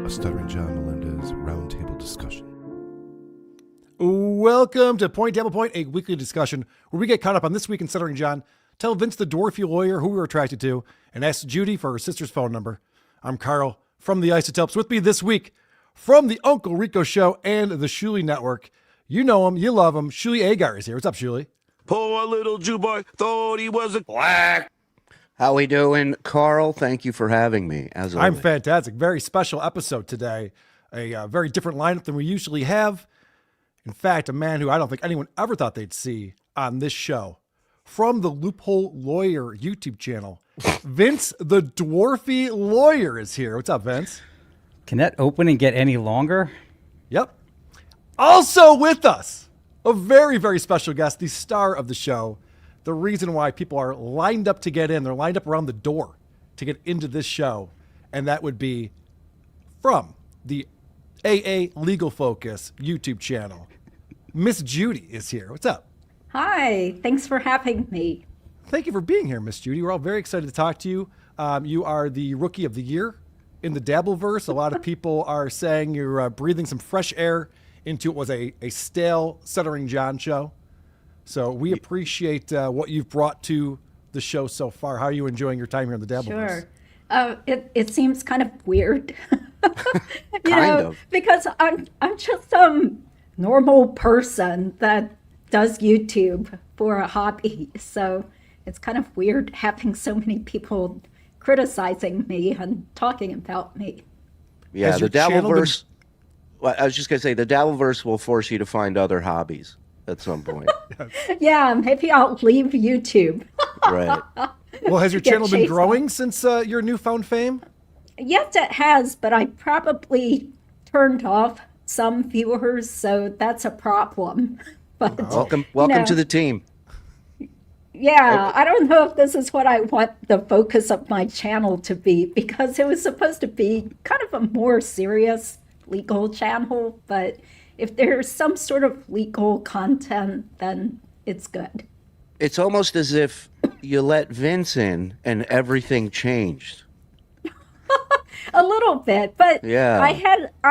a Stuttering John Melendez roundtable discussion. Welcome to Point Dabble Point, a weekly discussion where we get caught up on This Week in Stuttering John, tell Vince the dwarfy lawyer who we were attracted to, and ask Judy for her sister's phone number. I'm Carl from the Isotopes. With me this week from the Uncle Rico Show and the Shuli Network. You know him, you love him. Shuli Agar is here. What's up, Shuli? Poor little Jew boy thought he was a black. How we doing, Carl? Thank you for having me, as always. I'm fantastic. Very special episode today. A very different lineup than we usually have. In fact, a man who I don't think anyone ever thought they'd see on this show. From the Loophole Lawyer YouTube channel, Vince the Dwarfy Lawyer is here. What's up, Vince? Can that open and get any longer? Yep. Also with us, a very, very special guest, the star of the show. The reason why people are lined up to get in, they're lined up around the door to get into this show. And that would be from the AA Legal Focus YouTube channel. Miss Judy is here. What's up? Hi, thanks for having me. Thank you for being here, Miss Judy. We're all very excited to talk to you. You are the Rookie of the Year in the Dabbleverse. A lot of people are saying you're breathing some fresh air into what was a stale Stuttering John show. So we appreciate what you've brought to the show so far. How are you enjoying your time here in the Dabbleverse? Sure. It seems kind of weird. Kind of. Because I'm just some normal person that does YouTube for a hobby. So it's kind of weird having so many people criticizing me and talking about me. Yeah, the Dabbleverse. Well, I was just going to say, the Dabbleverse will force you to find other hobbies at some point. Yeah, maybe I'll leave YouTube. Right. Well, has your Get channel been chased growing since your newfound fame? Yes, it has, but I probably turned off some viewers, so that's a problem. But Welcome know. to the team. yeah, I don't know if this is what I want the focus of my channel to be, because it was supposed to be kind of a more serious legal channel, but if there's some sort of legal content, then it's good. It's almost as if you let Vince in and everything changed. A little bit, but Yeah. I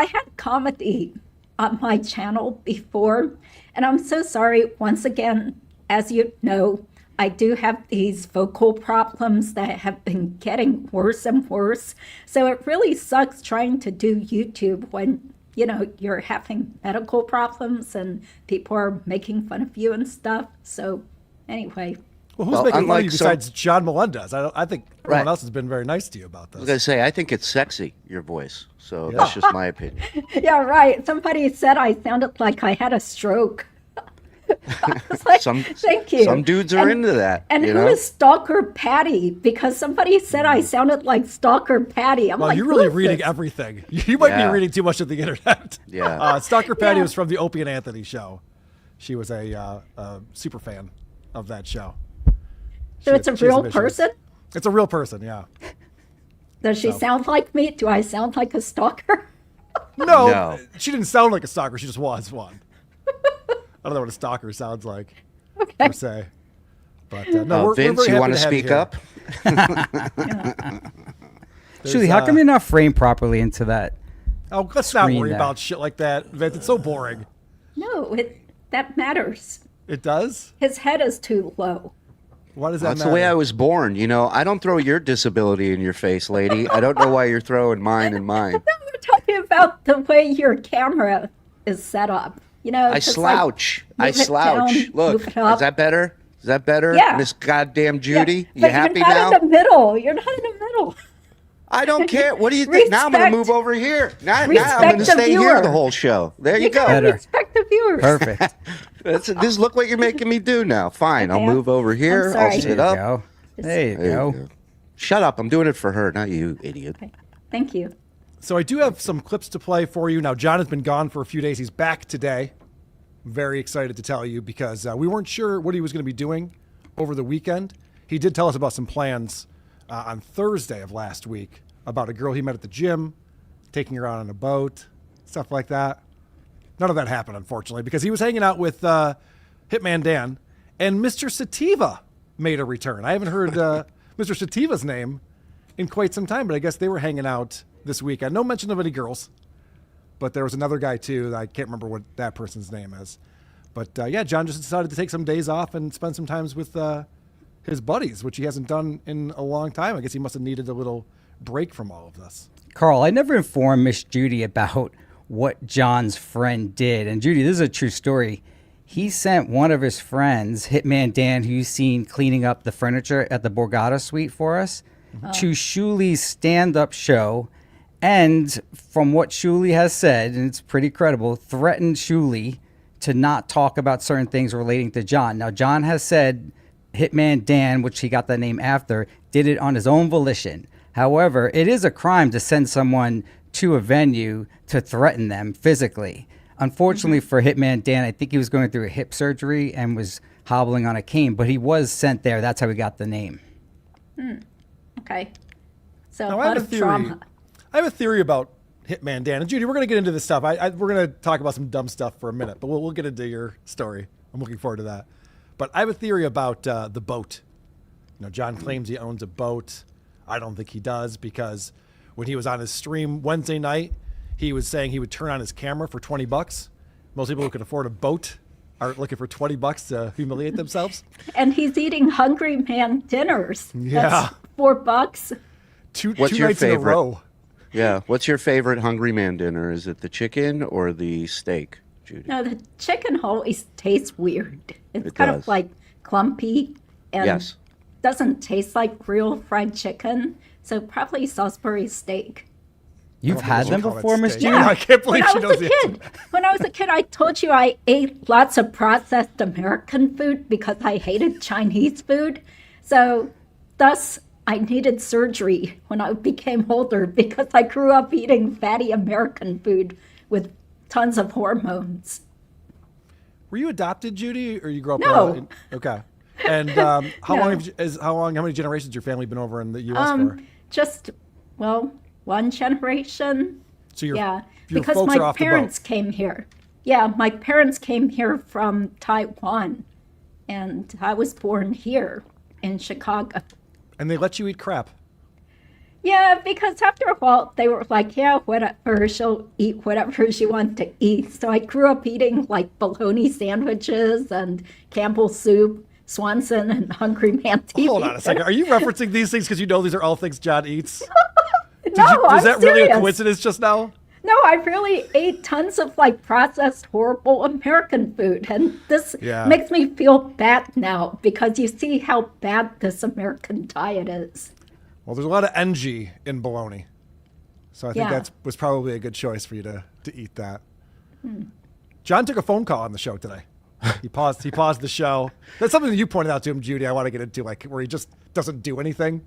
had comedy on my channel before, and I'm so sorry once again. As you know, I do have these vocal problems that have been getting worse and worse. So it really sucks trying to do YouTube when, you know, you're having medical problems and people are making fun of you and stuff. So anyway. Well, who's making fun of unlike you besides John Melendez? I think everyone Right. else has been very nice to you about I was this. going to say, I think it's sexy, your voice. So that's just my opinion. Yeah, right. Somebody said I sounded like I had a stroke. I was like, thank you. Some dudes are into that. And you who know? is Stalker Patty? Because somebody said I sounded like Stalker Patty. I'm Well, like, you're really who is reading this? everything. You might be Yeah. reading too much of the internet. Yeah. Stalker Patty Yeah. was from the Opie and Anthony show. She was a super fan of that show. So it's a she has real some issues. person? It's a real person, yeah. Does she sound like me? Do I sound like a stalker? No. She didn't sound like a stalker. She just was one. I don't know what a stalker sounds like, Okay. per se. But no, we're Vince, very you happy want to to have you speak here. up? Shuli, how come you're not framed properly into that? Oh, let's not screen worry there? about shit like that, Vince. It's so boring. No, that matters. It does? His head is too low. Why does that That's matter? the way I was born. You know, I don't throw your disability in your face, lady. I don't know why you're throwing mine and mine. No, we're talking about the way your camera is set up. You know, I just slouch. Like, I move it slouch. down, Look, move it up. is that better? Is that better? Yeah. Miss Goddamn Judy? Yeah, You happy but you're now? not in the middle. You're not in the middle. I don't care. What do you think? Now I'm going to Respect- move over here. Now I'm respect going to the stay here viewer. the whole show. There you You go. gotta Better. respect the viewers. Perfect. This look what you're making me do now. Fine, I'll Okay, move over here. I'm I'll sorry. sit There you up. go. There you There you go. go. Shut up. I'm doing it for her, not you, idiot. Okay. Thank you. So I do have some clips to play for you. Now, John has been gone for a few days. He's back today. Very excited to tell you because we weren't sure what he was going to be doing over the weekend. He did tell us about some plans on Thursday of last week about a girl he met at the gym, taking her out on a boat, stuff like that. None of that happened, unfortunately, because he was hanging out with Hitman Dan, and Mr. Sativa made a return. I haven't heard Mr. Sativa's name in quite some time, but I guess they were hanging out this weekend. No mention of any girls, but there was another guy too. I can't remember what that person's name is. But yeah, John just decided to take some days off and spend some time with his buddies, which he hasn't done in a long time. I guess he must have needed a little break from all of this. Carl, I never informed Miss Judy about what John's friend did. And Judy, this is a true story. He sent one of his friends, Hitman Dan, who you've seen cleaning up the furniture at the Borgata suite for us, to Shuli's stand-up show. And from what Shuli has said, and it's pretty credible, threatened Shuli to not talk about certain things relating to John. Now, John has said Hitman Dan, which he got that name after, did it on his own volition. However, it is a crime to send someone to a venue to threaten them physically. Unfortunately for Hitman Dan, I think he was going through a hip surgery and was hobbling on a cane, but he was sent there. That's how he got the name. Okay. So Now, a lot of trauma. I have a theory about Hitman Dan. And Judy, we're going to get into this stuff. We're going to talk about some dumb stuff for a minute, but we'll get into your story. I'm looking forward to that. But I have a theory about the boat. You know, John claims he owns a boat. I don't think he does, because when he was on his stream Wednesday night, he was saying he would turn on his camera for $20. Most people who can afford a boat are looking for $20 to humiliate themselves. And he's eating Hungry Man dinners. Yeah. That's $4. Two What's your nights in a favorite? row. Yeah. What's your favorite Hungry Man dinner? Is it the chicken or the steak, Judy? No, the chicken always tastes weird. It's It kind does. of like clumpy and Yes. doesn't taste like real fried chicken. So probably Salisbury steak. You've had them Call it before, Miss steak. Judy? Yeah, I can't believe when I she was knows a the answer. kid, when I was a kid, I told you I ate lots of processed American food because I hated Chinese food. So thus, I needed surgery when I became older because I grew up eating fatty American food with tons of hormones. Were you adopted, Judy, or you grew up? No. Okay. And how No. how many generations your family been over in the U.S. for? Just, well, one generation. So your because folks are my off the boat. parents came here. Yeah, my parents came here from Taiwan, and I was born here in Chicago. And they let you eat crap. Yeah, because after a while they were like, yeah, whatever, she'll eat whatever she wants to eat. So I grew up eating like bologna sandwiches and Campbell's soup, Swanson, and Hungry Man TV. Hold on a second. Are you referencing these things because you know these are all things John eats? No, I'm Is that really a serious. coincidence just now? No, I really ate tons of like processed, horrible American food. And this Yeah. makes me feel bad now because you see how bad this American diet is. Well, there's a lot of NG in bologna. So I think Yeah. that was probably a good choice for you to eat that. John took a phone call on the show today. He paused the show. That's something that you pointed out to him, Judy, I want to get into, like where he just doesn't do anything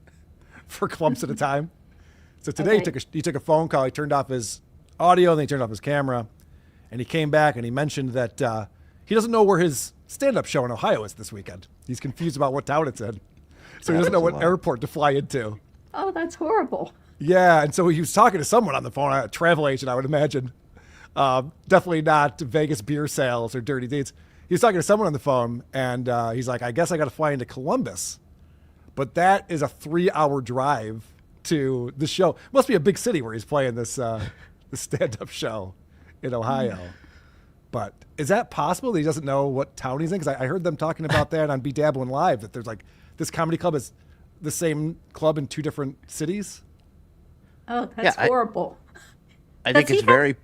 for clumps at a time. So today Okay. he took a phone call. He turned off his audio, and then he turned off his camera. And he came back and he mentioned that he doesn't know where his stand-up show in Ohio is this weekend. He's confused about what town it's in. So he doesn't know what airport to fly into. Oh, that's horrible. Yeah, and so he was talking to someone on the phone, a travel agent, I would imagine. Definitely not Vegas beer sales or dirty deeds. He was talking to someone on the phone, and he's like, I guess I got to fly into Columbus. But that is a 3-hour drive to the show. Must be a big city where he's playing this stand-up show in Ohio. But is that possible that he doesn't know what town he's in? Because I heard them talking about that on Dabble and Live, that there's like this comedy club is the same club in 2 different cities. Oh, that's horrible. I think Does it's he have- very.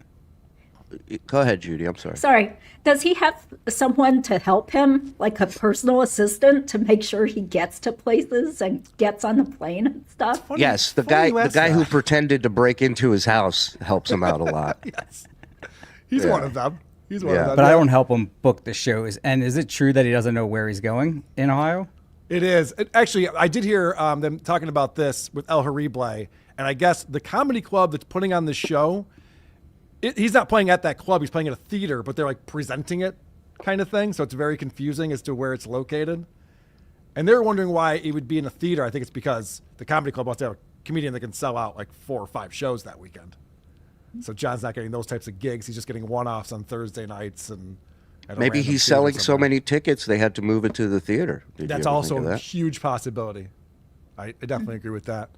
Go ahead, Judy. I'm sorry. Sorry. Does he have someone to help him, like a personal assistant, to make sure he gets to places and gets on the plane and stuff? Yes, the funny you guy ask who that. pretended to break into his house helps him out a lot. Yes. He's Yeah. one of them. He's one Yeah. of them. But I Yeah. don't help him book the shows. And is it true that he doesn't know where he's going in Ohio? It is. Actually, I did hear them talking about this with El Harible, and I guess the comedy club that's putting on the show, he's not playing at that club. He's playing at a theater, but they're like presenting it kind of thing. So it's very confusing as to where it's located. And they're wondering why it would be in a theater. I think it's because the comedy club wants to have a comedian that can sell out like 4 or 5 shows that weekend. So John's not getting those types of gigs. He's just getting one-offs on Thursday nights and at a Maybe random he's theater selling so somewhere. many tickets they had to move it to the theater. Did you That's ever also think of a that? huge possibility. I definitely agree with that.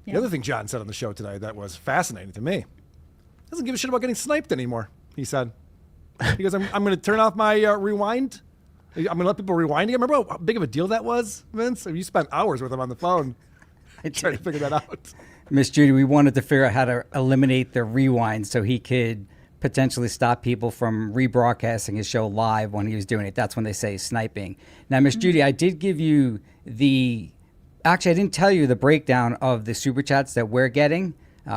The other thing John said on the show today that was fascinating to me, doesn't give a shit about getting sniped anymore, he said. He goes, I'm going to turn off my rewind. I'm going to let people rewind again. Remember how big of a deal that was, Vince? You spent hours with him on the phone trying to figure that out. Miss Judy, we wanted to figure out how to eliminate the rewind so he could potentially stop people from rebroadcasting his show live when he was doing it. That's when they say sniping. Now, Miss Judy, I did give you actually, I didn't tell you the breakdown of the super chats that we're getting.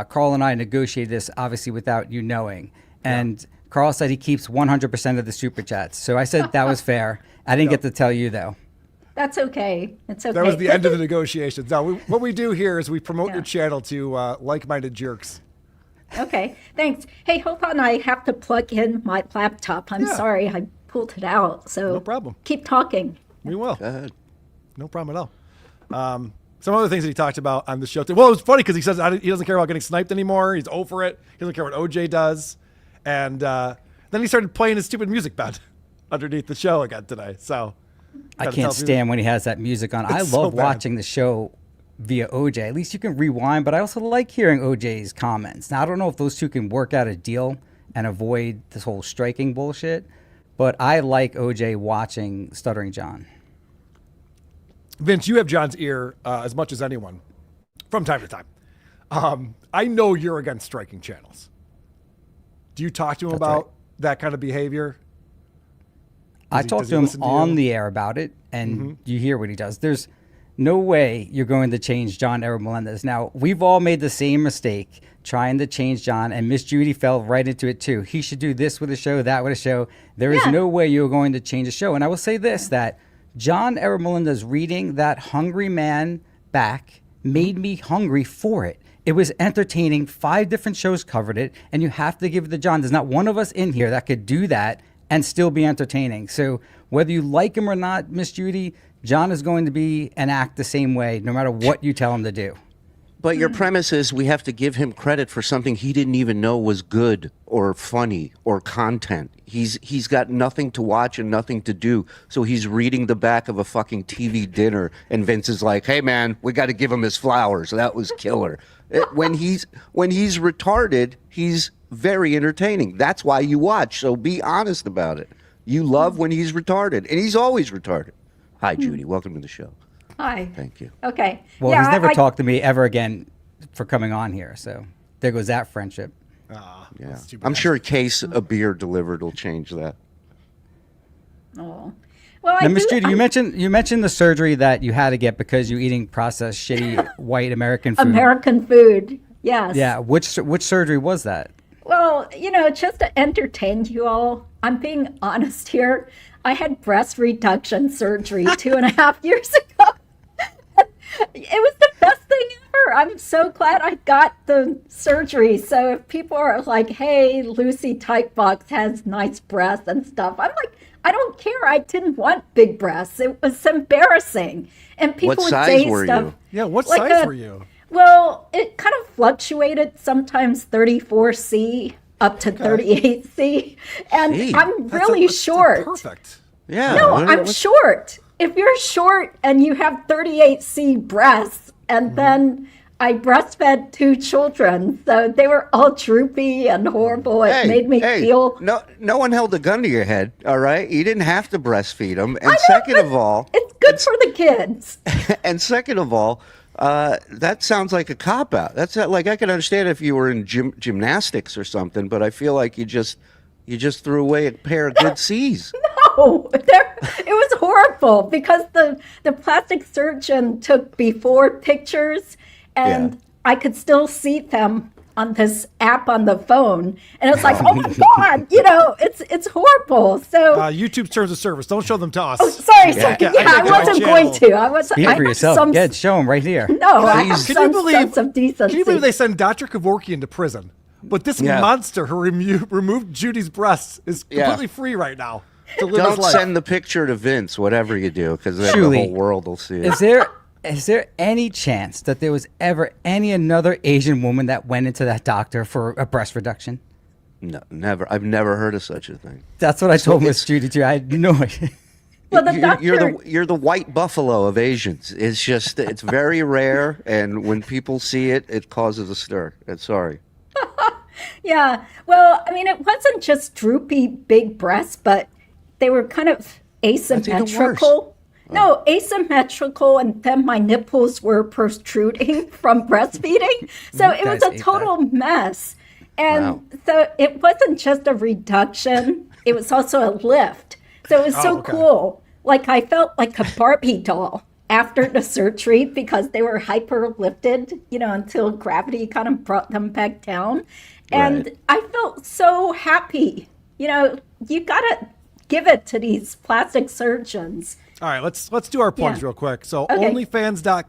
Carl and I negotiated this, obviously, without you knowing. And Carl said he keeps 100% of the super chats. So I said that was fair. I didn't get to tell you, though. That's okay. It's okay. That was the end of the negotiations. Now, what we do here is we promote your channel to like-minded jerks. Okay, thanks. Hey, hold on. I have to plug in my laptop. I'm sorry. I pulled it out. So No problem. Keep talking. We will. Go ahead. No problem at all. Some other things that he talked about on the show. Well, it was funny because he says he doesn't care about getting sniped anymore. He's over it. He doesn't care what OJ does. And then he started playing his stupid music bed underneath the show again today. So I can't stand when he has that music on. I so love bad. watching the show via OJ. At least you can rewind, but I also like hearing OJ's comments. Now, I don't know if those two can work out a deal and avoid this whole striking bullshit, but I like OJ watching Stuttering John. Vince, you have John's ear as much as anyone from time to time. I know you're against striking channels. Do you talk to him about that kind of behavior? I talk to him on the air about it, and you hear what he does. There's no way you're going to change John Edward Melendez. Now, we've all made the same mistake trying to change John, and Miss Judy fell right into it too. He should do this with a show, that with a show. There is no way you're going to change a show. And I will say this, that John Edward Melendez reading that hungry man back made me hungry for it. It was entertaining. 5 different shows covered it, and you have to give it to John. There's not one of us in here that could do that and still be entertaining. So whether you like him or not, Miss Judy, John is going to be and act the same way no matter what you tell him to do. But your premise is we have to give him credit for something he didn't even know was good or funny or content. He's got nothing to watch and nothing to do, so he's reading the back of a fucking TV dinner, and Vince is like, "Hey man, we got to give him his flowers. That was killer." When he's retarded, he's very entertaining. That's why you watch. So be honest about it. You love when he's retarded, and he's always retarded. Hi, Judy. Welcome to the show. Hi. Thank you. Okay. Well, he's never talked to me ever again for coming on here. So there goes that friendship. Yeah, I'm sure a case of beer delivered will change that. Oh. Well, Now, Miss Judy, you mentioned the surgery that you had to get because you're eating processed, shitty white American food. American food. Yes. Yeah. Which surgery was that? Well, just to entertain you all, I'm being honest here. I had breast reduction surgery 2.5 years ago. It was the best thing ever. I'm so glad I got the surgery. So if people are like, hey, Lucy Typebox has nice breasts and stuff, I'm like, I don't care. I didn't want big breasts. It was embarrassing. And people What would size say were stuff. you? Yeah, what size were you? Well, it kind of fluctuated, sometimes 34C up to 38C. And Gee, I'm really short. Perfect. Yeah. No, I'm short. If you're short and you have 38C breasts, and then I breastfed 2 children, so they were all droopy and horrible. It made me feel. No one held a gun to your head, all right? You didn't have to breastfeed them. And second of all, it's good for the kids. and second of all, that sounds like a cop out. That's not, like I can understand if you were in gymnastics or something, but I feel like you just threw away a pair of good C's. No, it was horrible because the plastic surgeon took before pictures, and I could still see them on this app on the phone, and it's like, oh my god, it's horrible. So YouTube's terms of service. Don't show them to us. oh, sorry, Yeah, I wasn't going to. I was. Speak I for have yourself. some- Get show him right here. No, I have Please. Can you some believe- sense of decency. Can you believe they send Dr. Kevorkian to prison? But this monster who removed Judy's breasts is completely free right now to live his Don't life. send the picture to Vince, whatever you do, because then the Julie, whole world will see it. Is there any chance that there was ever another Asian woman that went into that doctor for a breast reduction? No, never. I've never heard of such a thing. That's what I told Miss Judy too. I had no idea. Well, the You're the white buffalo of Asians. It's just it's very rare, and when people see it, it causes a stir. Sorry. Yeah. Well, I mean, it wasn't just droopy big breasts, but they were kind of asymmetrical. No, asymmetrical, and then my nipples were protruding from breastfeeding. So it was a total mess. And so it wasn't just a reduction, it was also a lift. So it was so cool. Like I felt like a Barbie doll after the surgery because they were hyper lifted, until gravity kind of brought them back down. And I felt so happy. You gotta give it to these plastic surgeons. All right, let's do our plugs real quick. So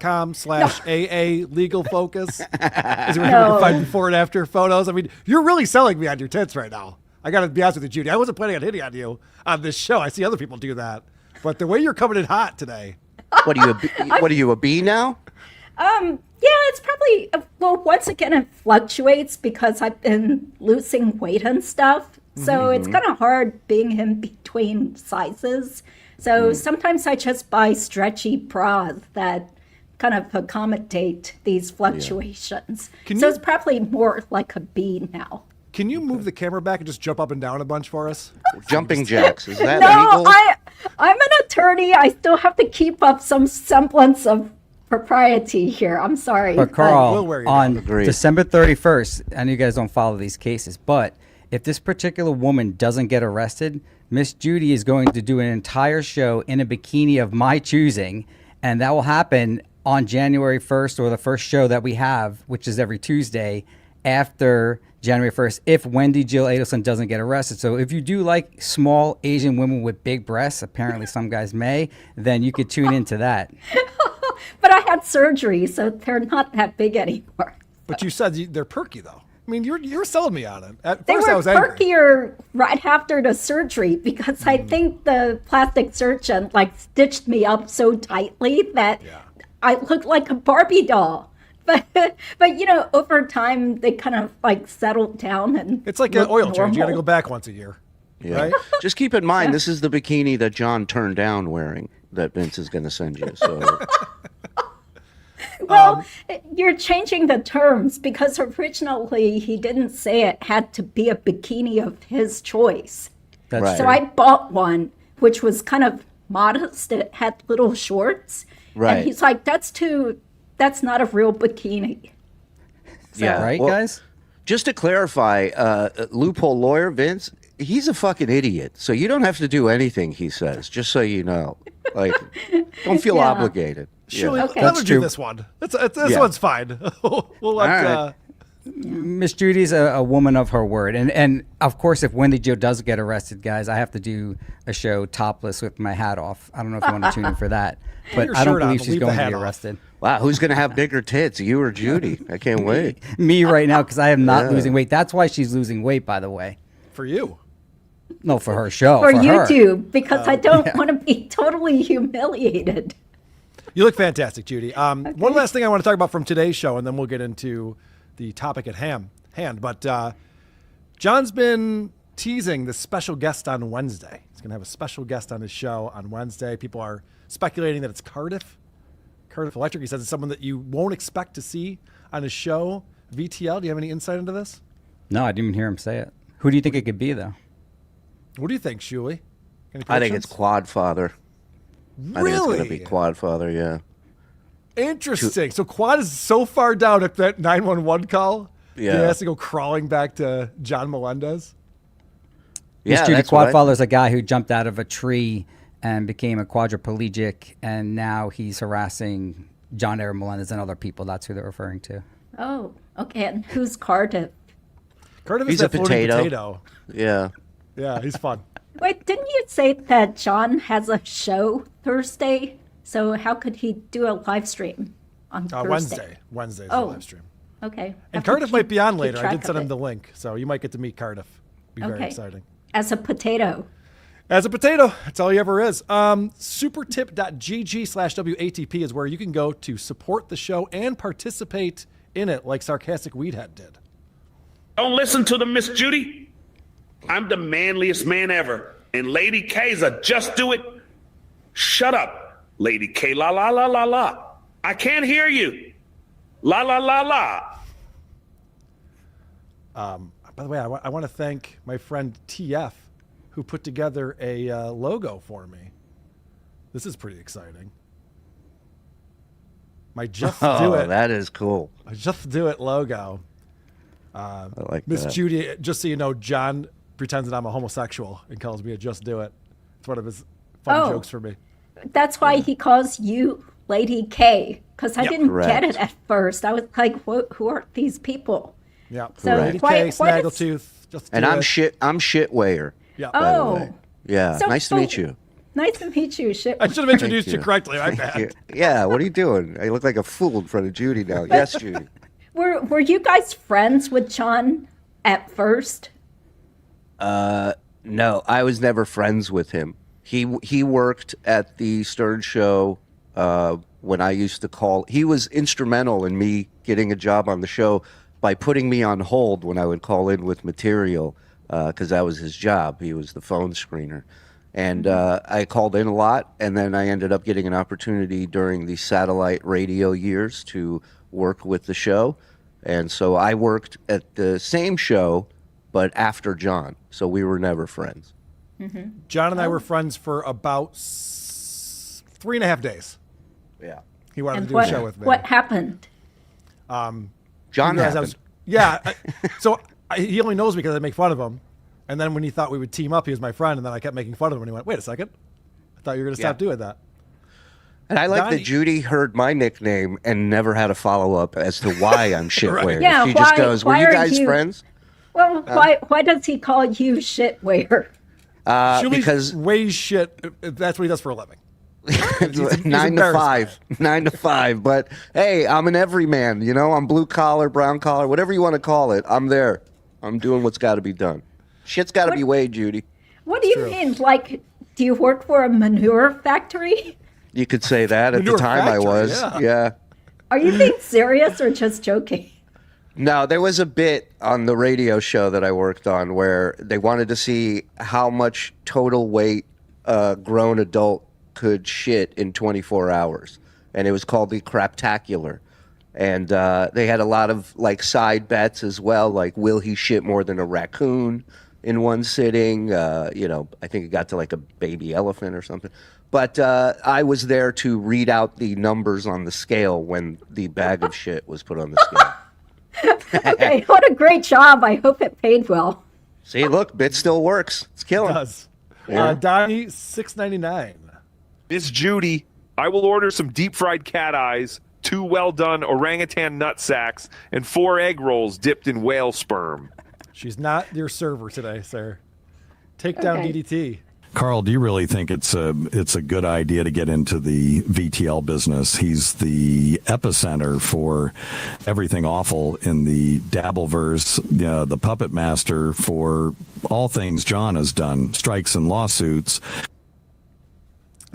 onlyfans.com/AA legal focus is where you can find before and after photos. I mean, you're really selling me on your tits right now. I got to be honest with you, Judy. I wasn't planning on hitting on you on this show. I see other people do that. But the way you're coming in hot today. What are you, a bee now? Yeah, it's probably, once again, it fluctuates because I've been losing weight and stuff. So it's kind of hard being in between sizes. So sometimes I just buy stretchy bras that kind of accommodate these fluctuations. It's probably more like a bee now. Can you move the camera back and just jump up and down a bunch for us? Jumping jacks, is that No, legal? I'm an attorney. I still have to keep up some semblance of propriety here. I'm sorry. But Carl, We'll wear you on Agreed. December 31st, I know you guys don't follow these cases, but if this particular woman doesn't get arrested, Miss Judy is going to do an entire show in a bikini of my choosing, and that will happen on January 1st, or the first show that we have, which is every Tuesday after January 1st, if Wendy Jill Adelson doesn't get arrested. So if you do like small Asian women with big breasts, apparently some guys may, then you could tune into that. But I had surgery, so they're not that big anymore. But you said they're perky, though. I mean, you were selling me on it. At They first, were I was angry. perkier right after the surgery because I think the plastic surgeon stitched me up so tightly that I looked like a Barbie doll. But over time they kind of settled down and It's like an oil change. You got to normal. go back once a year. Yeah. Right? Just keep in mind, this is the bikini that John turned down wearing that Vince is going to send you. So Well, you're changing the terms because originally he didn't say it had to be a bikini of his choice. That's Right. So true. I bought one, which was kind of modest. It had little shorts. Right. And he's like, that's not a real bikini. yeah, right, well, guys? just to clarify, loophole lawyer Vince, he's a fucking idiot. So you don't have to do anything he says. Just so you know, don't feel Yeah. Surely, obligated. Yeah. Okay. let her That's do true. this one. This Yeah. one's fine. We'll let. All right. Miss Judy's a woman of her word. And of course, if Wendy Jo does get arrested, guys, I have to do a show topless with my hat off. I don't know if you want to tune in for that. But your I don't shirt on, believe but she's leave the going to hat be off. arrested. Wow, who's going to have bigger tits, you or Judy? I can't wait. Me right now, because I am not losing weight. That's why she's losing weight, by the way. For you. No, for her show. For her. YouTube, because I don't want to be totally humiliated. You look fantastic, Judy. One last thing I want to talk about from today's show, and then we'll get into the topic at hand. But John's been teasing this special guest on Wednesday. He's going to have a special guest on his show on Wednesday. People are speculating that it's Cardiff Electric. He says it's someone that you won't expect to see on his show. VTL, do you have any insight into this? No, I didn't even hear him say it. Who do you think it could be, though? What do you think, Shuli? Any I think it's predictions? Quadfather. I think it's going to be Quadfather, yeah. Interesting. So Quad is so far down at that 911 call. Yeah. He has to go crawling back to John Melendez. Miss Yeah, Judy that's what I- Quadfather is a guy who jumped out of a tree and became a quadriplegic, and now he's harassing John Aaron Melendez and other people. That's who they're referring to. Oh, okay. And who's Cardiff? Cardiff He's is a that floating potato. potato. Yeah. Yeah, he's fun. Wait, didn't you say that John has a show Thursday? So how could he do a live stream on Thursday? Wednesday's Oh. the live stream. Okay. Have And to Cardiff might be on keep later. I track did send of him it. the link, so you might get to meet Cardiff. Be very Okay. exciting. As a potato. As a potato, that's all he ever is. Supertip.gg/WATP is where you can go to support the show and participate in it like Sarcastic Weedhead did. Don't listen to the Miss Judy. I'm the manliest man ever. And Lady K's a just do it. Shut up, Lady K. La la la la la. I can't hear you. La la la la. By the way, I want to thank my friend TF, who put together a logo for me. This is pretty exciting. My Just Do It. That is cool. My Just Do It logo. I like Miss that. Judy, just so you know, John pretends that I'm a homosexual and calls me a Just Do It. It's one of his fun jokes for me. That's why he calls you Lady K, because I didn't correct. get it at first. I was like, who are these people? Yeah. So Lady why- K, why does- Snaggletooth, Just Do And I'm It. Shitwayer. Yeah. By the Oh. way. Yeah. So- nice to meet you. Nice to meet you. Shit. I should have introduced you you. correctly. My bad. Yeah. What are you doing? I look like a fool in front of Judy now. Yes, Judy. Were you guys friends with John at first? No, I was never friends with him. He worked at the Stern Show when I used to call. He was instrumental in me getting a job on the show by putting me on hold when I would call in with material because that was his job. He was the phone screener. And I called in a lot, and then I ended up getting an opportunity during the satellite radio years to work with the show. And so I worked at the same show, but after John. So we were never friends. John and I were friends for about 3.5 days. Yeah. He wanted And to do a show with me. what happened? John Realized I happened. so he only knows me because I make fun of him. And then when he thought we would team up, he was my friend. And then I kept making fun of him. And he went, wait a second. I thought you were going to stop doing that. And I like Donnie- that Judy heard my nickname and never had a follow-up as to why I'm shitware. Yeah, she just why- goes, were why you are guys you- friends? Well, why does he call you shitware? Julie Because weighs shit. That's what he does for a living. He's 9 to embarrassed 5. 9 to 5. But, hey, I'm an everyman, you know? I'm blue collar, brown collar, whatever you want to call it. I'm there. I'm doing what's got to be done. Shit's got to be weighed, Judy. What do you mean? Like, do you work for a manure factory? You could say that. At the Manure time I factory, was. Yeah. Are you being serious or just joking? No, there was a bit on the radio show that I worked on where they wanted to see how much total weight a grown adult could shit in 24 hours. And it was called the Craptacular. And they had a lot of like side bets as well, like will he shit more than a raccoon in one sitting? You know, I think it got to like a baby elephant or something. But I was there to read out the numbers on the scale when the bag of shit was put on the scale. Okay, what a great job. I hope it paid well. See, look, bit still works. It's killing. does. Donnie, $6.99. Miss Judy, I will order some deep fried cat eyes, 2 well done orangutan nut sacks, and 4 egg rolls dipped in whale sperm. She's not your server today, sir. Take down Okay. DDT. Carl, do you really think it's a good idea to get into the VTL business? He's the epicenter for everything awful in the Dabbleverse, the puppet master for all things John has done, strikes and lawsuits.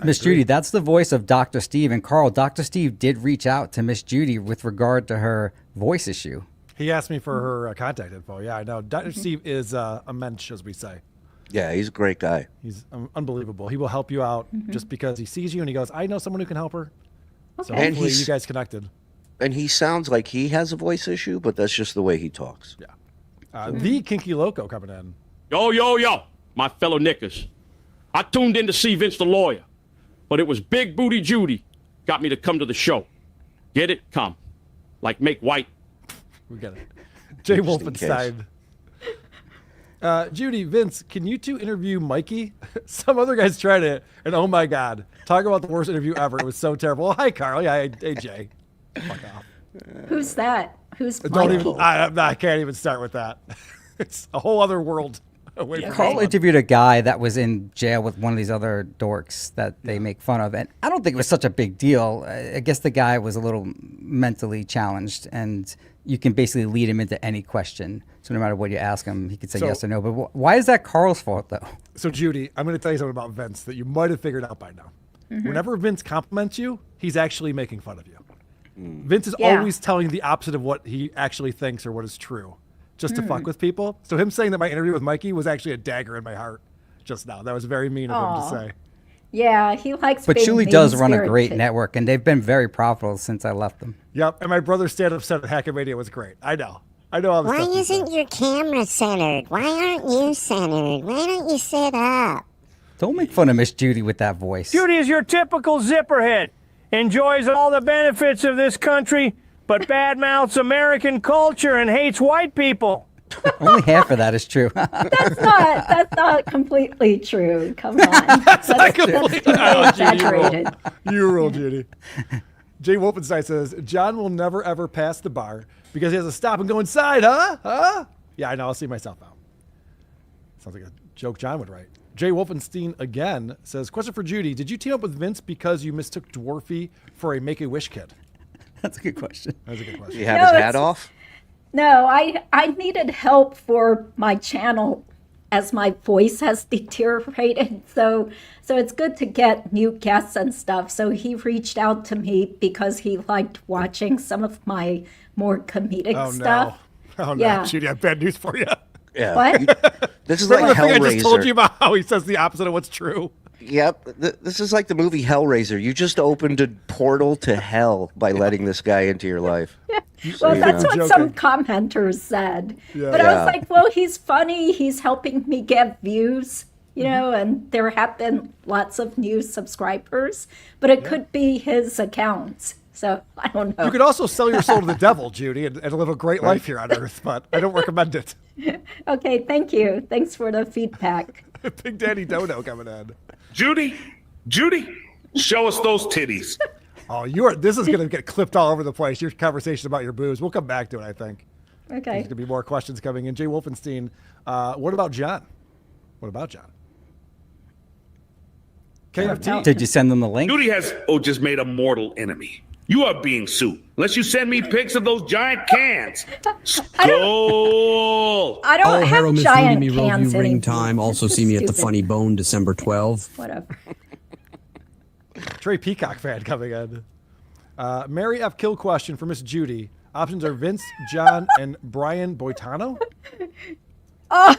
Miss Judy, that's the voice of Dr. Steve. And Carl, Dr. Steve did reach out to Miss Judy with regard to her voice issue. He asked me for her contact info. Yeah, I know. Dr. Steve is a mensch, as we say. Yeah, he's a great guy. He's unbelievable. He will help you out just because he sees you and he goes, I know someone who can help her. So Okay. And hopefully he's- you guys connected. And he sounds like he has a voice issue, but that's just the way he talks. Yeah. The Kinky Loco coming in. Yo, my fellow Knickers. I tuned in to see Vince the lawyer, but it was Big Booty Judy got me to come to the show. Get it? Come. Like make white. We got it. Jay Just in Wolfenstein. Judy, Vince, can you two interview Mikey? Some other guys tried it, and oh my God. Talk about the worst interview ever. It was so terrible. Oh, hi, Carl. Yeah, hey, Jay. Fuck off. Who's that? Who's Don't Mikey? even, I can't even start with that. It's a whole other world away from Carl this one. interviewed a guy that was in jail with one of these other dorks that they make fun of. And I don't think it was such a big deal. I guess the guy was a little mentally challenged, and you can basically lead him into any question. So no matter what you ask him, he could say So- yes or no. But why is that Carl's fault, though? So, Judy, I'm going to tell you something about Vince that you might have figured out by now. Whenever Vince compliments you, he's actually making fun of you. Vince is Yeah. always telling the opposite of what he actually thinks or what is true, just to fuck with people. So him saying that my interview with Mikey was actually a dagger in my heart just now. That was very mean of him to say. Yeah, he likes But being Julie does run a mean-spirited. great network, and they've been very profitable since I left them. Yep. And my brother's stand-up set at Hackmania was great. I know all the Why stuff. isn't your camera centered? Why aren't you centered? Why don't you sit up? Don't make fun of Miss Judy with that voice. Judy is your typical zipperhead. Enjoys all the benefits of this country, but badmouths American culture and hates white people. Only half of that is true. That's not completely true. Come on. That's not completely exaggerated. You rule, Judy. Jay Wolfenstein says, John will never, ever pass the bar because he has to stop and go inside, huh? Huh? Yeah, I know. I'll see myself out. Sounds like a joke John would write. Jay Wolfenstein again says, question for Judy. Did you team up with Vince because you mistook Dwarfy for a Make-A-Wish kid? That's a good question. That's a good question. You have his hat off? No, I needed help for my channel as my voice has deteriorated. So it's good to get new guests and stuff. So he reached out to me because he liked watching some of my more comedic stuff. No. Oh, no. Yeah. Judy, I have bad news for you. Yeah. What? This is Remember like the thing I just told you Hellraiser. about how he says the opposite of what's true? Yep. This is like the movie Hellraiser. You just opened a portal to hell by letting this guy into your life. Well, that's I'm what some joking. commenters said. Yeah. But I Yeah. was like, well, he's funny. He's helping me get views, you know, and there have been lots of new subscribers, but it could be his accounts. So I don't know. You could also sell your soul to the devil, Judy, and live a great life here on Earth, but I don't recommend it. Okay, thank you. Thanks for the feedback. Big Daddy Dodo coming in. Judy, show us those titties. Oh, this is going to get clipped all over the place, your conversation about your boobs. We'll come back to it, I think. There's Okay. going to be more questions coming in. Jay Wolfenstein, what about John? KFT. Did you send them the link? Judy has just made a mortal enemy. You are being sued. Unless you send me pics of those giant cans. Skull. I don't have Harold, Miss giant Rudy, me cans Review Ring anymore. Time. Also see me at the Stupid. Funny Bone December 12. Whatever. Trey Peacock fan coming in. Mary F. Kill question for Miss Judy. Options are Vince, John, and Brian Boitano. Oh,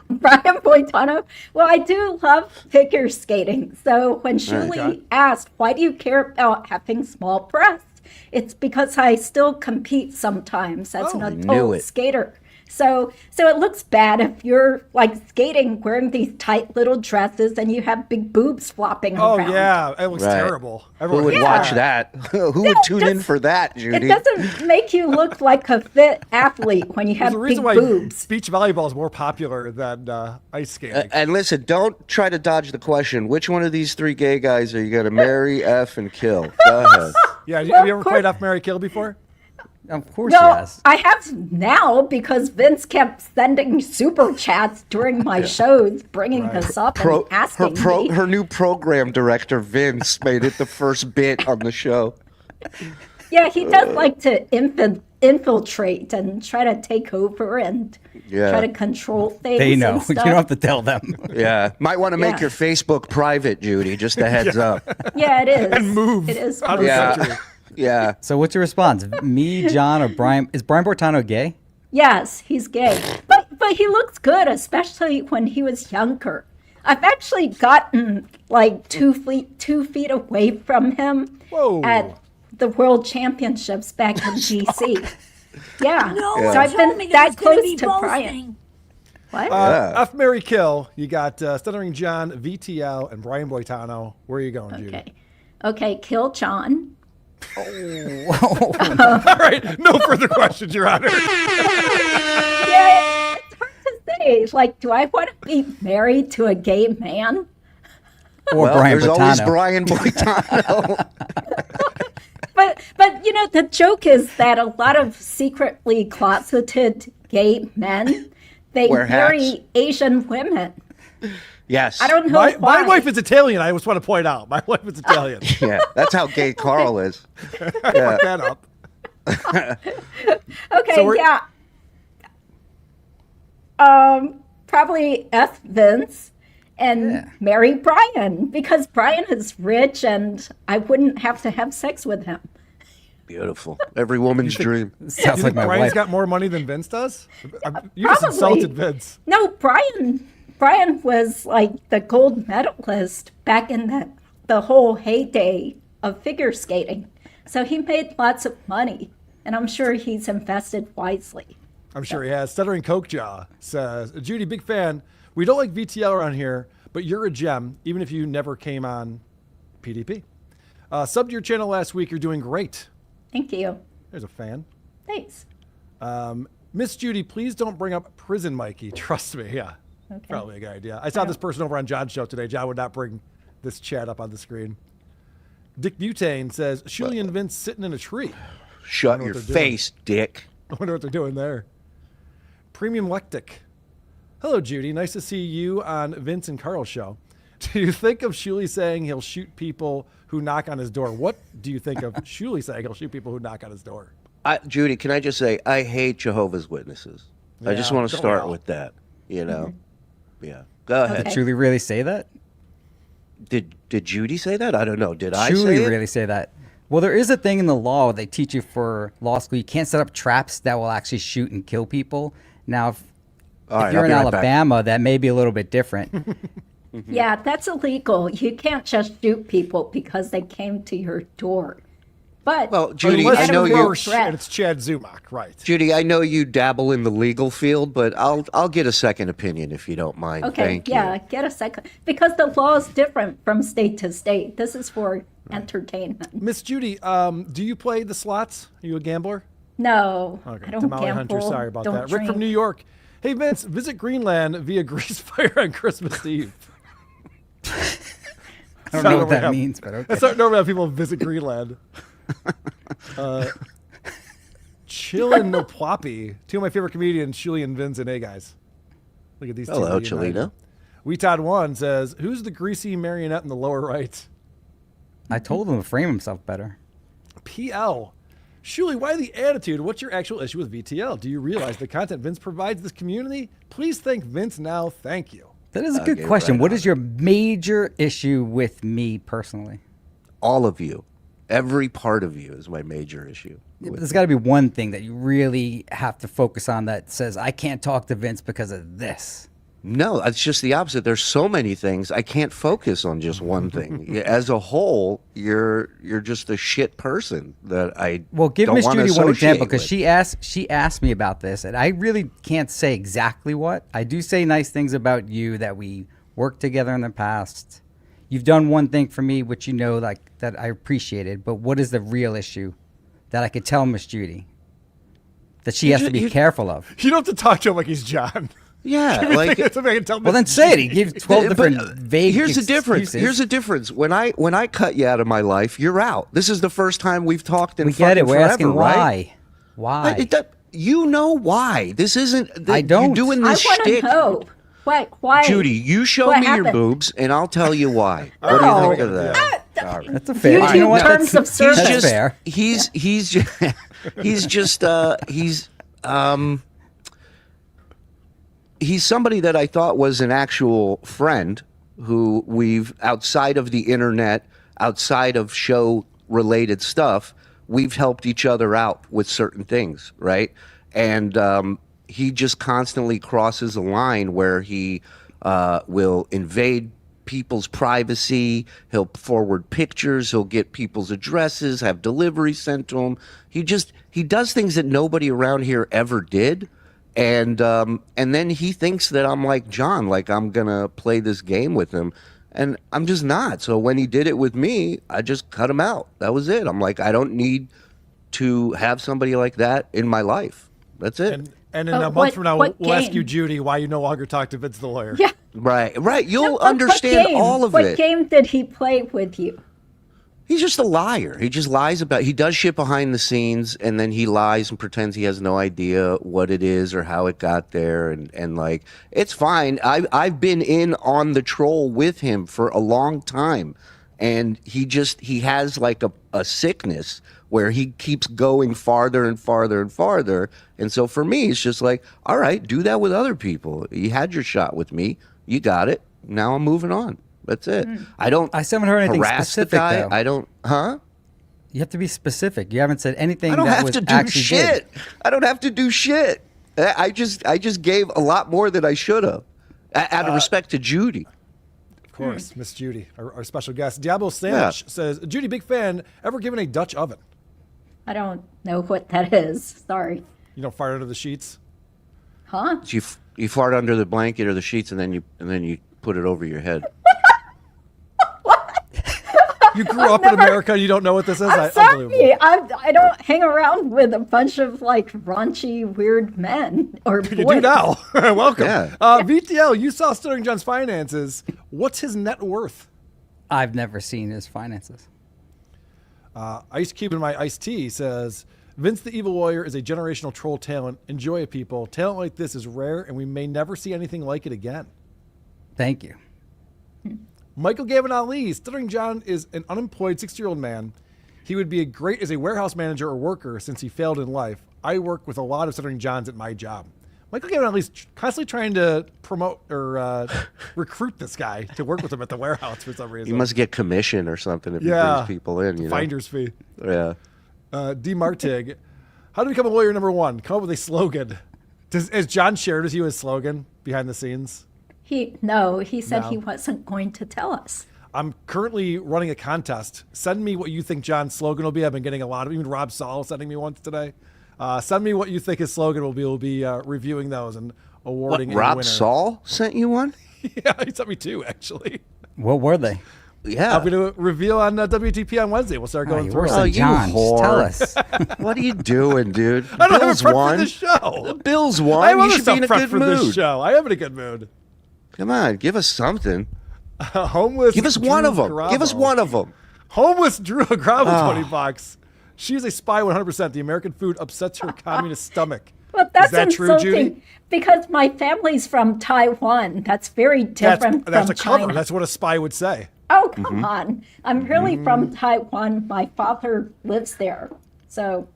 Brian Boitano. Well, I do love figure skating. So when Julie Okay. asked, why do you care about having small breasts? It's because I still compete sometimes as an I knew adult it. skater. So it looks bad if you're like skating wearing these tight little dresses and you have big boobs flopping Oh, around. yeah. It looks Right. terrible. Who Everyone would hates watch that. that? Who would tune in for that, It Judy? doesn't make you look like a fit athlete when you There's have a big reason why boobs. beach volleyball is more popular than ice skating. And listen, don't try to dodge the question. Which one of these three gay guys are you going to marry, F, and kill? Go ahead. Yeah, have Well, you of ever course- played F, Marry, Kill before? Of course, No, yes. I have now because Vince kept sending super chats during my shows, bringing this up and asking me. Her new program director, Vince, made it the first bit on the show. Yeah, he does like to infiltrate and try to take over and Yeah. try to control things. They know. And You stuff. don't have to tell them. Yeah. Might want to make Yeah. your Facebook private, Judy. Just a heads up. Yeah, it is. And move It is. out of the Yeah. country. Yeah. So what's your response? Me, John, or Brian? Is Brian Bortano gay? Yes, he's gay, but he looks good, especially when he was younger. I've actually gotten like 2 feet away from him Whoa. at the World Championships back in DC. Yeah, No so one I've told been me there that was gonna close be to Brian. boasting. What? F, Marry, Kill. You got Stuttering John, VTL, and Brian Boitano. Where are you going, Judy? Okay, kill John. All right. No further questions, Your Honor. Yeah, it's hard to say. Like, do I want to be married to a gay man? Or Well, Brian there's always Bortano? Brian Boitano. But you know, the joke is that a lot of secretly closeted gay men, they Wear marry hats. Asian women. Yes. I don't know My why. wife is Italian. I just want to point out. My wife is Italian. Yeah. That's how gay Carl is. Fuck that up. Okay, So we're- yeah. Probably F Vince and marry Brian because Brian is rich and I wouldn't have to have sex with him. Beautiful. Every woman's dream. Sounds You like think my Brian's wife. got more money than Vince does? You just Probably. insulted Vince. No, Brian Brian was like the gold medalist back in the whole heyday of figure skating. So he made lots of money, and I'm sure he's invested wisely. I'm sure he has. Stuttering Coke Jaw says, Judy, big fan. We don't like VTL around here, but you're a gem, even if you never came on PDP. Subbed your channel last week. You're doing great. Thank you. There's a fan. Thanks. Miss Judy, please don't bring up Prison Mikey. Trust me. Yeah. Okay. Probably a good idea. I saw this person over on John's show today. John would not bring this chat up on the screen. Dick Butane says, Shuli and Vince sitting in a tree. Shut your face, Dick. I wonder what they're doing there. Premium Lectic. Hello, Judy. Nice to see you on Vince and Carl's show. Do you think of Shuli saying he'll shoot people who knock on his door? What do you think of Shuli saying he'll shoot people who knock on his door? Judy, can I just say, I hate Jehovah's Witnesses. I just want to start with that, you know? Yeah. Go ahead. Did Julie really say that? Did Judy say that? I don't know. Did I Julie say it? really say that? Well, there is a thing in the law they teach you for law school. You can't set up traps that will actually shoot and kill people. Now, if you're in Alabama, that may be a little bit different. Yeah, that's illegal. You can't just shoot people because they came to your door. But well, Judy, I know you. And it's Chad Zumach, right? Judy, I know you dabble in the legal field, but I'll get a second opinion if you don't mind. Okay, Thank yeah, you. get a second because the law is different from state to state. This is for entertainment. Miss Judy, do you play the slots? Are you a gambler? No, Okay, I don't Tamale gamble. Hunter, sorry about don't that. drink. Rick from New York. Hey Vince, visit Greenland via grease fire on Christmas Eve. I don't know what that means, but okay. That's not normal how people visit Greenland. Chillin' No Ploppy. Two of my favorite comedians, Shuli and Vince, and hey guys. Look at these two. Hello, Chilina. We Todd One says, who's the greasy marionette in the lower right? I told him to frame himself better. PL. Shuli, why the attitude? What's your actual issue with VTL? Do you realize the content Vince provides this community? Please thank Vince now. Thank you. That is a good question. What is your major issue with me personally? All of you. Every part of you is my major issue. There's got to be one thing that you really have to focus on that says, I can't talk to Vince because of this. No, it's just the opposite. There's so many things. I can't focus on just one thing. As a whole, you're just a shit person that I Well, give don't Miss want to Judy one associate example because with. she asked me about this, and I really can't say exactly what. I do say nice things about you that we worked together in the past. You've done one thing for me, which you know, like that I appreciated. But what is the real issue that I could tell Miss Judy that she has to be careful of? You don't have to talk to him like he's John. Yeah, like well, then say it. He gives 12 different vague. Here's the difference. excuses. Here's the difference. When I cut you out of my life, you're out. This is the first time we've talked in we get it. We're forever, asking right? why. You know why? This isn't. I don't. You're doing this I want to shtick. know. Why? Judy, you show What me happened? your boobs, and I'll tell you why. What do you think of that? That's a fair. YouTube You know what? terms of service. That's fair. He's somebody that I thought was an actual friend who we've, outside of the internet, outside of show related stuff, we've helped each other out with certain things, right? And he just constantly crosses a line where he will invade people's privacy. He'll forward pictures. He'll get people's addresses, have deliveries sent to him. He does things that nobody around here ever did. And then he thinks that I'm like John, like I'm gonna play this game with him, and I'm just not. So when he did it with me, I just cut him out. That was it. I'm like, I don't need to have somebody like that in my life. That's it. And in a month from now, we'll ask you, Judy, why you no longer talk to Vince the lawyer. Yeah. Right. You'll understand all of it. What game did he play with you? He's just a liar. He just lies about. He does shit behind the scenes, and then he lies and pretends he has no idea what it is or how it got there. And like, it's fine. I've been in on the troll with him for a long time, and he has like a sickness where he keeps going farther and farther and farther. And so for me, it's just like, all right, do that with other people. You had your shot with me. You got it. Now I'm moving on. That's it. I still haven't heard anything harass specific, the guy. though. I don't. Huh? You have to be specific. You haven't said anything. I don't that have was to do actually shit. good. I don't have to do shit. I just gave a lot more than I should have, Out of respect to Judy. Of course, Miss Judy, our special guest. Diablo Sandwich says, Judy, big fan. Ever given a Dutch oven? I don't know what that is. Sorry. You don't fart under the sheets? Huh? So you fart under the blanket or the sheets, and then you put it over your head. You grew up in America and you don't know what this is? I'm sorry. I don't hang around with a bunch of like raunchy, weird men or boys. You do now. Welcome. Yeah. VTL, you saw Stuttering John's finances. What's his net worth? I've never seen his finances. Ice Cube in my iced tea says, Vince the Evil Warrior is a generational troll talent. Enjoy it, people. Talent like this is rare, and we may never see anything like it again. Thank you. Michael Gavin Ali, Stuttering John is an unemployed 60-year-old man. He would be great as a warehouse manager or worker since he failed in life. I work with a lot of Stuttering Johns at my job. Michael Gavin Ali is constantly trying to promote or recruit this guy to work with him at the warehouse for some reason. He must get commission or something if he brings people in. You know? Finder's fee. Yeah. D. Martig, how to become a lawyer number one? Come up with a slogan. Has John shared with you his slogan behind the scenes? He said he wasn't going to tell us. I'm currently running a contest. Send me what you think John's slogan will be. I've been getting a lot of, even Rob Saul sending me once today. Send me what you think his slogan will be. We'll be reviewing those and awarding a winner. Rob Saul sent you one? Yeah, he sent me two, actually. What were they? Yeah. I'm going to reveal on WTP on Wednesday. We'll start going through. Oh, John, just tell us. What are you doing, dude? I don't Bills have a prep won. for this show. The Bills won. I have You other should be in a stuff good prepped for mood. this show. I am in a good mood. Come on, give us something. Homeless. Give us Drew one of them. Garabo. Give us one of them. Homeless Drew Garabo, $20. She's a spy 100%. The American food upsets her communist stomach. Well, that's Is that true, insulting Judy? because my family's from Taiwan. That's very different That's from a cover. China. That's what a spy would say. Oh, come on. I'm really from Taiwan. My father lives there. So,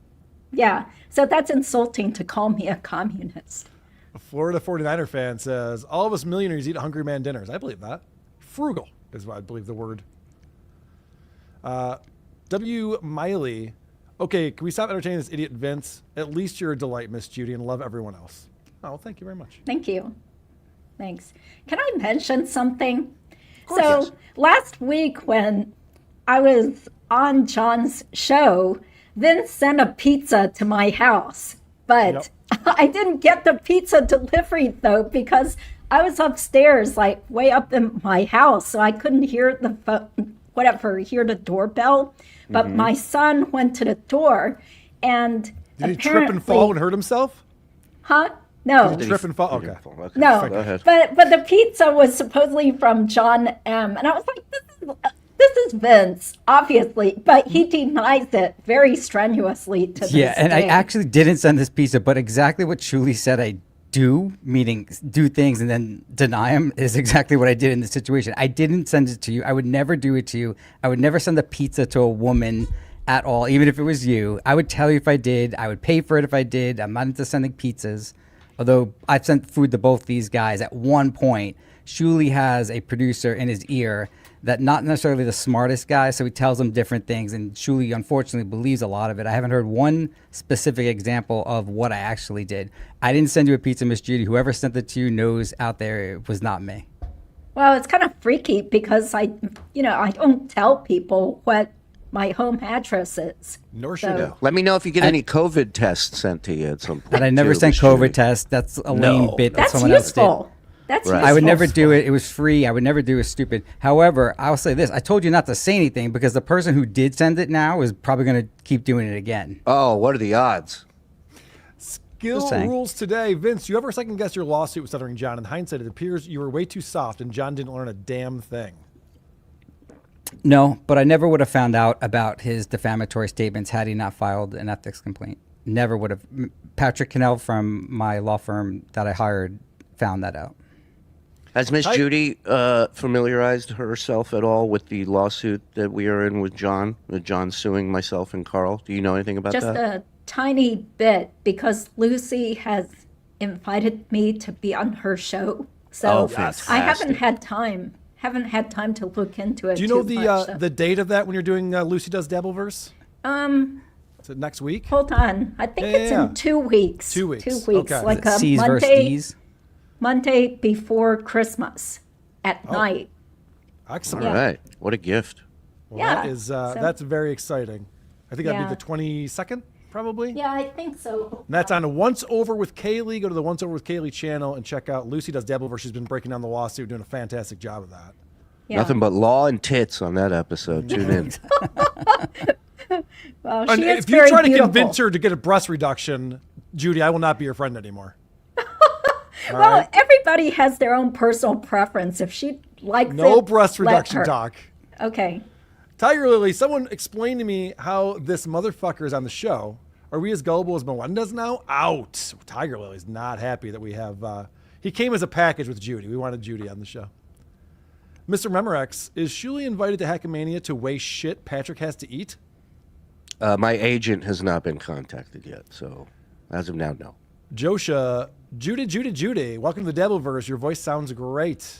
yeah. So that's insulting to call me a communist. A Florida 49er fan says, all of us millionaires eat Hungry Man dinners. I believe that. Frugal is what I believe the word. W. Miley. Okay, can we stop entertaining this idiot Vince? At least you're a delight, Miss Judy, and love everyone else. Oh, well, thank you very much. Thank you. Thanks. Can I mention something? course, So yes. last week when I was on John's show, Vince sent a pizza to my house, but I didn't get the pizza delivery though because I was upstairs, like way up in my house, so I couldn't hear the hear the doorbell. But my son went to the door, and Did he trip and fall and hurt himself? Huh? No. Did he trip and fall? Okay. No, Go ahead. but the pizza was supposedly from John M. And I was like, this is Vince, obviously, but he denies it very strenuously to this Yeah, and I day. actually didn't send this pizza, but exactly what Julie said I do, meaning do things and then deny them, is exactly what I did in this situation. I didn't send it to you. I would never do it to you. I would never send a pizza to a woman at all, even if it was you. I would tell you if I did. I would pay for it if I did. I'm not into sending pizzas. Although I've sent food to both these guys at one point. Shuli has a producer in his ear that not necessarily the smartest guy, so he tells him different things, and Shuli unfortunately believes a lot of it. I haven't heard one specific example of what I actually did. I didn't send you a pizza, Miss Judy. Whoever sent it to you knows out there it was not me. Well, it's kind of freaky because I don't tell people what my home address is. Nor should you. Let me know if you get any COVID tests sent to you at some point. And I never too, sent Miss COVID Judy. tests. That's a lame bit that That's someone else did. useful. That's Right. useful. I would never do it. It was free. I would never do it. Stupid. However, I'll say this. I told you not to say anything because the person who did send it now is probably going to keep doing it again. Oh, what are the odds? Skill Just saying. rules today. Vince, you ever second guess your lawsuit with Stuttering John? In hindsight, it appears you were way too soft and John didn't learn a damn thing. No, but I never would have found out about his defamatory statements had he not filed an ethics complaint. Never would have. Patrick Cannell from my law firm that I hired found that out. Has Miss Judy familiarized herself at all with the lawsuit that we are in with John? With John suing myself and Carl? Do you know anything about Just that? a tiny bit because Lucy has invited me to be on her show. So I haven't had time. Haven't had time to look into it. Do you know too much, so. the date of that when you're doing Lucy Does Dabbleverse? Is it next week? Hold on. I think it's in 2 weeks. 2 weeks. 2 weeks. Okay. Like a C's versus Monday. D's. Monday before Christmas at night. Excellent. All right. What a gift. Well, Yeah, that is that's very exciting. I think that'd Yeah. be the 22nd, probably. Yeah, I think so. And that's on Once Over with Kaylee. Go to the Once Over with Kaylee channel and check out Lucy Does Dabbleverse. She's been breaking down the lawsuit, doing a fantastic job of that. Yeah. Nothing but law and tits on that episode. Tune in. Well, And she is if you very try to beautiful. convince her to get a breast reduction, Judy, I will not be your friend anymore. Well, everybody has their own personal preference. If she likes it, No breast let reduction her. talk. Okay. Tiger Lily, someone explain to me how this motherfucker is on the show. Are we as gullible as Melendez now? Out. Tiger Lily's not happy that we have. He came as a package with Judy. We wanted Judy on the show. Mr. Memorex, is Shuli invited to Hackamania to weigh shit Patrick has to eat? My agent has not been contacted yet, so as of now, no. Josha, Judy, welcome to the Dabbleverse. Your voice sounds great.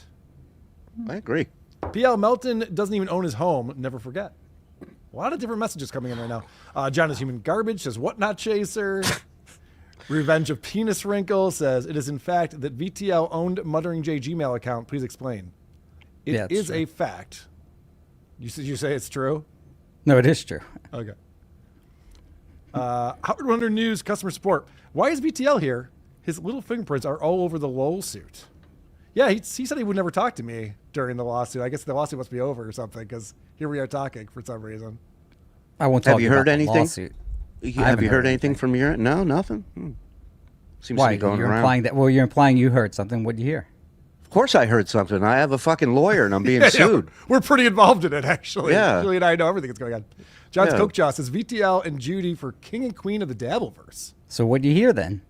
I agree. PL Melton doesn't even own his home. Never forget. A lot of different messages coming in right now. John is human garbage, says what not chaser. Revenge of Penis Wrinkle says it is in fact that VTL owned Muttering J Gmail account. Please explain. It Yeah, it's is true. a fact. You say it's true? No, it is true. Okay. Howard Wonder News customer support. Why is VTL here? His little fingerprints are all over the LOL suit. Yeah, he said he would never talk to me during the lawsuit. I guess the lawsuit must be over or something because here we are talking for some reason. I won't talk Have you about heard the anything? lawsuit. I Have haven't you heard anything from your end? No, nothing. Seems to Why? be going You're around. implying that? Well, you're implying you heard something. What did you hear? Of course I heard something. I have a fucking lawyer and I'm being sued. We're pretty involved in it, actually. Yeah. Julie and I know everything that's going on. John's Yeah. Coke Joss says VTL and Judy for King and Queen of the Dabbleverse. So what do you hear then?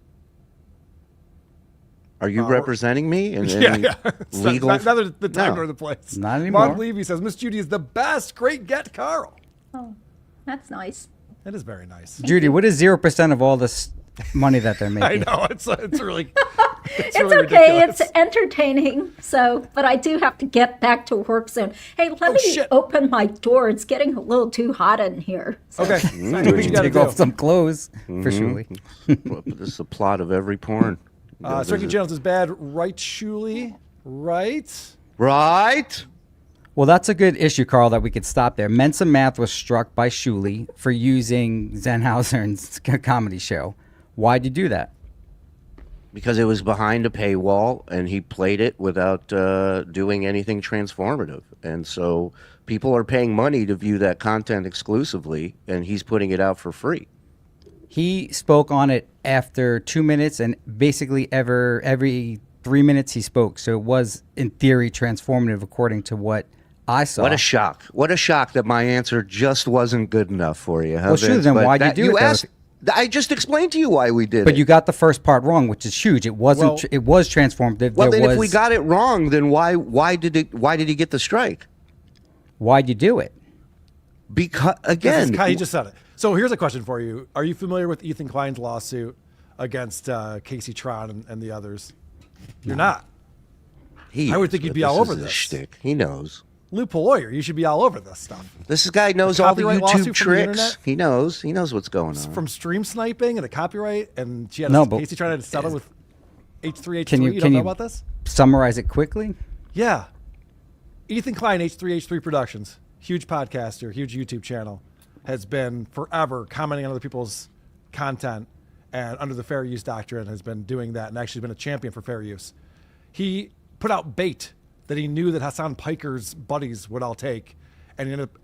Are you representing me in Yeah, any yeah. It's legal? not the time No. nor the place. Not anymore. Maude Levy says Miss Judy is the best. Great get, Carl. Oh, that's nice. That is very nice. Judy, what is 0% of all this money that they're I making? know it's really It's really okay. ridiculous. It's entertaining. So, but I do have to get back to work soon. Hey, let me shit. open my door. It's getting a little too hot in here. So. Okay. Do what you gotta Take do. off some clothes for Shuli. Well, this is the plot of every porn. Striking Channels is bad. Right, Shuli? Right? Right? Well, that's a good issue, Carl, that we could stop there. Mensa Math was struck by Shuli for using Zenhauser's comedy show. Why'd you do that? Because it was behind a paywall and he played it without doing anything transformative. And so people are paying money to view that content exclusively and he's putting it out for free. He spoke on it after 2 minutes, and basically every 3 minutes he spoke. So it was, in theory, transformative according to what I saw. What a shock. What a shock that my answer just wasn't good enough for you. Huh, Well, sure, Vince? then But why'd you that- do it, though? asked, I just explained to you why we did But it. you got the first part wrong, which is huge. It wasn't. Well- It was transformative. Well, There then was, if we got it wrong, then why did he get the strike? why'd you do it? Because This again, is Kai, he just said it. So here's a question for you. Are you familiar with Ethan Klein's lawsuit against Casey Tron and the others? You're not. he I would is, think you'd but be all this over is a this. shtick. He knows. Loophole lawyer. You should be all over this stuff. This guy knows all the copyright lawsuit YouTube from the tricks. internet? He knows. He knows what's going on. From stream sniping and a copyright, and she had No, but- Casey trying to settle with H3H3. Can you- you can don't know you- about this? Summarize it quickly. Yeah. Ethan Klein, H3H3 Productions, huge podcaster, huge YouTube channel, has been forever commenting on other people's content and under the fair use doctrine has been doing that and actually been a champion for fair use. He put out bait that he knew that Hassan Piker's buddies would all take, and he ended up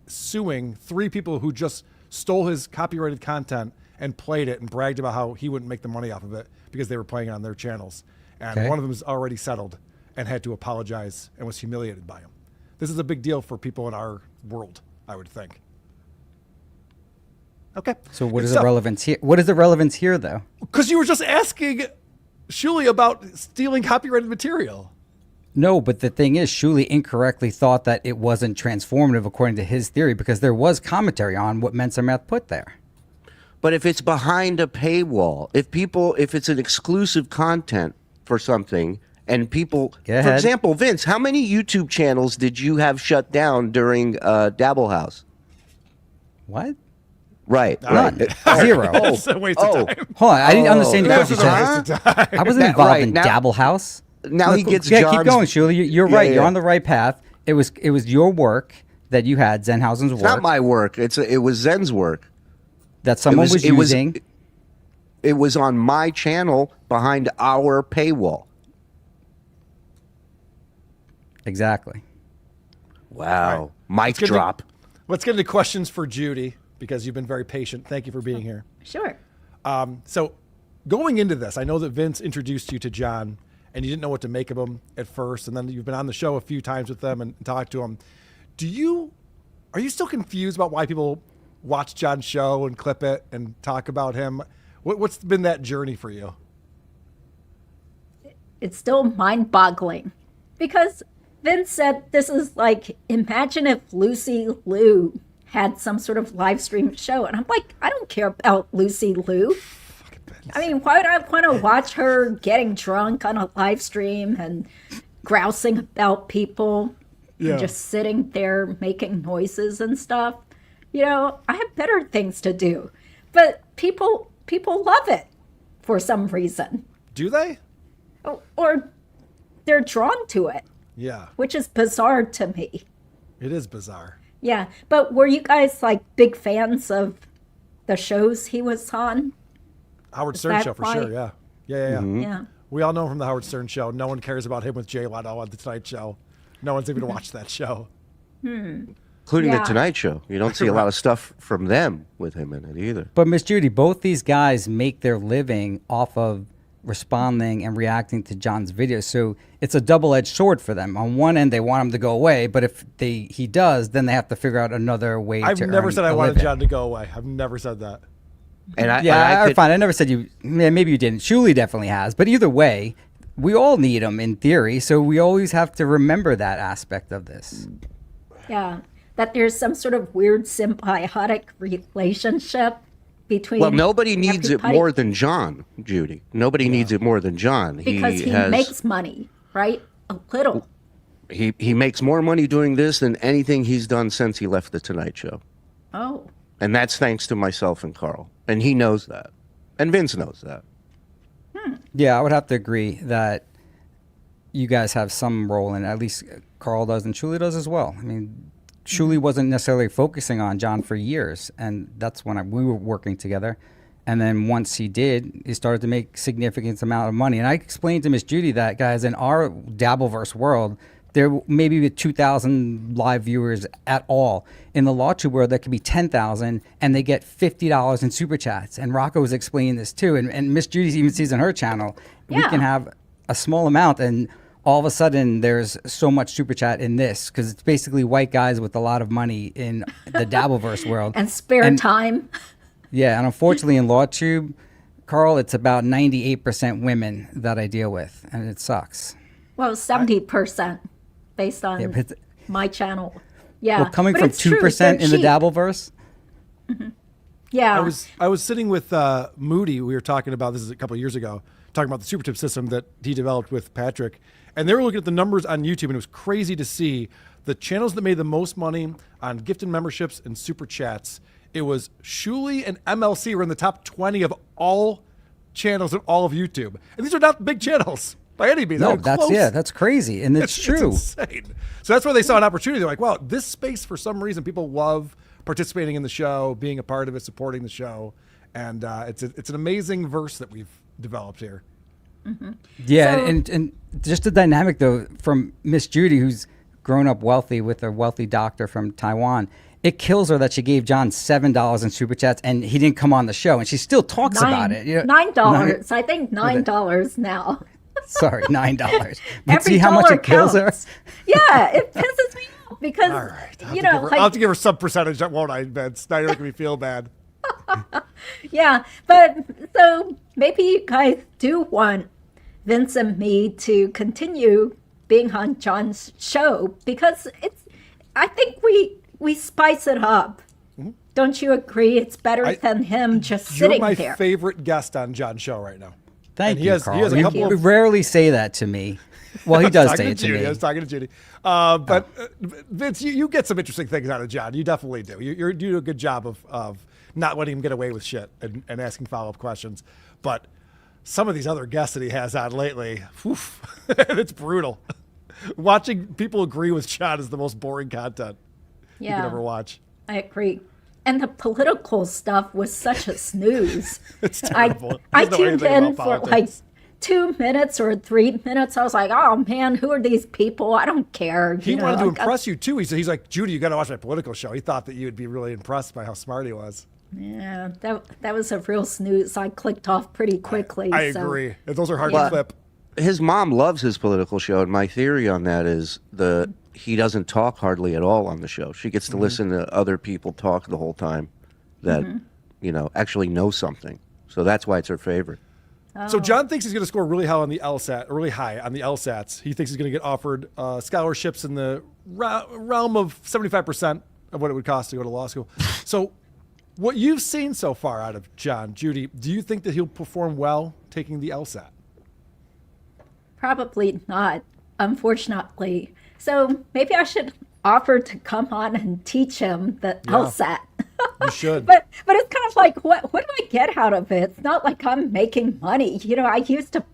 suing 3 people who just stole his copyrighted content and played it and bragged about how he wouldn't make the money off of it because they were playing it on their channels. And Okay. one of them is already settled and had to apologize and was humiliated by him. This is a big deal for people in our world, I would think. Okay. So what is the relevance here? What is the relevance here, though? Because you were just asking Shuli about stealing copyrighted material. No, but the thing is, Shuli incorrectly thought that it wasn't transformative according to his theory because there was commentary on what Mensa Math put there. But if it's behind a paywall, if it's an exclusive content for something, and people, Go for ahead. example, Vince, how many YouTube channels did you have shut down during Dabble House? What? Right. None. Right. Zero. That's a waste of time. Hold on, I didn't understand your That's question. a waste of time. I wasn't That- involved right, in now- Dabble House. Now he gets Yeah, John's. keep going, Shula. You're Yeah, right. yeah. You're on the right path. It was your work that you had, Zenhausen's It's work, not my work. It was Zen's work. that someone was using. It was on my channel behind our paywall. Exactly. Wow. Mic get to- drop. Let's get into questions for Judy because you've been very patient. Thank you for being here. Sure. So going into this, I know that Vince introduced you to John and you didn't know what to make of him at first. And then you've been on the show a few times with them and talked to him. Are you still confused about why people watch John's show and clip it and talk about him? What's been that journey for you? It's still mind-boggling because Vince said this is like, imagine if Lucy Liu had some sort of live stream show. And I'm like, I don't care about Lucy Liu. I mean, why would I want to watch her getting drunk on a live stream and grousing about people and just sitting there making noises and stuff? You know, I have better things to do. But people love it for some reason. Do they? Or they're drawn to it. Yeah. Which is bizarre to me. It is bizarre. Yeah. But were you guys like big fans of the shows he was on? Howard Is Stern that show for why? sure. Yeah. Yeah. Yeah. We all know him from the Howard Stern show. No one cares about him with Jay Leno on the Tonight Show. No one's even watched that show. Including Yeah. the Tonight Show. You don't see a lot of stuff from them with him in it either. But Miss Judy, both these guys make their living off of responding and reacting to John's videos. So it's a double-edged sword for them. On one end, they want him to go away, but if he does, then they have to figure out another way I've to never earn said I a wanted living. John to go away. I've never said that. And I fine. I never said you. Yeah, maybe you didn't. Shuli definitely has. But either way, we all need them in theory. So we always have to remember that aspect of this. Yeah. That there's some sort of weird symbiotic relationship between. Well, nobody needs it everybody. more than John, Judy. Nobody needs it more than John. Because he makes money, right? A little. He makes more money doing this than anything he's done since he left the Tonight Show. Oh. And that's thanks to myself and Carl. And he knows that. And Vince knows that. Yeah, I would have to agree that you guys have some role in it. At least Carl does and Shuli does as well. I mean, Shuli wasn't necessarily focusing on John for years, and that's when we were working together. And then once he did, he started to make significant amount of money. And I explained to Miss Judy that, guys, in our Dabbleverse world, there may be 2,000 live viewers at all. In the LawTube world, there could be 10,000, and they get $50 in super chats. And Rocco was explaining this too. And Miss Judy even sees on her channel, we Yeah. can have a small amount, and all of a sudden there's so much super chat in this because it's basically white guys with a lot of money in the Dabbleverse world. And spare time. Yeah, and unfortunately in LawTube, Carl, it's about 98% women that I deal with, and it sucks. Well, 70% based on Yeah, but my channel. Yeah. well, coming but from it's true, 2% in they're the cheap. Dabbleverse, Yeah. I was sitting with Moody. We were talking about this a couple of years ago, talking about the super tip system that he developed with Patrick, and they were looking at the numbers on YouTube, and it was crazy to see the channels that made the most money on gifted memberships and super chats. It was Shuli and MLC were in the top 20 of all channels in all of YouTube, and these are not big channels by any means. no, They're close. that's crazy, and it's true. It's insane. So that's where they saw an opportunity. They're like, wow, this space, for some reason, people love participating in the show, being a part of it, supporting the show. And it's an amazing verse that we've developed here. Yeah, So- and just the dynamic though from Miss Judy, who's grown up wealthy with a wealthy doctor from Taiwan. It kills her that she gave John $7 in super chats and he didn't come on the show, and she still talks about it. You know, $9. I think $9 now. Sorry, $9. But Every see how much dollar it kills her. counts. Yeah, it pisses me off because All right. like, I'll have to give her some percentage, won't I, Vince? Now you're making me feel bad. yeah, but so maybe you guys do want Vince and me to continue being on John's show because I think we spice it up. Don't you agree? It's better than him just You're sitting my there. favorite guest on John's show right now. Thank And you, he has Carl. a couple You of- rarely say that to me. Well, he I was does talking say it to Judy. me. I was talking to Judy. But Vince, you get some interesting things out of John. You definitely do. You do a good job of not letting him get away with shit and asking follow-up questions. But some of these other guests that he has on lately, it's brutal. Watching people agree with John is the most boring content you can ever watch. I agree. And the political stuff was such a snooze. It's terrible. I tuned in for like 2 minutes or 3 minutes. I was like, oh man, who are these people? I don't care. He wanted to impress you too. He's like, Judy, you got to watch my political show. He thought that you would be really impressed by how smart he was. Yeah, that was a real snooze. I clicked off pretty quickly. I agree. Those are hard to flip. His mom loves his political show, and my theory on that is he doesn't talk hardly at all on the show. She gets to listen to other people talk the whole time that, actually know something. So that's why it's her favorite. So John thinks he's going to score really high on the LSAT, or really high on the LSATs. He thinks he's going to get offered scholarships in the realm of 75% of what it would cost to go to law school. So what you've seen so far out of John, Judy, do you think that he'll perform well taking the LSAT? Probably not, unfortunately. So maybe I should offer to come on and teach him the LSAT. You should. But it's kind of like, what do I get out of it? It's not like I'm making money. I used to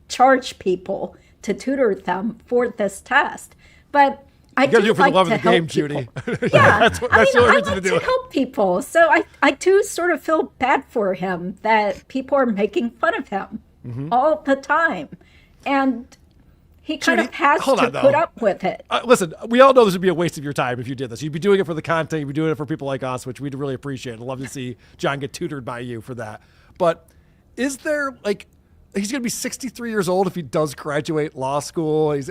charge people to tutor them for this test. But I do do it for like the love to of the help game, people. Judy. Yeah, that's the only I reason like to do to it. help people. So I do sort of feel bad for him that people are making fun of him all the time. And he kind of has to put up with it. Listen, we all know this would be a waste of your time if you did this. You'd be doing it for the content. You'd be doing it for people like us, which we'd really appreciate. I'd love to see John get tutored by you for that. But is there, he's going to be 63 years old if he does graduate law school. Is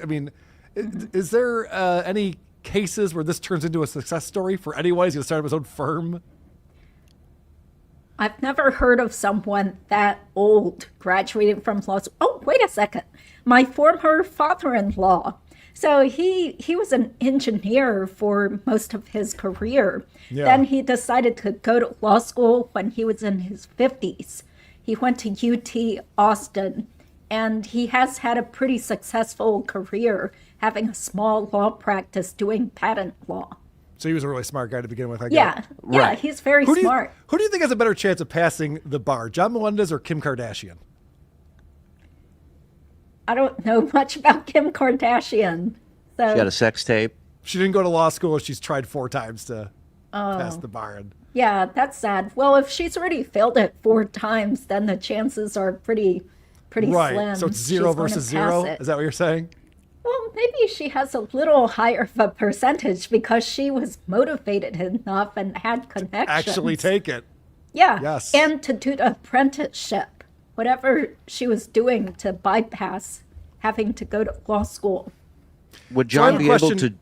there any cases where this turns into a success story for anyone? He's going to start up his own firm? I've never heard of someone that old graduating from law school. Oh, wait a second. My former father-in-law. So he was an engineer for most of his career. Yeah. Then he decided to go to law school when he was in his 50s. He went to UT Austin, and he has had a pretty successful career, having a small law practice doing patent law. So he was a really smart guy to begin with, I guess. Yeah, right. He's very smart. Who do you think has a better chance of passing the bar, John Melendez or Kim Kardashian? I don't know much about Kim Kardashian. So. She got a sex tape. She didn't go to law school. She's tried 4 times to pass the bar. Yeah, that's sad. Well, if she's already failed it 4 times, then the chances are pretty right. slim. So it's 0 versus 0? Is that what you're saying? Well, maybe she has a little higher of a percentage because she was motivated enough and had connections. Actually take it. Yeah. Yes. And to do the apprenticeship, whatever she was doing to bypass having to go to law school. Would John be able to...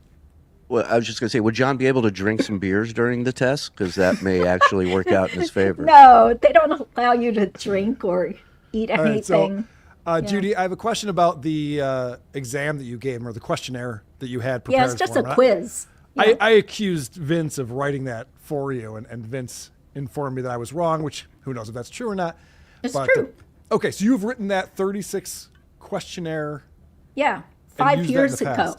Well, I was just going to say, would John be able to drink some beers during the test? Because that may actually work out in his favor. No, they don't allow you to drink or eat anything. Right, so, Judy, I have a question about the exam that you gave him, or the questionnaire that you had prepared. Yeah, it's just a quiz. Yeah. I accused Vince of writing that for you, and Vince informed me that I was wrong, which who knows if that's true or not. It's true. Okay, so you've written that 36 questionnaire. Yeah, 5 years ago.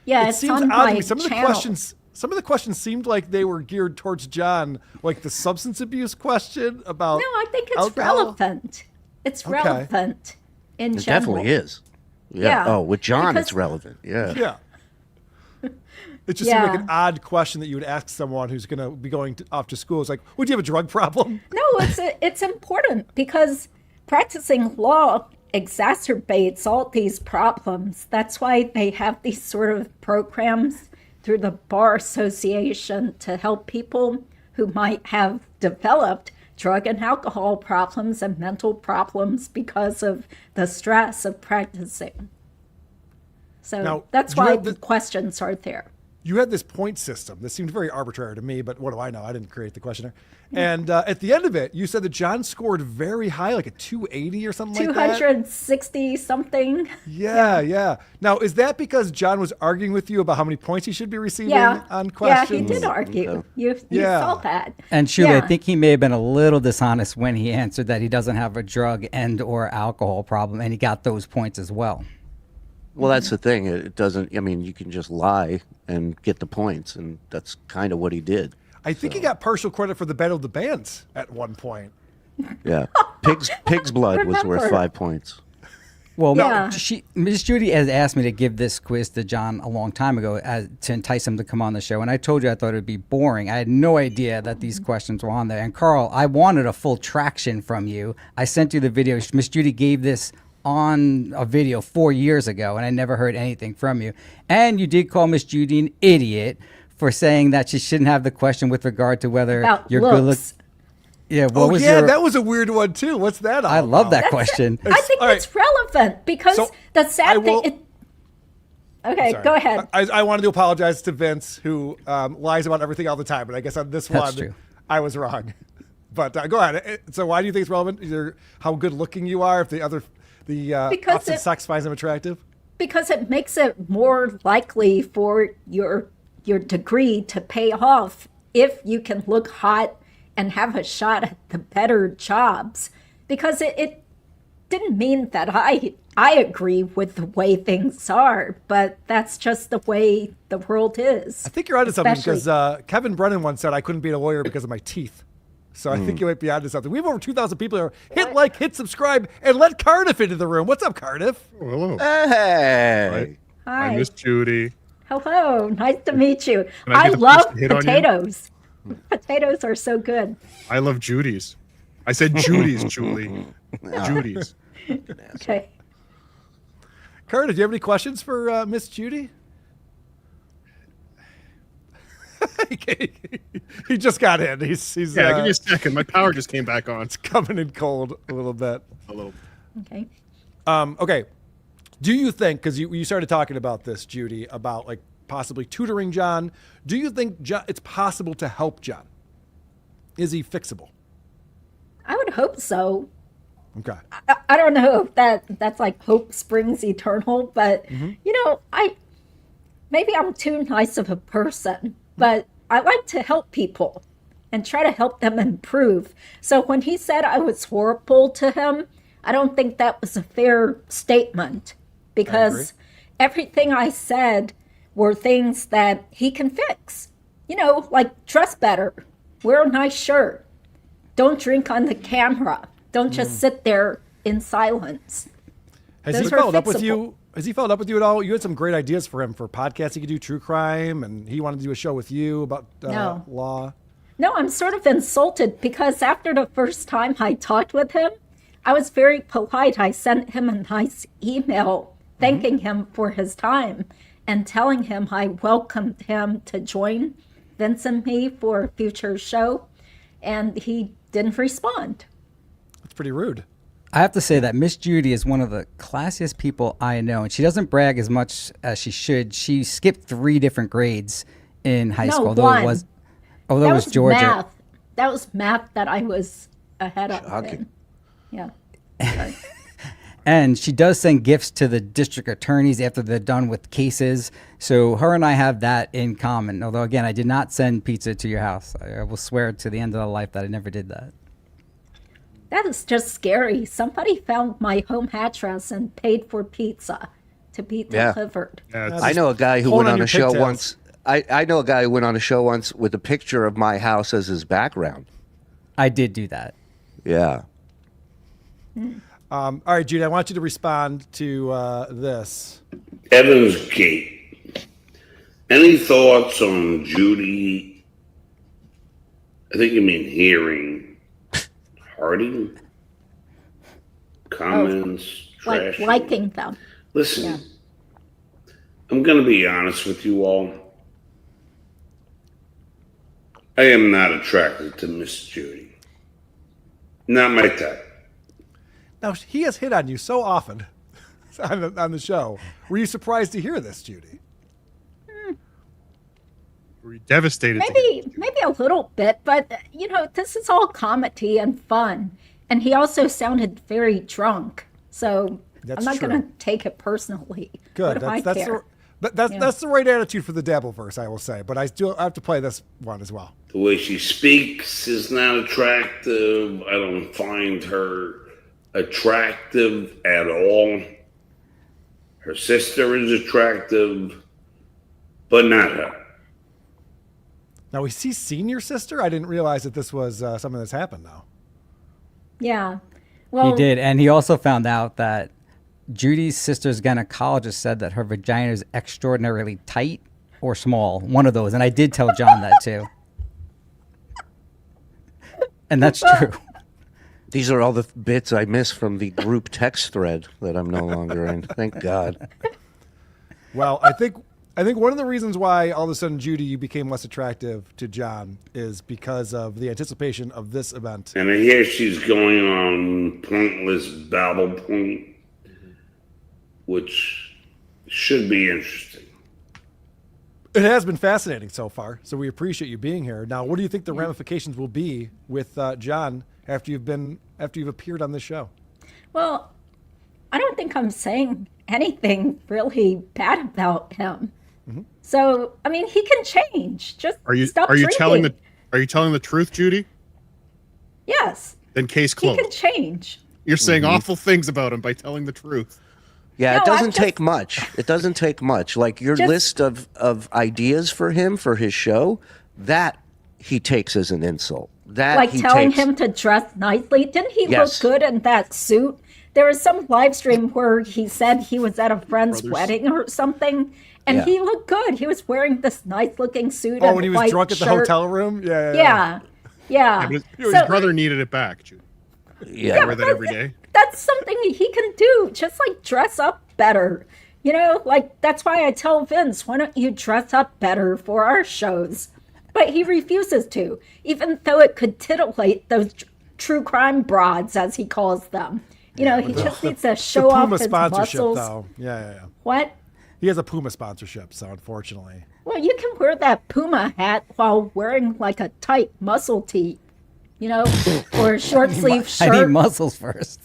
Yeah, it it's seems on odd my to me. Some of the questions seemed like they were geared towards John, like the substance abuse question about. No, I think it's alcohol. Relevant. It's relevant in it general. Definitely is. Yeah. Oh, with John, it's relevant. Yeah. Yeah. It just seemed like an odd question that you would ask someone who's going to be going off to school. It's like, would you have a drug problem? No, it's important because practicing law exacerbates all these problems. That's why they have these sort of programs through the Bar Association to help people who might have developed drug and alcohol problems and mental problems because of the stress of practicing. So now, that's why the questions are there. You had this point system. This seemed very arbitrary to me, but what do I know? I didn't create the questionnaire. And at the end of it, you said that John scored very high, like a 280 or something like that? 260 something. Yeah. Now, is that because John was arguing with you about how many points he should be receiving on questions? Yeah, he did argue. You saw that. And Julie, I think he may have been a little dishonest when he answered that he doesn't have a drug and or alcohol problem, and he got those points as well. Well, that's the thing. It doesn't, I mean, you can just lie and get the points, and that's kind of what he did. I think he got partial credit for the Battle of the Bands at one point. Yeah. Pig's blood was worth Remember. 5 points. Well, Yeah. Miss Judy has asked me to give this quiz to John a long time ago to entice him to come on the show, and I told you I thought it would be boring. I had no idea that these questions were on there. And Carl, I wanted a full traction from you. I sent you the video. Miss Judy gave this on a video 4 years ago, and I never heard anything from you. And you did call Miss Judy an idiot for saying that she shouldn't have the question with regard to whether About you're good looks. Yeah, what was yeah, your... that was a weird one too. What's that all I love about? that question. I think all it's relevant because So, the I sad will- thing. Okay, Sorry. go ahead. I wanted to apologize to Vince, who lies about everything all the time, but I guess on this That's one, true. I was wrong. But go ahead. So why do you think it's relevant? Either how good looking you are, if the Because opposite it- sex finds them attractive? Because it makes it more likely for your degree to pay off if you can look hot and have a shot at the better jobs. Because it didn't mean that I agree with the way things are, but that's just the way the world is. I think you're onto something Especially- because Kevin Brennan once said I couldn't be a lawyer because of my teeth. So I think you might be onto something. We have over 2,000 people here. Hit like, hit subscribe, and let Cardiff into the room. What's up, Cardiff? Oh, hello. Hey. Hi. I miss Judy. Hello, nice to meet you. Can I I be the love first to hit on you? potatoes. Potatoes are so good. I love Judy's. I said Judy's, Julie. Judy's. Okay. Cardiff, do you have any questions for Miss Judy? He just got in. He's Yeah, give me a second. My power just came back on. It's coming in cold a little bit. A little. Okay. Okay. Do you think, because you started talking about this, Judy, about like possibly tutoring John, do you think it's possible to help John? Is he fixable? I would hope so. Okay. I don't know if that's like hope springs eternal, but maybe I'm too nice of a person, but I like to help people and try to help them improve. So when he said I was horrible to him, I don't think that was a fair statement because everything I said were things that he can fix. Like dress better, wear a nice shirt, don't drink on the camera, don't just sit there in silence. Has Those he are followed up with fixable. you? Has he followed up with you at all? You had some great ideas for him for podcasts. He could do true crime, and he wanted to do a show with you about No. law. No, I'm sort of insulted because after the first time I talked with him, I was very polite. I sent him a nice email thanking him for his time and telling him I welcomed him to join Vince and me for a future show, and he didn't respond. That's pretty rude. I have to say that Miss Judy is one of the classiest people I know, and she doesn't brag as much as she should. She skipped 3 different grades in high school. Although one. it was, although it was Georgia. Math. That was math that I was ahead of. Shocking. Yeah. And she does send gifts to the district attorneys after they're done with cases. So her and I have that in common. Although, again, I did not send pizza to your house. I will swear to the end of the life that I never did that. That is just scary. Somebody found my home address and paid for pizza to be Yeah. delivered. I know a guy who pulling went on on your a show pigtails. once. I know a guy who went on a show once with a picture of my house as his background. I did do that. Yeah. All right, Judy, I want you to respond to this. Evans Gate. Any thoughts on Judy? I think you mean hearing. Harding? Comments? Like trash? liking them. Listen, I'm going to be honest with you all. I am not attracted to Miss Judy. Not my type. Now, he has hit on you so often on the show. Were you surprised to hear this, Judy? Were you devastated? to hear Maybe a little bit, but this is all comedy and fun. And he also sounded very drunk, so That's I'm not true. going to take it personally. Good. What do I care? That's the right attitude for the Dabbleverse, I will say. But I have to play this one as well. The way she speaks is not attractive. I don't find her attractive at all. Her sister is attractive, but not her. Now, we see senior sister. I didn't realize that this was something that's happened now. Yeah. Well, He did, and he also found out that Judy's sister's gynecologist said that her vagina is extraordinarily tight or small, one of those. And I did tell John that too. And that's true. These are all the bits I miss from the group text thread that I'm no longer in. Thank God. Well, I think one of the reasons why all of a sudden, Judy, you became less attractive to John is because of the anticipation of this event. And I hear she's going on pointless babble point, which should be interesting. It has been fascinating so far, so we appreciate you being here. Now, what do you think the ramifications will be with John after you've appeared on this show? Well, I don't think I'm saying anything really bad about him. Mm-hmm. So, I mean, he can change. Just Are you stop telling drinking. the truth, Judy? Yes. Then case He closed. can change. You're saying awful things about him by telling the truth. Yeah, No, it doesn't I'm take much. It doesn't take much. Like your Just- list of ideas for him for his show, that he takes as an insult. That Like he telling takes, him to dress nicely. Didn't he Yes. look good in that suit? There was some live stream where he said he was at a friend's wedding or something, and Yeah. he looked good. He was wearing this nice looking suit. Oh, and when he was white drunk at the shirt. hotel room? Yeah. Yeah. Yeah, but his So- brother needed it back, Judy. yeah. Wear that every day. That's something he can do. Just like dress up better. You know, like that's why I tell Vince, why don't you dress up better for our shows? But he refuses to, even though it could titillate those true crime broads, as he calls them. You know, he just needs to show the off Puma his sponsorship, muscles. though. Yeah. What? He has a Puma sponsorship, so unfortunately. Well, you can wear that Puma hat while wearing like a tight muscle tee, you know, or a short sleeve I need shirt. muscles first.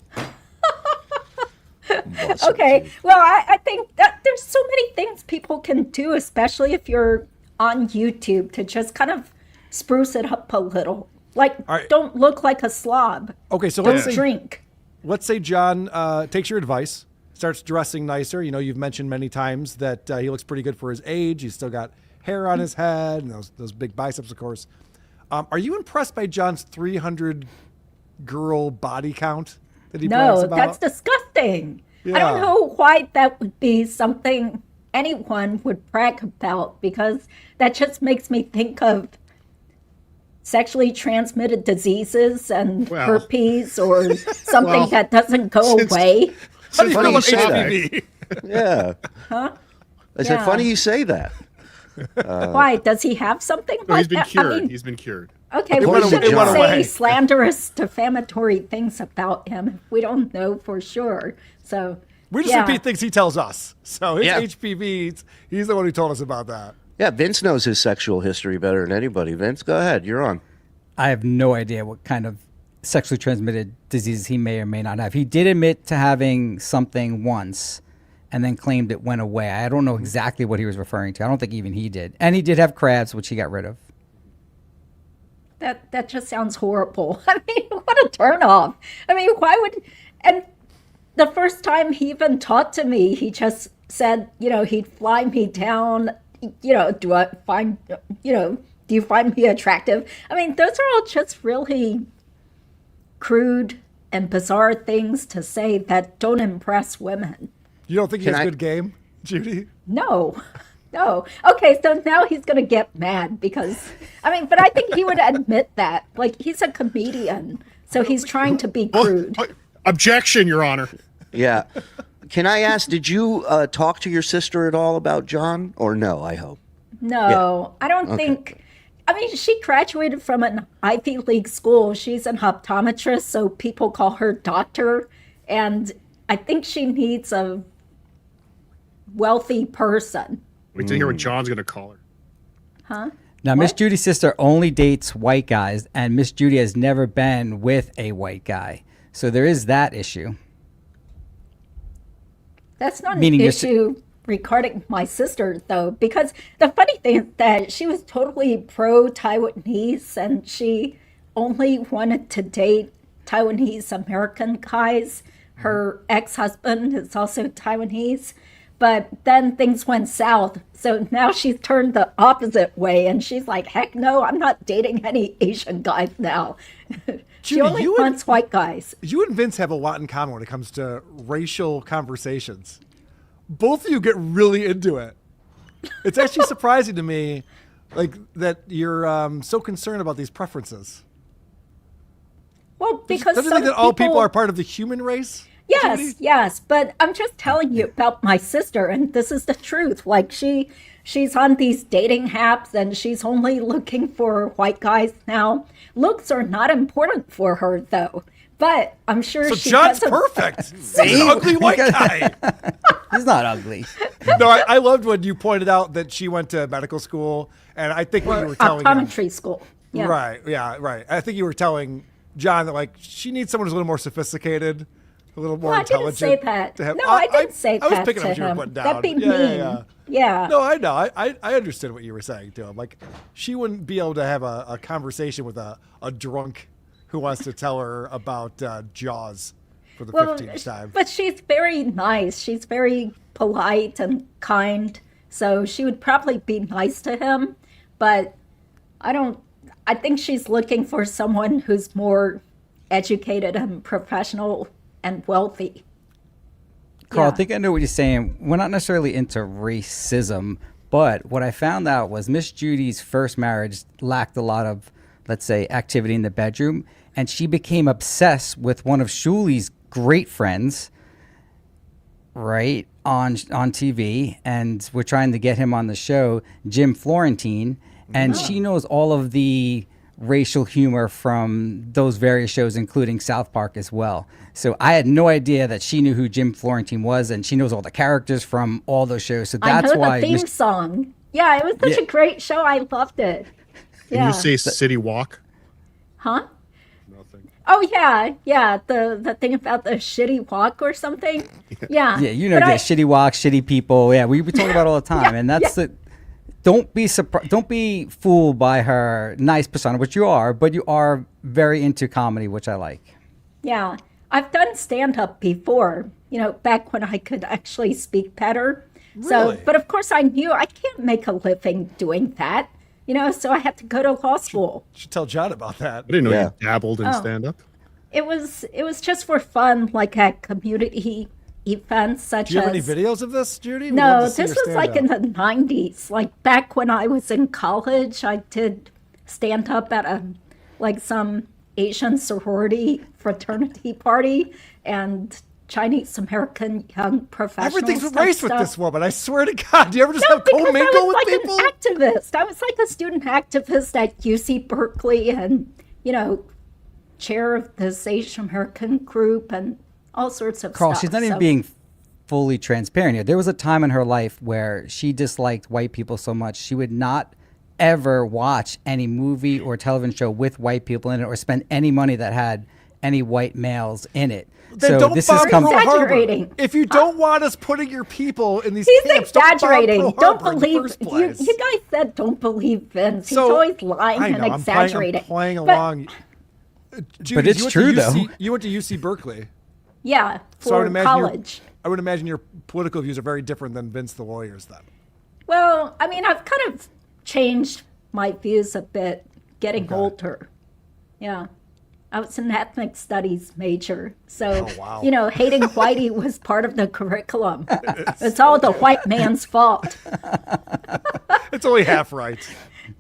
Okay. Well, I think that there's so many things people can do, especially if you're on YouTube, to just kind of spruce it up a little. Like, right. don't look like a slob. Okay, so Don't let's say drink. John takes your advice, starts dressing nicer. You know, you've mentioned many times that he looks pretty good for his age. He's still got hair on his head and those big biceps, of course. Are you impressed by John's 300 girl body count that he brags No, about? that's disgusting. I Yeah. don't know why that would be something anyone would brag about, because that just makes me think of sexually transmitted diseases and Well. herpes or something Well, that doesn't go away. How do you Funny feel you about say that. HPV? Yeah. Huh? I said, Yeah. funny you say that. Why? Does he have something No, like he's been that? cured. I mean, He's been cured. okay, It we went shouldn't away. say slanderous, defamatory things about him if we don't know for sure. So We just yeah. repeat things he tells us. So his Yeah. HPV, he's the one who told us about that. Yeah, Vince knows his sexual history better than anybody. Vince, go ahead. You're on. I have no idea what kind of sexually transmitted diseases he may or may not have. He did admit to having something once and then claimed it went away. I don't know exactly what he was referring to. I don't think even he did. And he did have crabs, which he got rid of. That just sounds horrible. I mean, what a turnoff. I mean, why would... And the first time he even talked to me, he just said, you know, he'd fly me down, you know, do you find me attractive? I mean, those are all just really crude and bizarre things to say that don't impress women. You don't think he Can has I- good game, Judy? No. Okay, so now he's going to get mad because, I mean, but I think he would admit that. Like, he's a comedian, so he's trying to be crude. Objection, Your Honor. Yeah. Can I ask, did you talk to your sister at all about John? Or no, I hope? No, I don't Okay. think. I mean, she graduated from an Ivy League school. She's an optometrist, so people call her doctor. And I think she needs a wealthy person. Wait till you hear what John's going to call her. Huh? Now, Miss What? Judy's sister only dates white guys, and Miss Judy has never been with a white guy. So there is that issue. That's not Meaning an you're s- issue regarding my sister, though, because the funny thing is that she was totally pro Taiwanese and she only wanted to date Taiwanese American guys. Her ex husband is also Taiwanese. But then things went south. So now she's turned the opposite way. And she's like, heck no, I'm not dating any Asian guys now. She Judy, only wants white guys. You and Vince have a lot in common when it comes to racial conversations. Both of you get really into it. It's actually surprising to me, like, that you're so concerned about these preferences. Well, because doesn't some think that all people are part of the human race? Yes, Judy? yes, but I'm just telling you about my sister, and this is the truth. Like she's on these dating apps, and she's only looking for white guys now. Looks are not important for her, though. But I'm sure So she John's doesn't. perfect. He's an ugly white guy. He's not ugly. No, I loved when you pointed out that she went to medical school, and I think what you were telling him, Optometry school. Yeah. right? Yeah, right. I think you were telling John that like she needs someone who's a little more sophisticated, a little more Well, I didn't intelligent. say that. to have- No, I didn't say I was that picking to up what you were him. putting down. That'd be yeah, mean. Yeah. Yeah. No, I know. I understood what you were saying to him. Like she wouldn't be able to have a conversation with a drunk who wants to tell her about Jaws for the 15th time. But she's very nice. She's very polite and kind. So she would probably be nice to him. But I think she's looking for someone who's more educated and professional and wealthy. Carl, Yeah. I think I know what you're saying. We're not necessarily into racism, but what I found out was Miss Judy's first marriage lacked a lot of, let's say, activity in the bedroom, and she became obsessed with one of Shuli's great friends, right, on TV, and we're trying to get him on the show, Jim Florentine, and she knows all of the racial humor from those various shows, including South Park as well. So I had no idea that she knew who Jim Florentine was, and she knows all the characters from all those shows. So that's I know why the theme song. Yeah, it was such a great show. I loved it. Can Yeah. you say City Walk? Huh? Nothing. Oh yeah. The thing about the shitty walk or something. Yeah. Yeah, you know, But the shitty walk, shitty people. Yeah, we talk about it all the time, and that's the. Don't be surprised. Don't be fooled by her nice persona, which you are, but you are very into comedy, which I like. Yeah, I've done stand up before, back when I could actually speak better. So, Really? but of course I knew I can't make a living doing that, so I had to go to law school. Should tell John about that. I didn't know Yeah. you dabbled in Oh. stand-up. It was just for fun, like at community events such Do you have as. any videos of this, Judy? We'd No, love to see this your was like in stand-up. the 90s. Like back when I was in college, I did stand up at some Asian sorority fraternity party and Chinese American young professionals. Everything's type race with stuff. this woman. I swear to God. Do you ever just No, have because I co-mingle was with like people? an activist. I was like a student activist at UC Berkeley and, chair of this Asian American group and all sorts of Carl, stuff. she's not even So- being fully transparent here. There was a time in her life where she disliked white people so much she would not ever watch any movie or television show with white people in it or spend any money that had any white males in it. Then so don't this bomb is Pearl Harbor. Exaggerating. If you don't want us putting your people in these He's camps, don't bomb exaggerating. Pearl Don't Harbor in the believe first you. place. You guys said don't believe Vince. He's So, always lying I know, and I'm exaggerating. playing But- along. Judy, But it's you went true, to UC, though. You went to UC Berkeley. Yeah, So I would for imagine college. I would imagine your political views are very different than Vince the lawyer's then. Well, I mean, I've kind of changed my views a bit getting older. Yeah. I was an ethnic studies major. So, Oh, wow. hating whitey was part of the curriculum. It's all the white man's fault. It's only half right.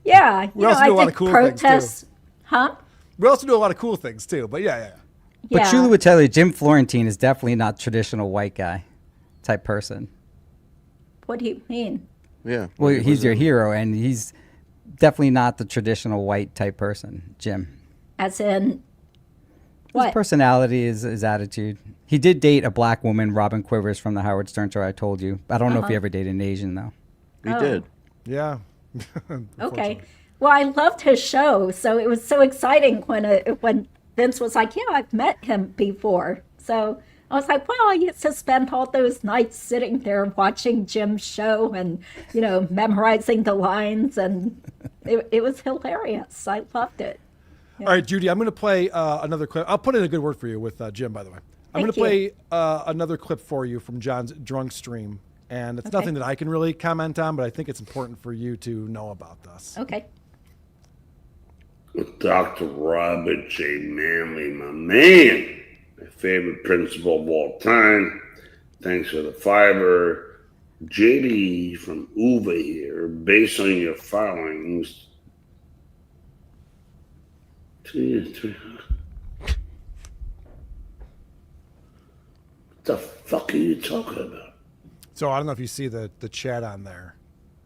Yeah. We also I do a lot did of cool things, too. protests. Huh? We also do a lot of cool things too, but yeah. But Yeah. Julie would tell you Jim Florentine is definitely not traditional white guy type person. What do you mean? Yeah. Well, he's your hero, and he's definitely not the traditional white type person, Jim. As in, His what? personality is his attitude. He did date a black woman, Robin Quivers from the Howard Stern show. I told you. I don't know if he ever dated an Asian though. He did. Yeah. Okay. Well, I loved his show, so it was so exciting when Vince was like, "Yeah, I've met him before." So I was like, "Well, I used to spend all those nights sitting there watching Jim's show and memorizing the lines, and it was hilarious. I loved it." All right, Judy, I'm going to play another clip. I'll put in a good word for you with Jim, by the way. I'm going Thank to play another clip for you from John's drunk stream And it's Okay. nothing that I can really comment on, but I think it's important for you to know about this. Okay. With Dr. Robert J. Manley, my man, my favorite principal of all time. Thanks for the fiber. JD from Uva here, based on your filings. What the fuck are you talking about? So I don't know if you see the chat on there.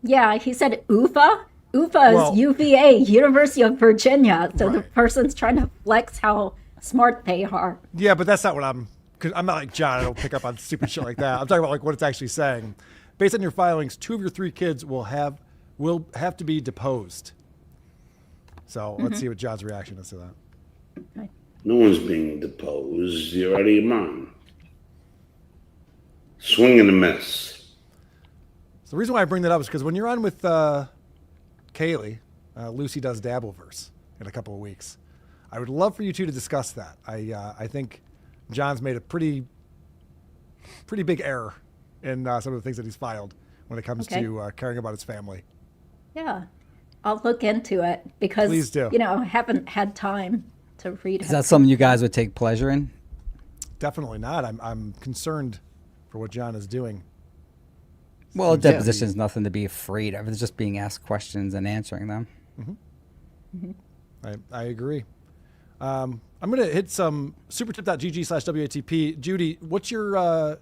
Yeah, he said UVA. UVA Well- is UVA, University of Virginia. So the Right. person's trying to flex how smart they are. Yeah, but that's not what because I'm not like John. I don't pick up on stupid shit like that. I'm talking about like what it's actually saying. Based on your filings, 2 of your 3 kids will have to be deposed. So let's see what John's reaction is to that. No one's being deposed. You're out of your mind. Swing and a miss. So the reason why I bring that up is because when you're on with Kaylee, Lucy does Dabbleverse in a couple of weeks. I would love for you two to discuss that. I think John's made a pretty big error in some of the things that he's filed when it comes Okay. to caring about his family. Yeah. I'll look into it because, Please do. I haven't had time to read Is it. that something you guys would take pleasure in? Definitely not. I'm concerned for what John is doing. Well, a Seems to deposition is be- nothing to be afraid of. It's just being asked questions and answering them. I agree. I'm going to hit some supertip.gg/WATP. Judy, what's your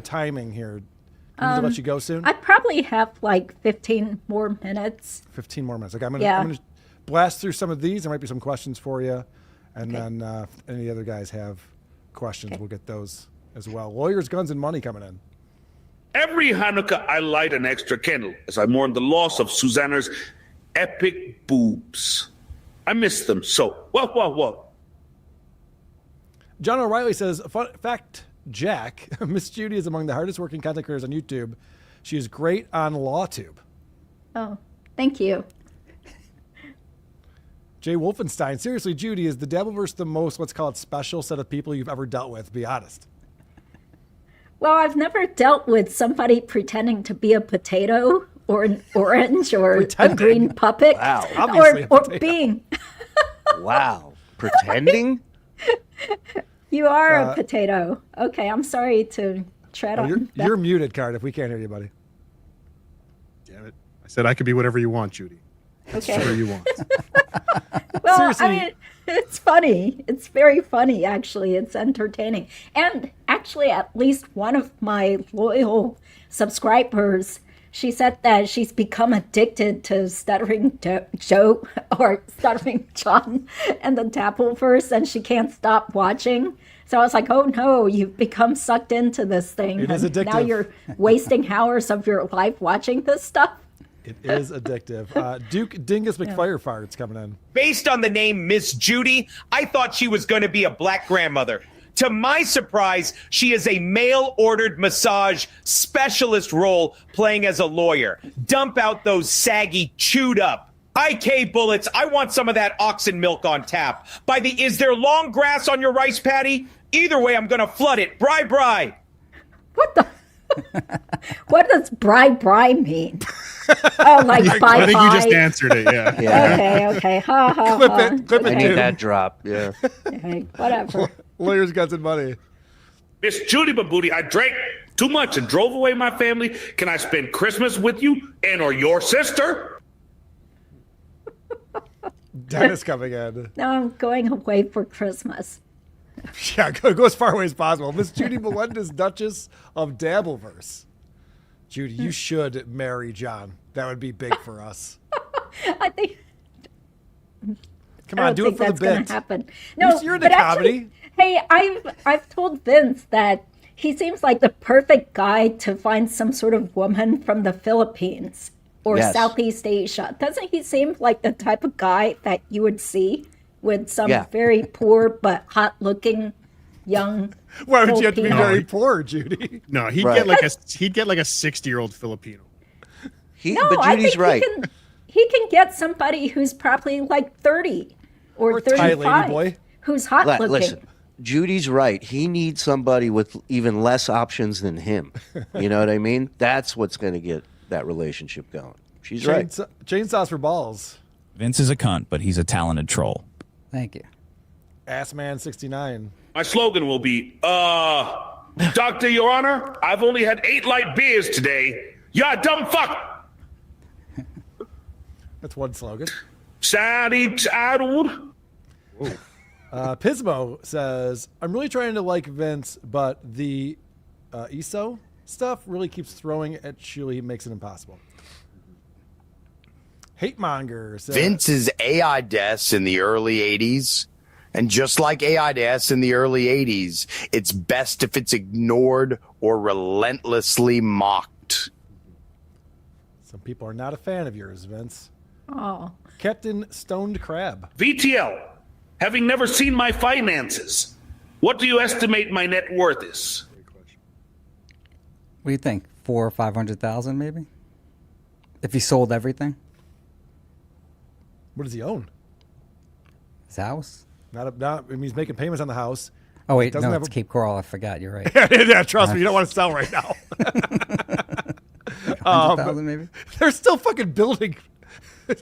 timing here? Do we need to let you go soon? I probably have like 15 more minutes. 15 more minutes. Okay, I'm Yeah. going to blast through some of these. There might be some questions for you. And then if any other guys have questions, we'll get those as well. Lawyers, guns, and money coming in. Every Hanukkah, I light an extra candle as I mourn the loss of Susanna's epic boobs. I miss them so. Whoa. John O'Reilly says, fun fact, Jack, Miss Judy is among the hardest working content creators on YouTube. She is great on LawTube. Oh, thank you. Jay Wolfenstein, seriously, Judy, is the Dabbleverse the most, let's call it, special set of people you've ever dealt with? Be honest. Well, I've never dealt with somebody pretending to be a potato or an orange or a green puppet. Wow. Obviously a or potato. being. Wow. Pretending? You are a potato. Okay, I'm sorry to tread on that. You're muted, Card, if we can't hear you, buddy. Damn it. I said I could be whatever you want, Judy. Okay. Whatever you want. Well, Seriously. I mean, it's funny. It's very funny, actually. It's entertaining. And actually, at least one of my loyal subscribers, she said that she's become addicted to Stuttering Joe or Stuttering John and the Dabbleverse, and she can't stop watching. So I was like, oh no, you've become sucked into this thing. It is and now addictive. you're wasting hours of your life watching this stuff. It is addictive. Duke Dingus McFirefart's coming in. Based on the name Miss Judy, I thought she was going to be a black grandmother. To my surprise, she is a mail-ordered massage specialist role playing as a lawyer. Dump out those saggy, chewed-up IK bullets. I want some of that oxen milk on tap. Is there long grass on your rice paddy? Either way, I'm going to flood it. Bri. What the? What does bri mean? Oh, like bye. I think you just answered it, yeah. Okay. Ha ha. Clip ha. it, I need Okay. that drop. Yeah. Okay, whatever. Lawyers, guns, and money. Miss Judy Babooty, I drank too much and drove away my family. Can I spend Christmas with you and or your sister? Dennis coming in. Now I'm going away for Christmas. Yeah, go as far away as possible. Miss Judy Melendez, Duchess of Dabbleverse. Judy, you should marry John. That would be big for us. I think. Come I on, don't do it think for the that's gonna bit. happen. No, You're into but actually, hey, I've told Vince that he seems like the perfect guy to find some sort of woman from the Philippines or Yes. Southeast Asia. Doesn't he seem like the type of guy that you would see with some Yeah. very poor but hot-looking young? Why would you have to be Filipino? very poor, Judy? No, he'd Right. get like a 60-year-old Filipino. No, but I Judy's think right. he can get somebody who's probably like 30 or Or Thai 35 lady boy. who's hot looking. Listen, Judy's right. He needs somebody with even less options than him. You know what I mean? That's what's going to get that relationship going. She's right. Chainsaws for balls. Vince is a cunt, but he's a talented troll. Thank you. Assman69. My slogan will be, Doctor, Your Honor, I've only had 8 light beers today. You're a dumb fuck. That's one slogan. Sadly titled. Pismo says, I'm really trying to like Vince, but the ESO stuff really keeps throwing at Shuli. He makes it impossible. Hate Monger says, Vince's AI deaths in the early 80s. And just like AI deaths in the early 80s, it's best if it's ignored or relentlessly mocked. Some people are not a fan of yours, Vince. Oh. Captain Stoned Crab. VTL, having never seen my finances, what do you estimate my net worth is? What do you think? 400,000 or 500,000, maybe? If he sold everything? What does he own? His house? I mean, he's making payments on the house. Oh, wait, Doesn't no, have it's Cape Coral. I forgot. You're right. Yeah, trust me, you don't want to sell right now. 100,000 maybe? They're still fucking building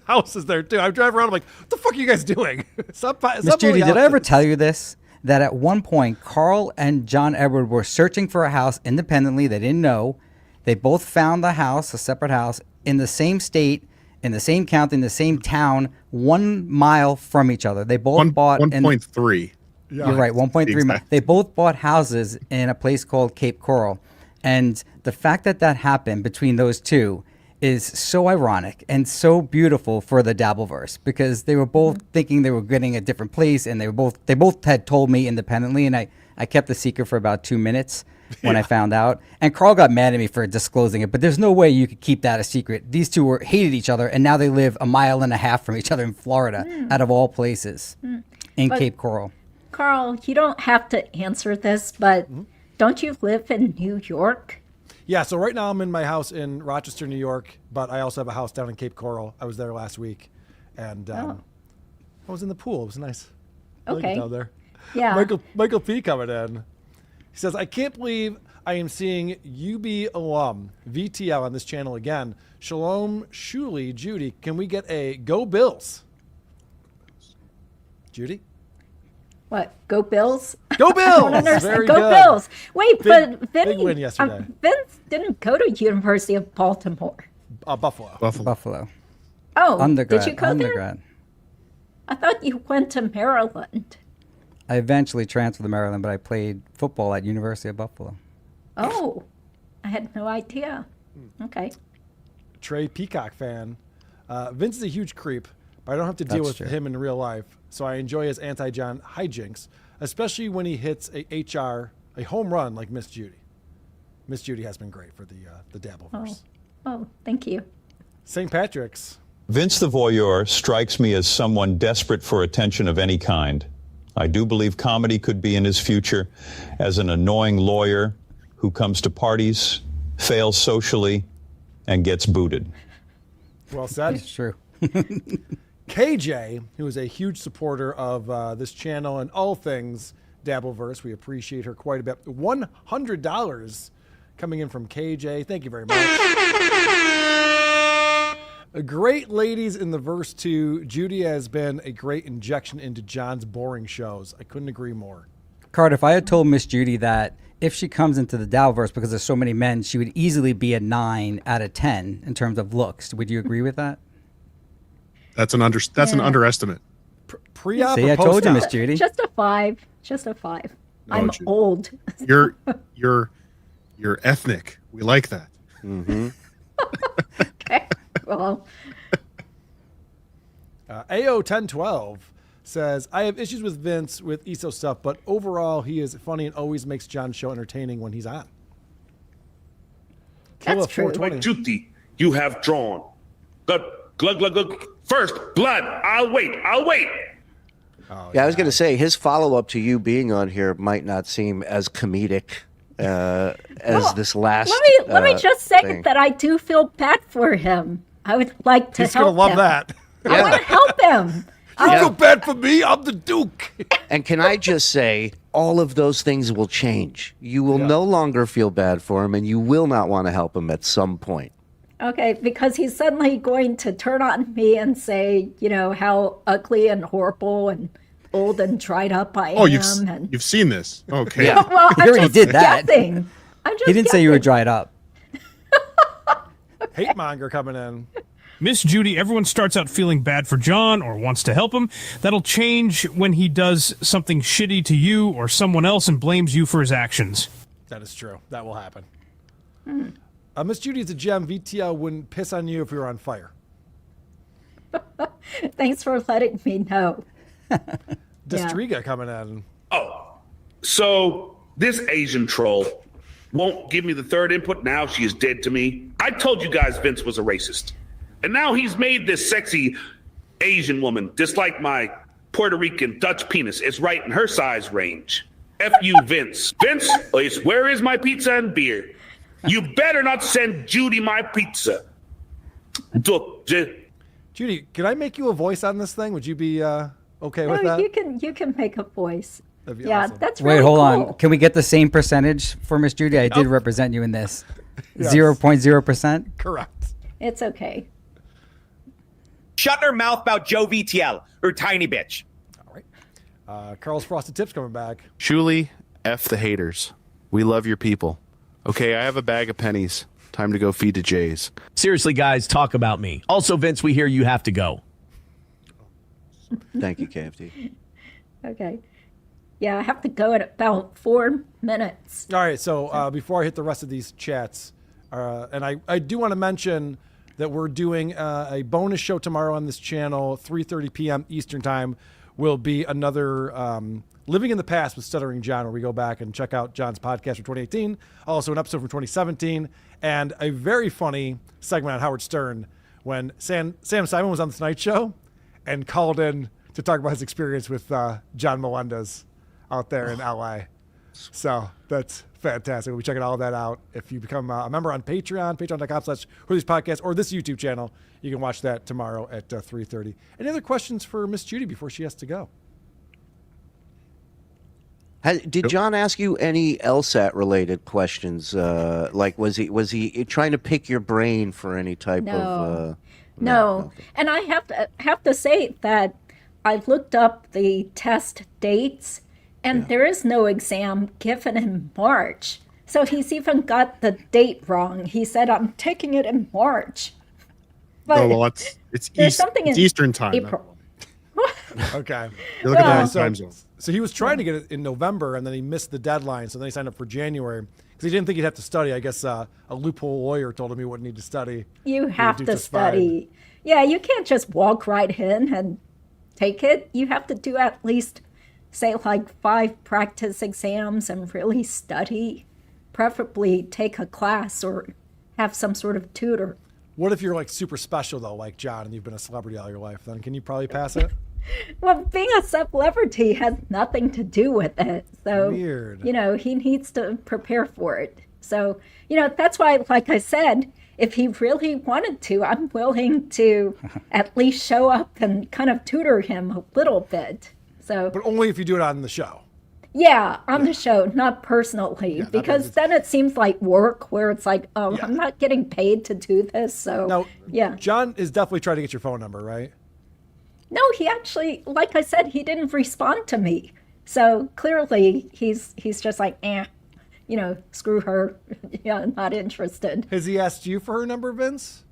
houses there, too. I'm driving around, I'm like, what the fuck are you guys doing? Miss Judy, did I ever tell you this? That at one point, Carl and John Edward were searching for a house independently. They didn't know. They both found the house, a separate house, in the same state, in the same county, in the same town, 1 mile from each other. They both bought 1.3. You're right, 1.3 miles. They both bought houses in a place called Cape Coral. And the fact that that happened between those two is so ironic and so beautiful for the Dabbleverse, because they were both thinking they were getting a different place, and they both had told me independently, and I kept the secret for about 2 minutes when I found out. And Carl got mad at me for disclosing it, but there's no way you could keep that a secret. These two hated each other, and now they live 1.5 miles from each other in Florida, out of all places, in Cape Coral. Carl, you don't have to answer this, but don't you live in New York? Yeah, so right now I'm in my house in Rochester, New York, but I also have a house down in Cape Coral. I was there last week, and I was in the pool. It was nice. I like it down there. Yeah. Michael P. coming in. He says, I can't believe I am seeing UB alum VTL on this channel again. Shalom, Shuli, Judy. Can we get a Go Bills? Judy? What? Go Bills? Go Bills! I don't understand. Very Go good. Bills. Wait, but big win yesterday. Vince didn't go to University of Baltimore. Buffalo. Buffalo. Oh, Undergrad. did you go there? I thought you went to Maryland. I eventually transferred to Maryland, but I played football at University of Buffalo. Oh, I had no idea. Okay. Trey Peacock fan. Vince is a huge creep, but I don't have to deal with him in real life, so I enjoy his anti-John hijinks, especially when he hits a home run like Miss Judy. Miss Judy has been great for the Dabbleverse. Oh, thank you. St. Patrick's. Vince the Voyeur strikes me as someone desperate for attention of any kind. I do believe comedy could be in his future as an annoying lawyer who comes to parties, fails socially, and gets booted. Well said. It's true. KJ, who is a huge supporter of this channel and all things Dabbleverse, we appreciate her quite a bit. $100 coming in from KJ. Thank you very much. Great ladies in the verse too. Judy has been a great injection into John's boring shows. I couldn't agree more. Carter, if I had told Miss Judy that if she comes into the Dabbleverse because there's so many men, she would easily be a 9 out of 10 in terms of looks. Would you agree with that? That's an underestimate. Pre-op. See, I told you, Miss Judy. Just a 5. Just a 5. No, I'm Judy. old. You're ethnic. We like that. Mm-hmm. Okay. Well, AO1012 says, I have issues with Vince with ESO stuff, but overall he is funny and always makes John's show entertaining when he's on. That's true. Wait, Judy, you have drawn. Glug, glug, glug. First, blood. I'll wait. Yeah, I was going to say, his follow-up to you being on here might not seem as comedic as this last let me just say thing. that I do feel bad for him. I would like to He's help going to love him. that. I want to help him. You feel bad for me? I'm the Duke. And can I just say, all of those things will change. You will no longer feel bad for him, and you will not want to help him at some point. Okay, because he's suddenly going to turn on me and say, how ugly and horrible and old and dried up I am. You've seen this. Okay. Yeah. Well, He already did that. Guessing. I'm just He didn't say you were dried up. Hate monger coming in. Miss Judy, everyone starts out feeling bad for John or wants to help him. That'll change when he does something shitty to you or someone else and blames you for his actions. That is true. That will happen. Miss Judy is a gem. VTL wouldn't piss on you if we were on fire. Thanks for letting me know. Destriga coming in. So this Asian troll won't give me the third input. Now she is dead to me. I told you guys Vince was a racist. And now he's made this sexy Asian woman dislike my Puerto Rican Dutch penis. It's right in her size range. F you, Vince. Vince, where is my pizza and beer? You better not send Judy my pizza. Judy, can I make you a voice on this thing? Would you be okay with that? You can make a voice. That'd be Yeah, awesome. that's really Wait, hold cool. on. Can we get the same percentage for Miss Judy? I did represent you in this. Yes. 0.0%? Correct. It's okay. Shut her mouth about Joe VTL, her tiny bitch. Carl's Frosted Tips coming back. Julie, F the haters. We love your people. Okay, I have a bag of pennies. Time to go feed the Jays. Seriously, guys, talk about me. Also, Vince, we hear you have to go. Thank you, KFD. Okay. Yeah, I have to go in about 4 minutes. All right, so before I hit the rest of these chats, and I do want to mention that we're doing a bonus show tomorrow on this channel, 3:30 p.m. Eastern Time. Will be another Living in the Past with Stuttering John, where we go back and check out John's podcast from 2018, also an episode from 2017, and a very funny segment on Howard Stern when Sam Simon was on The Tonight Show and called in to talk about his experience with John Melendez out there in LA. So that's fantastic. We'll be checking all of that out. If you become a member on Patreon, patreon.com/Podcast, or this YouTube channel, you can watch that tomorrow at 3:30. Any other questions for Miss Judy before she has to go? Did John ask you any LSAT related questions? Like was he trying to pick your brain for any type of? No. And I have to say that I looked up the test dates, and there is no exam given in March. So he's even got the date wrong. He said, "I'm taking it in March." But it's something in Eastern time. April. Okay. You're looking at the time zone. So he was trying to get it in November, and then he missed the deadline. So then he signed up for January because he didn't think he'd have to study. I guess a loophole lawyer told him he wouldn't need to study. You have to study. Yeah, you can't just walk right in and take it. You have to do at least, say, like 5 practice exams and really study. Preferably take a class or have some sort of tutor. What if you're like super special though, like John, and you've been a celebrity all your life? Then can you probably pass it? Well, being a celebrity has nothing to do with it. So, Weird. He needs to prepare for it. So, that's why, like I said, if he really wanted to, I'm willing to at least show up and kind of tutor him a little bit. So, But only if you do it on the show. yeah, on the show, not personally, because then it seems like work where it's like, I'm not getting paid to do this. So, Now, yeah. John is definitely trying to get your phone number, right? No, he actually, like I said, he didn't respond to me. So clearly he's just like, screw her. Yeah, not interested. Has he asked you for her number, Vince?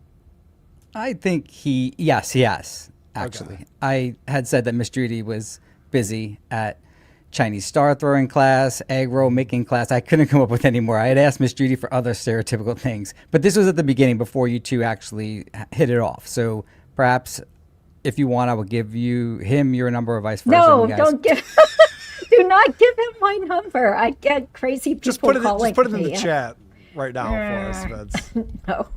I think yes, he has, actually. Okay. I had said that Miss Judy was busy at Chinese star throwing class, egg roll making class. I couldn't come up with any more. I had asked Miss Judy for other stereotypical things, but this was at the beginning before you two actually hit it off. So perhaps if you want, I will give him your number or vice versa. No, don't give. Do not give him my number. I get crazy people calling me. Just put it in the chat right now for us, Vince. No,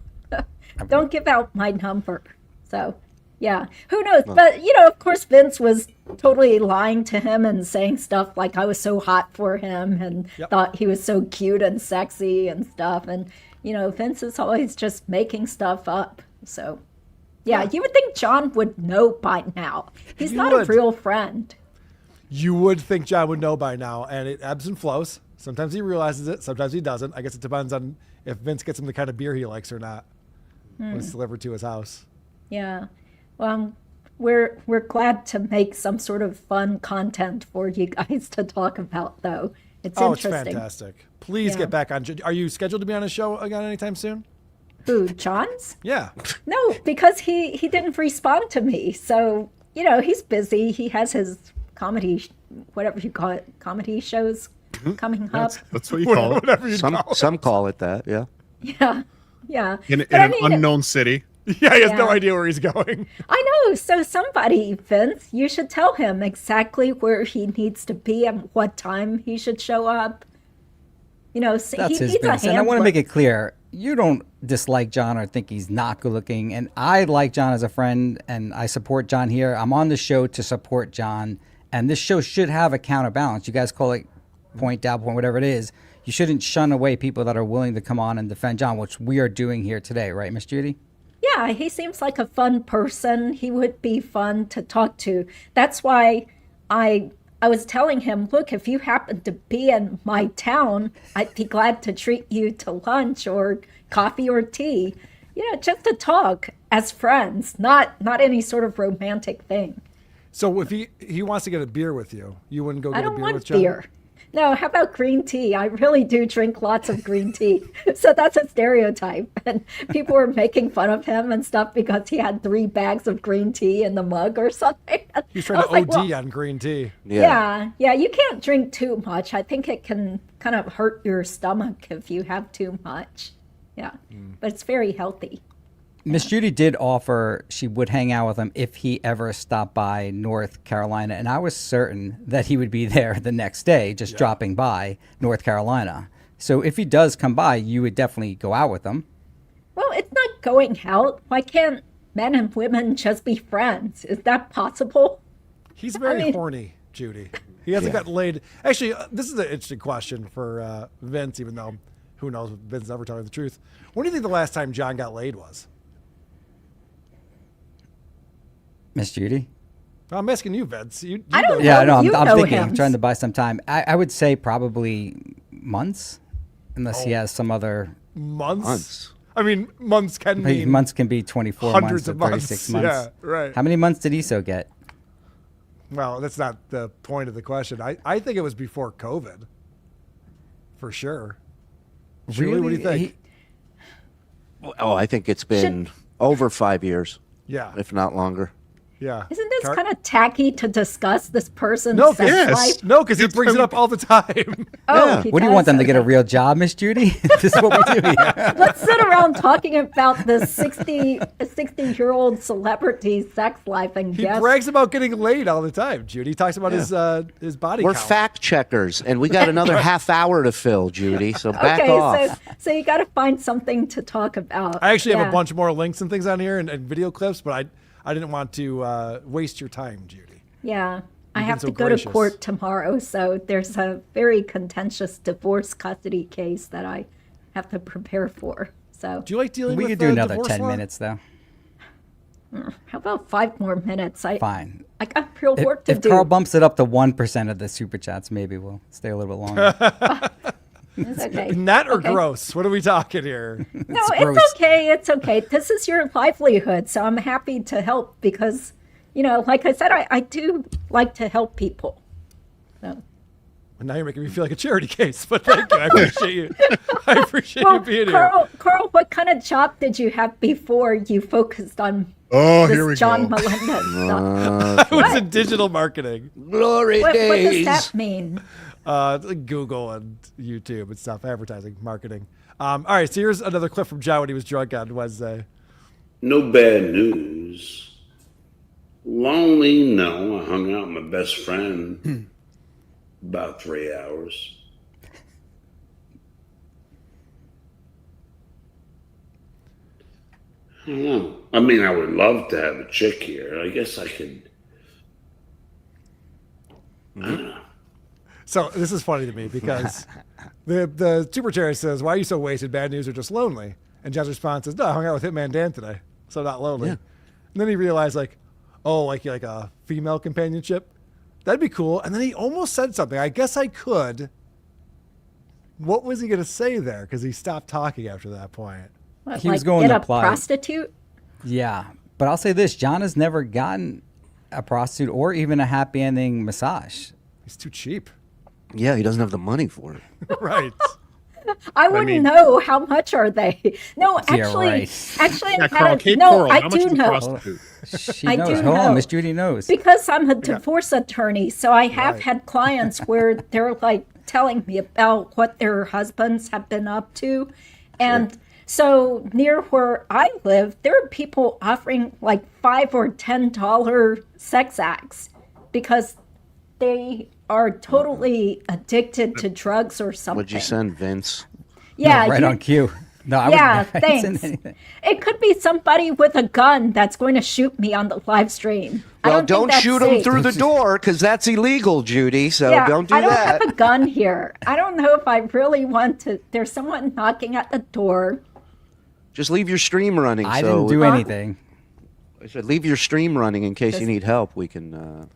don't give out my number. So, yeah, who knows? But of course, Vince was totally lying to him and saying stuff like I was so hot for him and thought he was so cute and sexy and stuff. And Vince is always just making stuff up. So. Yeah, you would think John would know by now. He's not a real friend. You would think John would know by now, and it ebbs and flows. Sometimes he realizes it, sometimes he doesn't. I guess it depends on if Vince gets him the kind of beer he likes or not when it's delivered to his house. Yeah. Well, we're glad to make some sort of fun content for you guys to talk about, though. It's interesting. It's fantastic. Please get back on. Are you scheduled to be on a show again anytime soon? Who, John's? Yeah. No, because he didn't respond to me. So, he's busy. He has his comedy, whatever you call it, comedy shows coming up. That's what you call it. Whatever you call it. Some call it that, yeah. Yeah. In an unknown city. Yeah, he has no idea where he's going. I know. So somebody, Vince, you should tell him exactly where he needs to be and what time he should show up. That's he his needs a business. And I want to handler. make it clear, you don't dislike John or think he's not good looking. And I like John as a friend, and I support John here. I'm on the show to support John, and this show should have a counterbalance. You guys call it point, down point, whatever it is. You shouldn't shun away people that are willing to come on and defend John, which we are doing here today, right, Miss Judy? Yeah, he seems like a fun person. He would be fun to talk to. That's why I was telling him, look, if you happen to be in my town, I'd be glad to treat you to lunch or coffee or tea. Just to talk as friends, not any sort of romantic thing. So if he wants to get a beer with you, you wouldn't go get I a don't beer want with John? beer. No, how about green tea? I really do drink lots of green tea. So that's a stereotype. And people were making fun of him and stuff because he had 3 bags of green tea in the mug or something. He's trying to OD on green tea. Yeah, you can't drink too much. I think it can kind of hurt your stomach if you have too much. Yeah, but it's very healthy. Miss Judy did offer she would hang out with him if he ever stopped by North Carolina, and I was certain that he would be there the next day, just dropping by North Carolina. So if he does come by, you would definitely go out with him. Well, it's not going out. Why can't men and women just be friends? Is that possible? He's very horny, Judy. He hasn't gotten laid. Actually, this is an interesting question for Vince, even though who knows, Vince's never telling the truth. When do you think the last time John got laid was? Miss Judy? I'm asking you, Vince. I don't know. Yeah, no, You I'm know thinking. him. I'm trying to buy some time. I would say probably months, unless he has some other months. I mean, months can mean months can be 24 hundreds months or of months. 36 months. Yeah, right. How many months did Iso get? Well, that's not the point of the question. I think it was before COVID, for sure. Julie, what do you think? I think it's been over 5 years. Yeah. If not longer. Yeah. Isn't this kind of tacky to discuss this person's No, sex life? no, because he brings it up all the time. Oh, What do you want them to get a real job, Miss Judy? This is what we do here. Let's sit around talking about the 60-year-old celebrity sex life and He guess. brags about getting laid all the time, Judy. He talks about his body We're count. fact checkers, and we got another half hour to fill, Judy. So back Okay, off. so you got to find something to talk about. I actually have Yeah. a bunch more links and things on here and video clips, but I didn't want to waste your time, Judy. Yeah. I You've have been to so go gracious. to court tomorrow, so there's a very contentious divorce custody case that I have to prepare for. So do you like dealing We with could do another divorce 10 law? minutes, though. How about 5 more minutes? Fine. I got real work to If do. Carl bumps it up to 1% of the super chats, maybe we'll stay a little bit longer. It's okay. Net or Okay. gross? What are we talking here? No, it's okay. It's okay. This is your livelihood, so I'm happy to help because, like I said, I do like to help people. So. Now you're making me feel like a charity case, but thank you. I appreciate you. I appreciate you being Carl, what kind of job did you have before you focused on here this we John go. Melendez stuff? I was in digital marketing. Glory What days. does that mean? Like Google and YouTube and stuff, advertising, marketing. All right, so here's another clip from Joe when he was drunk on Wednesday. No bad news. Lonely, no. I hung out with my best friend about 3 hours. I don't know. I mean, I would love to have a chick here. I guess I could. I don't know. So this is funny to me because the super chair says, "Why are you so wasted? Bad news or just lonely?" And John's response is, "No, I hung out with Hitman Dan today, so I'm not lonely." Yeah. And then he realized, like a female companionship. That'd be cool. And then he almost said something. I guess I could. What was he going to say there? Because he stopped talking after that point. What, He was like going get to a apply. prostitute? Yeah, but I'll say this: John has never gotten a prostitute or even a happy ending massage. He's too cheap. Yeah, he doesn't have the money for it. Right. I wouldn't know how much are they. No, Yeah, actually, right. actually, Yeah, I Carl, had Cape no. Coral, I how much do is a know prostitute? She I knows. do Hold know. on, Miss Judy knows. because I'm a divorce attorney. So I have had clients where they're like telling me about what their husbands have been up to, and so near where I live, there are people offering like $5 or $10 sex acts because they are totally addicted to drugs or something. What'd you send, Vince? Yeah, No, right you- on cue. No, I yeah, wouldn't I didn't send thanks. anything. It could be somebody with a gun that's going to shoot me on the live stream. I Well, don't think don't that's shoot him safe. through the door because that's illegal, Judy. So Yeah, don't do I don't that. have a gun here. I don't know if I really want to. There's someone knocking at the door. Just leave your stream running. I so didn't do anything. I said leave your stream running in case you This- need help. We can.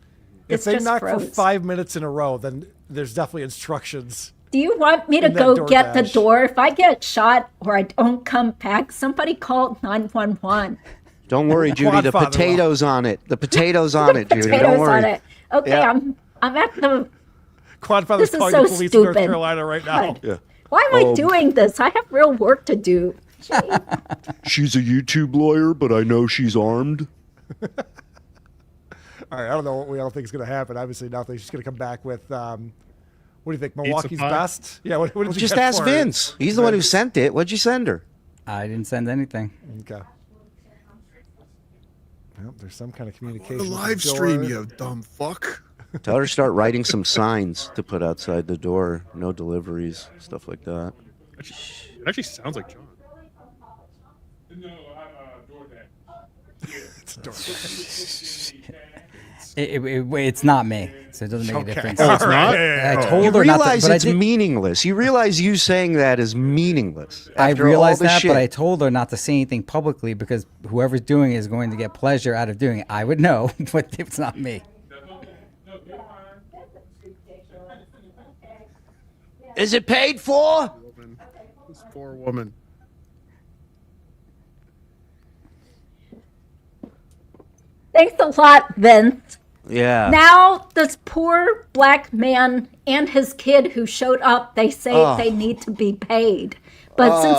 If It's they just knock for froze. 5 minutes in a row, then there's definitely instructions. Do you want me to In that go get the DoorDash. door? If I get shot or I don't come back, somebody call 911. Don't worry, Judy. The Quadfather will. potatoes on it. The potatoes on it, Judy. Don't Potatoes worry. on it. Okay, Yeah. I'm at the. Quadfather's This is calling so the police in North stupid. Carolina right now. Yeah. Why am I doing this? I have real work to do. She's a YouTube lawyer, but I know she's armed. All right, I don't know what we all think is going to happen. Obviously, nothing. She's going to come back with, what do you think, Milwaukee's pie? best? Yeah, what did Well, you just get ask for her? Vince. He's the one who sent it. What'd you send her? I didn't send anything. Okay. Well, there's some kind of communication. The with live door. stream, you dumb fuck. Tell her to start writing some signs to put outside the door. No deliveries, stuff like that. It actually sounds like John. It's not me, so it doesn't make Okay. a difference. Oh, it's not? I Oh. told You her not to, realize but it's I did, meaningless. You realize you saying that is meaningless. I after all realized the that, shit. but I told her not to say anything publicly because whoever's doing it is going to get pleasure out of doing it. I would know, but it's not me. Is it paid for? This poor woman. Thanks a lot, Vince. Yeah. Now, this poor black man and his kid who showed up, they say they need to be paid. But since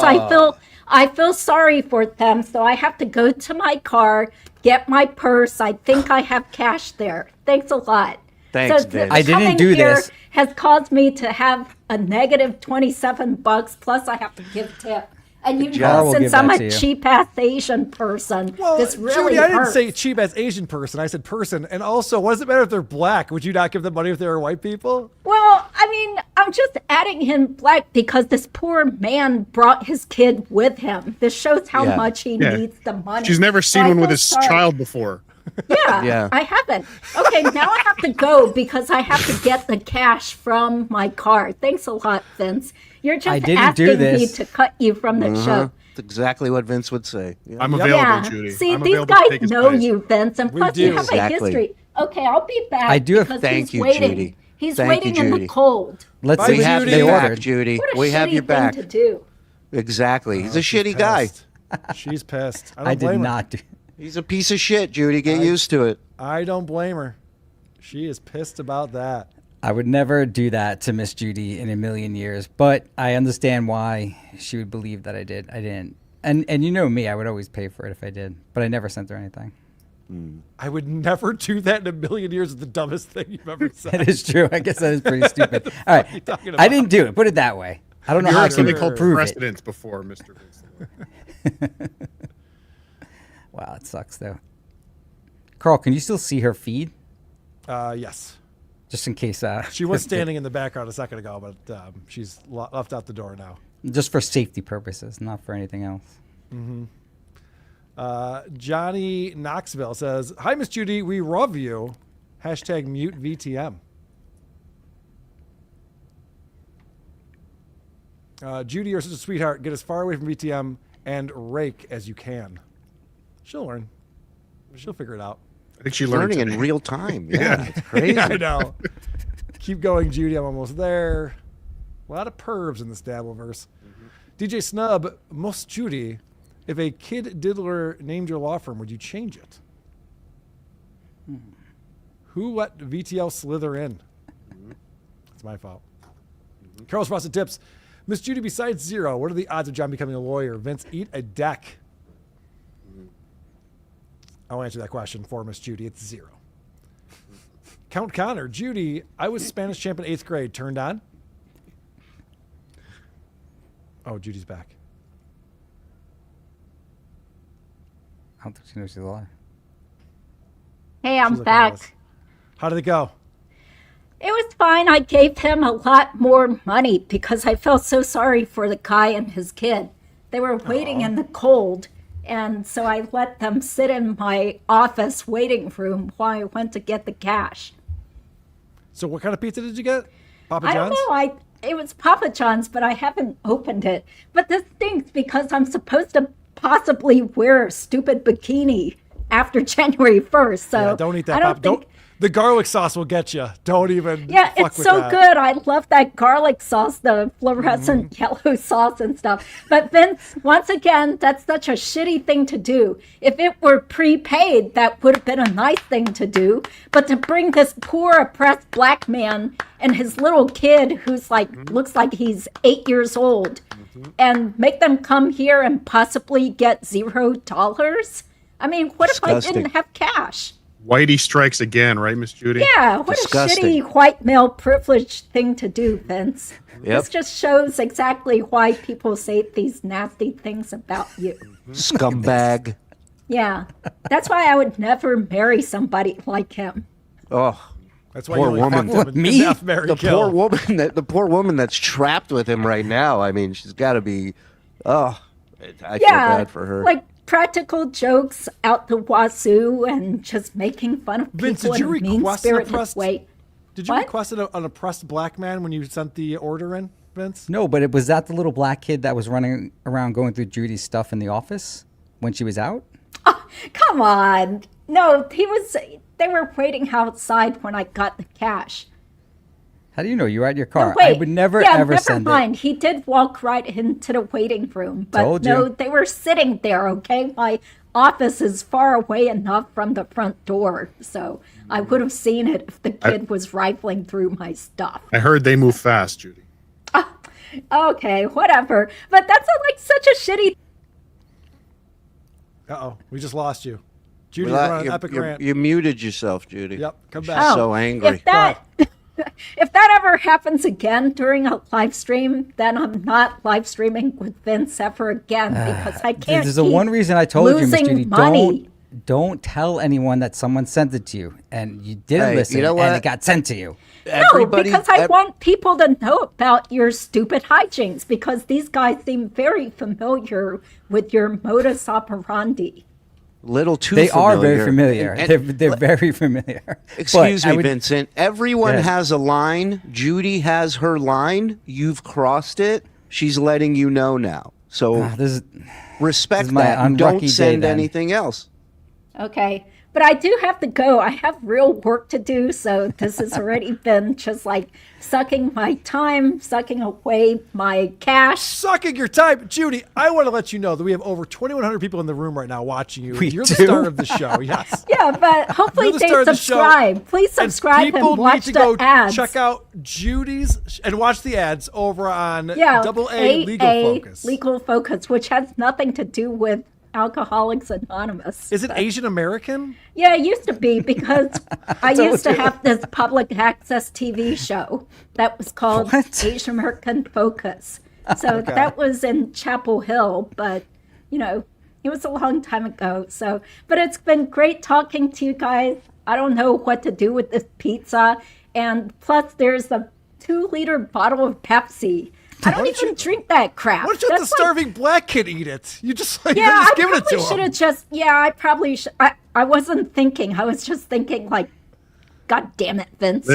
I feel sorry for them, so I have to go to my car, get my purse. I think I have cash there. Thanks a lot. Thanks, so Vince. I didn't coming do here this. has caused me to have a negative $27 plus I have to give tip. And you Jar know, will since give I'm that a to you. cheap ass Asian person, Well, this really Judy, I didn't hurts. say cheap as Asian person. I said person. And also, what does it matter if they're black? Would you not give them money if they were white people? Well, I mean, I'm just adding him black because this poor man brought his kid with him. This shows how Yeah. much he Yeah. needs the money. She's never So seen I one with feel his sorry. child before. Yeah, Yeah. I haven't. Okay, now I have to go because I have to get the cash from my car. Thanks a lot, Vince. You're I just didn't do asking me this. to cut you from the Uh-huh. show. That's exactly what Vince would say. Yeah. I'm available, Yeah. Judy. See, I'm these available to take guys his know place. you, Vince, and We plus you do. have Exactly. a history. Okay, I'll be back. I do have- because Thank he's you, waiting. Judy. He's Thank waiting you, in Judy. the cold. Let's Bye, see. We have Judy. your They back, ordered. Judy. What a We have shitty your back. thing to do. Exactly. He's a She's shitty guy. pissed. She's pissed. I don't I did blame her. not do. He's a piece of shit, Judy. Get used to it. I don't blame her. She is pissed about that. I would never do that to Miss Judy in a million years, but I understand why she would believe that I did. I didn't. And you know me, I would always pay for it if I did, but I never sent her anything. I would never do that in a million years. It's the dumbest thing you've ever said. That is true. I guess that is pretty stupid. All right. you talking I about? didn't do it. Put it that way. I don't know You how I heard something can called prove it. precedence before, Mr. Vince. Wow, it sucks though. Carl, can you still see her feed? Yes. Just in case. She was standing in the background a second ago, but she's left out the door now. Just for safety purposes, not for anything else. Johnny Knoxville says, "Hi, Miss Judy. We love you. Hashtag mute VTM." Judy, you're such a sweetheart. Get as far away from VTM and rake as you can. She'll learn. She'll figure it out. I think she learned learning in today. real time. Yeah, it's crazy. Yeah, I know. Keep going, Judy. I'm almost there. A lot of pervs in this Dabbleverse. DJ Snub, most Judy, if a kid diddler named your law firm, would you change it? Who let VTL slither in? It's my fault. Carol's Frosted Tips. Miss Judy, besides 0, what are the odds of John becoming a lawyer? Vince, eat a deck. I'll answer that question for Miss Judy. It's 0. Count Connor. Judy, I was Spanish champ in 8th grade. Turned on? Oh, Judy's back. I don't think she knows she's alive. Hey, I'm She's looking at us. back. How did it go? It was fine. I gave him a lot more money because I felt so sorry for the guy and his kid. They were waiting in the cold, and so I let them sit in my office waiting room while I went to get the cash. So what kind of pizza did you get? Papa I John's? don't know. It was Papa John's, but I haven't opened it. But this stinks because I'm supposed to possibly wear a stupid bikini after January 1st. So Yeah, don't eat that. I don't Papa. think. Don't. The garlic sauce will get you. Don't even. Yeah, fuck it's with so that. good. I love that garlic sauce, the fluorescent yellow sauce and stuff. But Vince, once again, that's such a shitty thing to do. If it were prepaid, that would have been a nice thing to do. But to bring this poor oppressed black man and his little kid who's like looks like he's 8 years old and make them come here and possibly get $0? I mean, what if I Disgusting. didn't have cash? Whitey strikes again, right, Miss Judy? Yeah, what Disgusting. a shitty white male privileged thing to do, Vince. Yep. This just shows exactly why people say these nasty things about you. Scumbag. Yeah, that's why I would never marry somebody like him. Oh, That's why poor you only woman. fucked him and Me? Death, Marry, The Kill. poor woman that's trapped with him right now. I mean, she's got to be. Oh, I feel Yeah, bad for her. like practical jokes out the wazoo and just making fun of people Vince, did you in a request an mean-spirited oppressed? way. Did you What? request an oppressed black man when you sent the order in, Vince? No, but was that the little black kid that was running around going through Judy's stuff in the office when she was out? Come on. No, they were waiting outside when I got the cash. How do you know? You were at your car. No, wait. I would never yeah, ever never send mind. it. He did walk right into the waiting room, but Told no, you. they were sitting there. Okay, my office is far away enough from the front door, so I would have seen it if the kid was rifling through my stuff. I heard they move fast, Judy. Okay, whatever. But that's like such a shitty. Uh-oh, we just lost you. Judy, Well, you're on an epic rant. you muted yourself, Judy. Yep, come She's back. so angry. If that if that ever happens again during a live stream, then I'm not live streaming with Vince ever again because I can't. There's the keep one reason I told you, Miss losing Judy, money. don't tell anyone that someone sent it to you and you didn't Hey, listen you know and what? it got sent to you. No, because I want people to know about your stupid hijinks because these guys seem very familiar with your modus operandi. Little too They familiar. are very familiar. And- They're very familiar. Excuse But I me, would- Vincent. Everyone Yeah. has a line. Judy has her line. You've crossed it. She's letting you know now. So respect this is my that. And don't unlucky day send then. anything else. Okay. But I do have to go. I have real work to do. So this has already been just like sucking my time, sucking away my cash. Sucking your time. Judy, I want to let you know that we have over 2,100 people in the room right now watching you. We You're do? the star of the show, yes. Yeah, but hopefully You're the they star of the show. subscribe. Please subscribe and, people watch need to the go ads. check out Judy's and watch the ads over on Yeah, Double A Legal Focus. Legal Focus, which has nothing to do with Alcoholics Anonymous. Is it Asian American? Yeah, it used to be because I told used to you. have this public access TV show that was called Asian American Focus. So Okay. that was in Chapel Hill, but you know, it was a long time ago. So, but it's been great talking to you guys. I don't know what to do with this pizza, and plus there's a 2-liter bottle of Pepsi. I don't even drink that crap. Why don't you let the That's like- starving black kid eat it? You just like yeah, just I giving it probably to should him. have just. Yeah, I probably should. I wasn't thinking. I was just thinking, like, God damn it, Vince.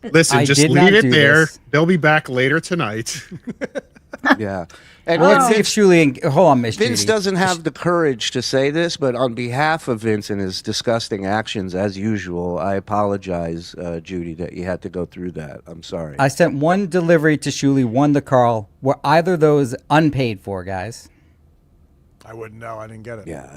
Listen, I just did leave not it do there. this. They'll be back later tonight. Yeah. And Well, let's see if Julie. Hold on, Miss Vince Judy. doesn't have the courage to say this, but on behalf of Vince and his disgusting actions, as usual, I apologize, Judy, that you had to go through that. I'm sorry. I sent one delivery to Shuli, one to Carl. Were either of those unpaid for, guys? I wouldn't know. I didn't get it. Yeah,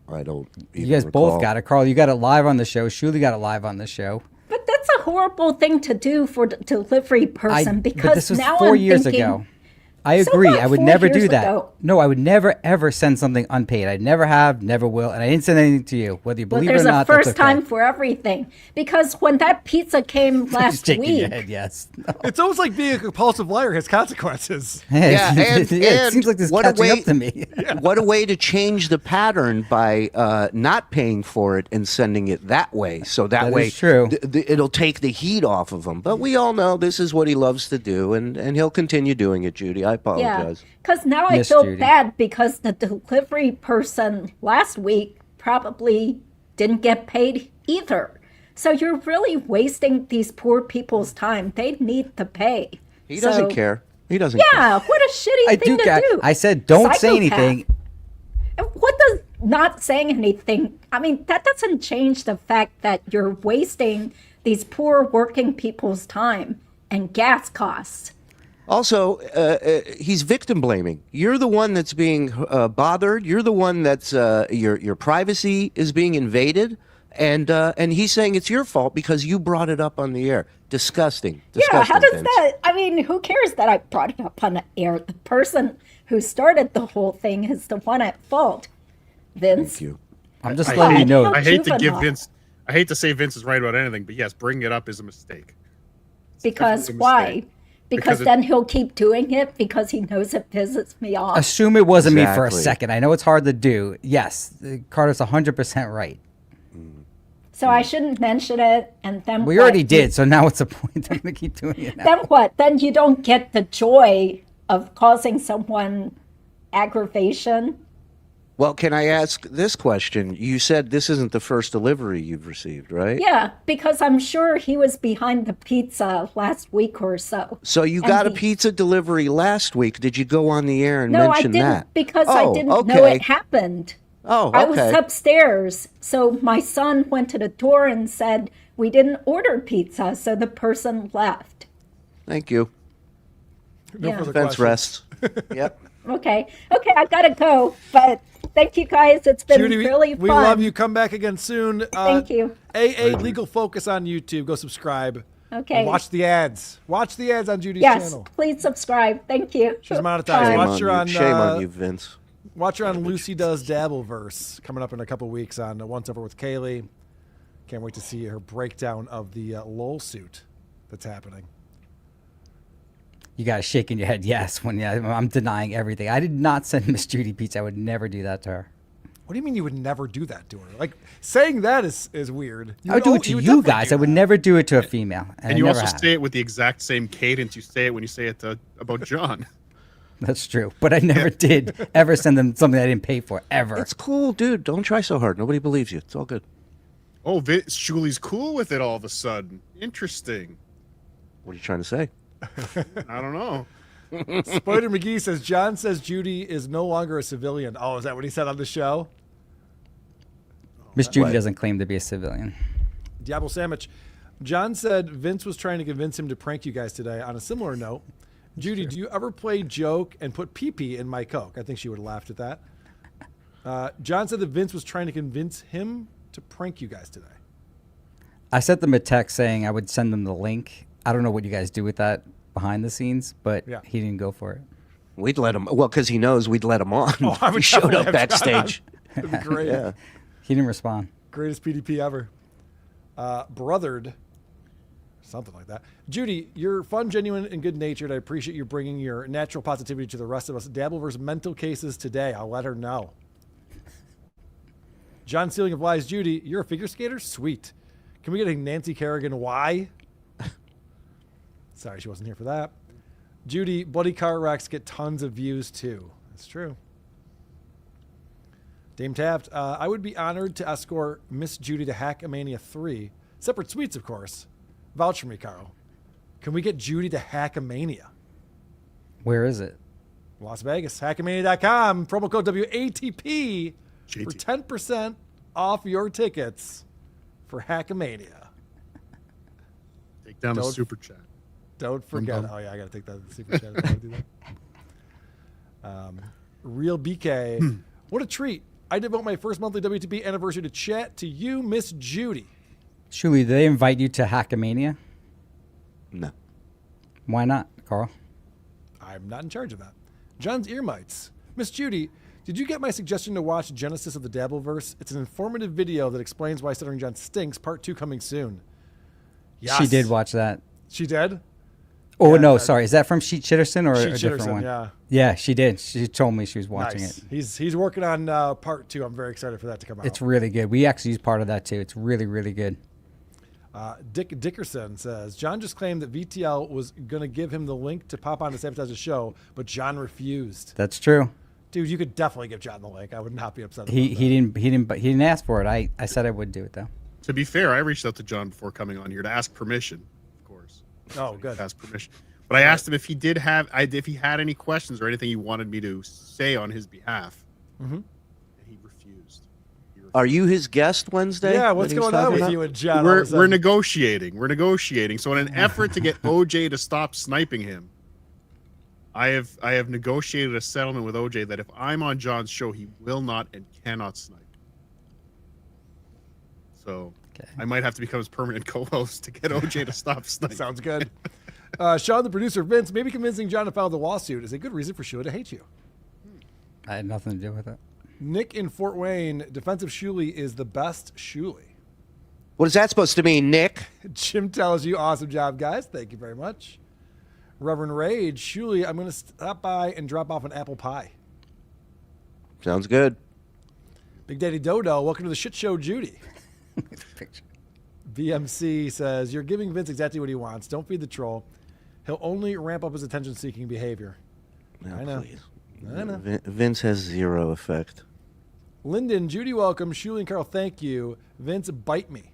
I don't. You guys both got it. Carl, you got it live on the show. Shuli got it live on the show. But that's a horrible thing to do for the delivery person but because this was now 4 I'm years thinking, ago. I So agree. what, I would 4 never do years that. ago? No, I would never ever send something unpaid. I never have, never will, and I didn't send anything to you, whether you Well, believe it there's or a not. first that's okay. time for everything. Because when that pizza came last Shaking your week, head, yes. It's almost like being a compulsive liar has consequences. Yeah, and it seems like this is what a catching way, up to me. What a way to change the pattern by not paying for it and sending it that way. So that That way, is true. It'll take the heat off of him. But we all know this is what he loves to do, and he'll continue doing it, Judy. I yeah, apologize. because now I Miss feel Judy. bad because the delivery person last week probably didn't get paid either. So you're really wasting these poor people's time. They need to pay. He doesn't So- care. He doesn't care. Yeah, what a shitty I thing do. to do. I said don't say Psychopath. anything. And what does not saying anything? I mean, that doesn't change the fact that you're wasting these poor working people's time and gas costs. Also, he's victim blaming. You're the one that's being bothered. You're the one that's your privacy is being invaded, and he's saying it's your fault because you brought it up on the air. Disgusting. Yeah, how does Vince. that? I mean, who cares that I brought it up on the air? The person who started the whole thing is the one at fault. Vince. Thank you. I'm just I letting you hate- know. I hate to give juvenile. Vince. I hate to say Vince is right about anything, but yes, bringing it up is a mistake. Because definitely a why? mistake. Because Because it- then he'll keep doing it because he knows it pisses me off. Assume it wasn't me for a Exactly. second. I know it's hard to do. Yes, Carter's 100% right. So I shouldn't mention it, and then We what? already did, so now what's the point? I'm gonna keep doing it now. Then what? Then you don't get the joy of causing someone aggravation. Well, can I ask this question? You said this isn't the first delivery you've received, right? Yeah, because I'm sure he was behind the pizza last week or so. So you And got a he- pizza delivery last week. Did you go on the air and No, I mention didn't that? because I Oh, didn't know okay. it happened. Oh, I was okay. upstairs, so my son went to the door and said, "We didn't order pizza," so the person left. Thank you. No Yeah. further Defense questions. rests. Yep. Okay, I gotta go, but thank you guys. It's been Judy, really fun. we love you. Come back again soon. Thank you. AA Legal Focus on YouTube. Go subscribe. Okay. And watch the ads. Watch the ads on Judy's Yes, channel. please subscribe. Thank you. She's monetized. Bye. Watch her on. Shame on you, Vince. Watch her on Lucy Does Dabbleverse coming up in a couple weeks on Once Over with Kaylee. Can't wait to see her breakdown of the LOL suit that's happening. You guys shaking your head yes when I'm denying everything. I did not send Miss Judy pizza. I would never do that to her. What do you mean you would never do that to her? Like saying that is weird. I would do it to you guys. I would never do it to a female. And I you never also have. say it with the exact same cadence you say it when you say it about John. That's true. But I never did ever send them something I didn't pay for, ever. It's cool, dude. Don't try so hard. Nobody believes you. It's all good. Oh, Julie's cool with it all of a sudden. Interesting. What are you trying to say? I don't know. Spider McGee says John says Judy is no longer a civilian. Oh, is that what he said on the show? Miss Judy What? doesn't claim to be a civilian. Diablo Sandwich. John said Vince was trying to convince him to prank you guys today. On a similar note, Judy, do you ever play joke and put pee-pee in my Coke? I think she would have laughed at that. John said that Vince was trying to convince him to prank you guys today. I sent them a text saying I would send them the link. I don't know what you guys do with that behind the scenes, but Yeah. he didn't go for it. We'd let him. Well, because he knows we'd let him on. Oh, I he would showed definitely up have John backstage. on. That'd be great. Yeah. He didn't respond. Greatest PDP ever. Brothered. Something like that. Judy, you're fun, genuine, and good natured. I appreciate you bringing your natural positivity to the rest of us. Dabbleverse mental cases today. I'll let her know. John Sealing of Lies. Judy, you're a figure skater? Sweet. Can we get a Nancy Kerrigan why? Sorry, she wasn't here for that. Judy, bloody car wrecks get tons of views too. That's true. Dame Taft, I would be honored to escort Miss Judy to Hackamania 3. Separate suites, of course. Vouch for me, Carl. Can we get Judy to Hackamania? Where is it? Las Vegas, Hackmania.com, promo code WATP for 10% off your tickets for Hackmania. Take down the super chat. Don't forget. Oh, yeah, I got to take that super chat. I gotta do that. Real BK, what a treat. I devote my first monthly WTP anniversary to chat to you, Miss Judy. Julie, did they invite you to Hackmania? No. Why not, Carl? I'm not in charge of that. John's ear mites. Miss Judy, did you get my suggestion to watch Genesis of the Dabbleverse? It's an informative video that explains why Stuttering John stinks. Part 2 coming soon. Yes. She did watch that. She did? Oh, Yeah, no, sorry. Is that from Sheet Chitterson or Sheet a different Chitterson, one? yeah. Yeah, she did. She told me she was watching Nice. it. He's working on part 2. I'm very excited for that to come out. It's really good. We actually use part of that, too. It's really, really good. Dick Dickerson says, John just claimed that VTL was going to give him the link to pop on to sabotage the show, but John refused. That's true. Dude, you could definitely give John the link. I would not be upset about He didn't ask for it. I said I would do it, though. To be fair, I reached out to John before coming on here to ask permission, of course. Oh, good. Ask permission. But I asked him if he did have, if he had any questions or anything he wanted me to say on his behalf. Mm-hmm. And he refused. Are you his guest Wednesday? Yeah, what's that he's going on talking with about? you and John? We're negotiating. We're negotiating. So in an effort to get OJ to stop sniping him, I have negotiated a settlement with OJ that if I'm on John's show, he will not and cannot snipe. So I might have to become his permanent co-host to get OJ to stop sniping. Sounds good. Sean, the producer, Vince, maybe convincing John to file the lawsuit is a good reason for Shula to hate you. I had nothing to do with it. Nick in Fort Wayne, defensive Shuley is the best Shuley. What is that supposed to mean, Nick? Jim tells you, awesome job, guys. Thank you very much. Reverend Rage, Shuley, I'm going to stop by and drop off an apple pie. Sounds good. Big Daddy Dodo, welcome to the shit show, Judy. BMC says, you're giving Vince exactly what he wants. Don't feed the troll. He'll only ramp up his attention-seeking behavior. No, I know. please. I know. Vince has zero effect. Lyndon, Judy, welcome. Shuley and Carl, thank you. Vince, bite me.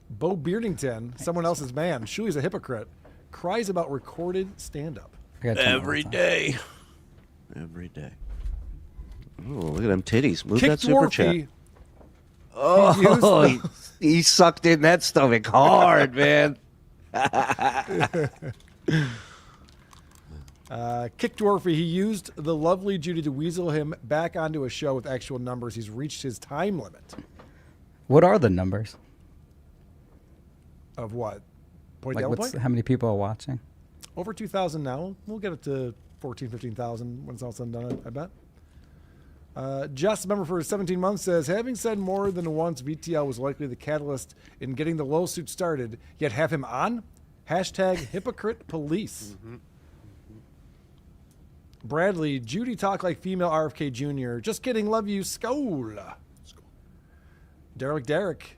Bo Beardington, someone else's man. Shuley's a hypocrite. Cries about recorded stand-up. Every day. Every day. Oh, look at them titties. Move Kick that super chat. Dwarfy. Oh, he sucked in that stomach hard, man. Kick Dwarfy, he used the lovely Judy to weasel him back onto a show with actual numbers. He's reached his time limit. What are the numbers? Of what? Point Like, down what's, point? how many people are watching? Over 2,000 now. We'll get it to 14,000, 15,000 when it's all said and done, I bet. Jess, member for 17 months, says, having said more than once VTL was likely the catalyst in getting the lawsuit started, yet have him on? Hashtag hypocrite police. Bradley, Judy talk like female RFK Jr. Just kidding, love you, Skol. Derek,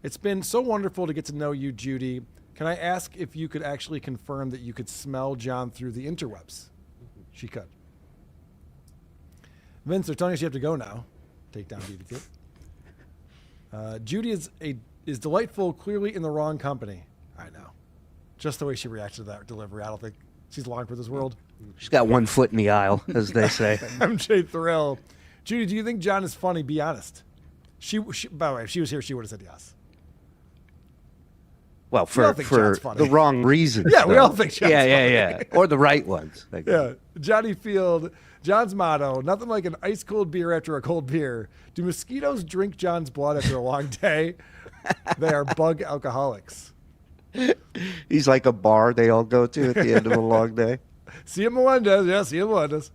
it's been so wonderful to get to know you, Judy. Can I ask if you could actually confirm that you could smell John through the interwebs? She could. Vince, they're telling us you have to go now. Take down BBQ. Judy is delightful, clearly in the wrong company. I know. Just the way she reacted to that delivery, I don't think she's long for this world. She's got one foot in the aisle, as they say. MJ Thrill. Judy, do you think John is funny? Be honest. She by the way, if she was here, she would have said yes. Well, We all for think John's funny. the wrong reasons. Yeah, we though. all think John's yeah. Or the right ones. Yeah. Johnny Field, John's motto, nothing like an ice cold beer after a cold beer. Do mosquitoes drink John's blood after a long day? They are bug alcoholics. He's like a bar they all go to at the end of a long day. See him Melendez. Yeah, see him Melendez.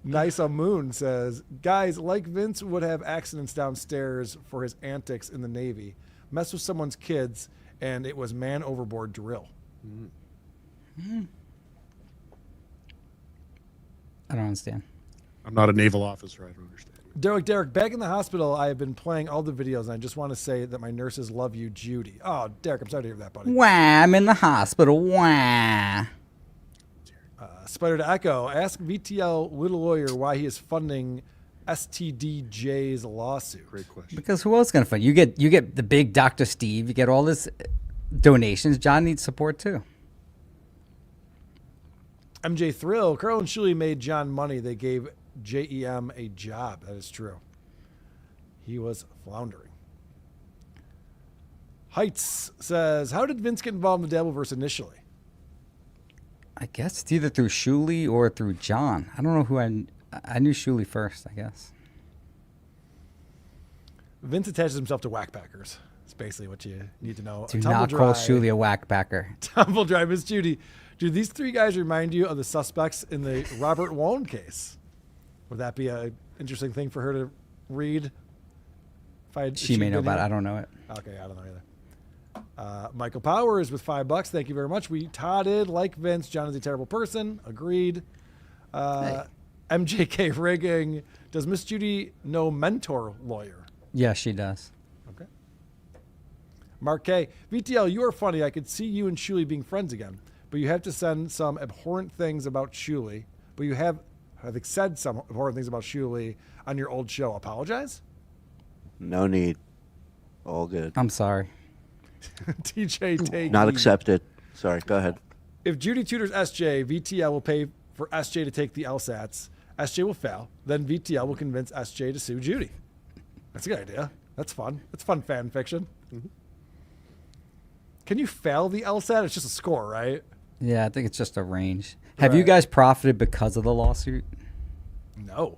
Nice on Moon says, guys, like Vince would have accidents downstairs for his antics in the Navy. Mess with someone's kids, and it was man overboard drill. I don't understand. I'm not a naval officer. I don't understand. Derek, back in the hospital, I have been playing all the videos, and I just want to say that my nurses love you, Judy. Oh, Derek, I'm sorry to hear that, buddy. Wah, I'm in the hospital. Wah. Spider to Echo, ask VTL Little Lawyer why he is funding STDJ's lawsuit. Great question. Because who else is going to fund? You get the big Dr. Steve. You get all this donations. John needs support too. MJ Thrill, Carl and Shuli made John money. They gave JEM a job. That is true. He was floundering. Heights says, how did Vince get involved in the Dabbleverse initially? I guess it's either through Shuli or through John. I don't know who I knew Shuli first, I guess. Vince attaches himself to whackpackers. That's basically what you need to know. Do not call Shuli a whackpacker. Tumble Dry, Miss Judy. Do these three guys remind you of the suspects in the Robert Wone case? Would that be an interesting thing for her to read? She may know about it. I don't know it. Okay, I don't know either. Michael Powers with $5. Thank you very much. We totted like Vince. John is a terrible person. Agreed. MJK rigging. Does Miss Judy know mentor lawyer? Yeah, she does. Okay. Mark K. VTL, you are funny. I could see you and Shuli being friends again, but you have to send some abhorrent things about Shuli. But you have said some abhorrent things about Shuli on your old show. Apologize? No need. All good. I'm sorry. TJ take Not accepted. Sorry, go ahead. If Judy tutors SJ, VTL will pay for SJ to take the LSATs. SJ will fail. Then VTL will convince SJ to sue Judy. That's a good idea. That's fun. That's fun fan fiction. Mm-hmm. Can you fail the LSAT? It's just a score, right? Yeah, I think it's just a range. Have you guys profited because of the lawsuit? No.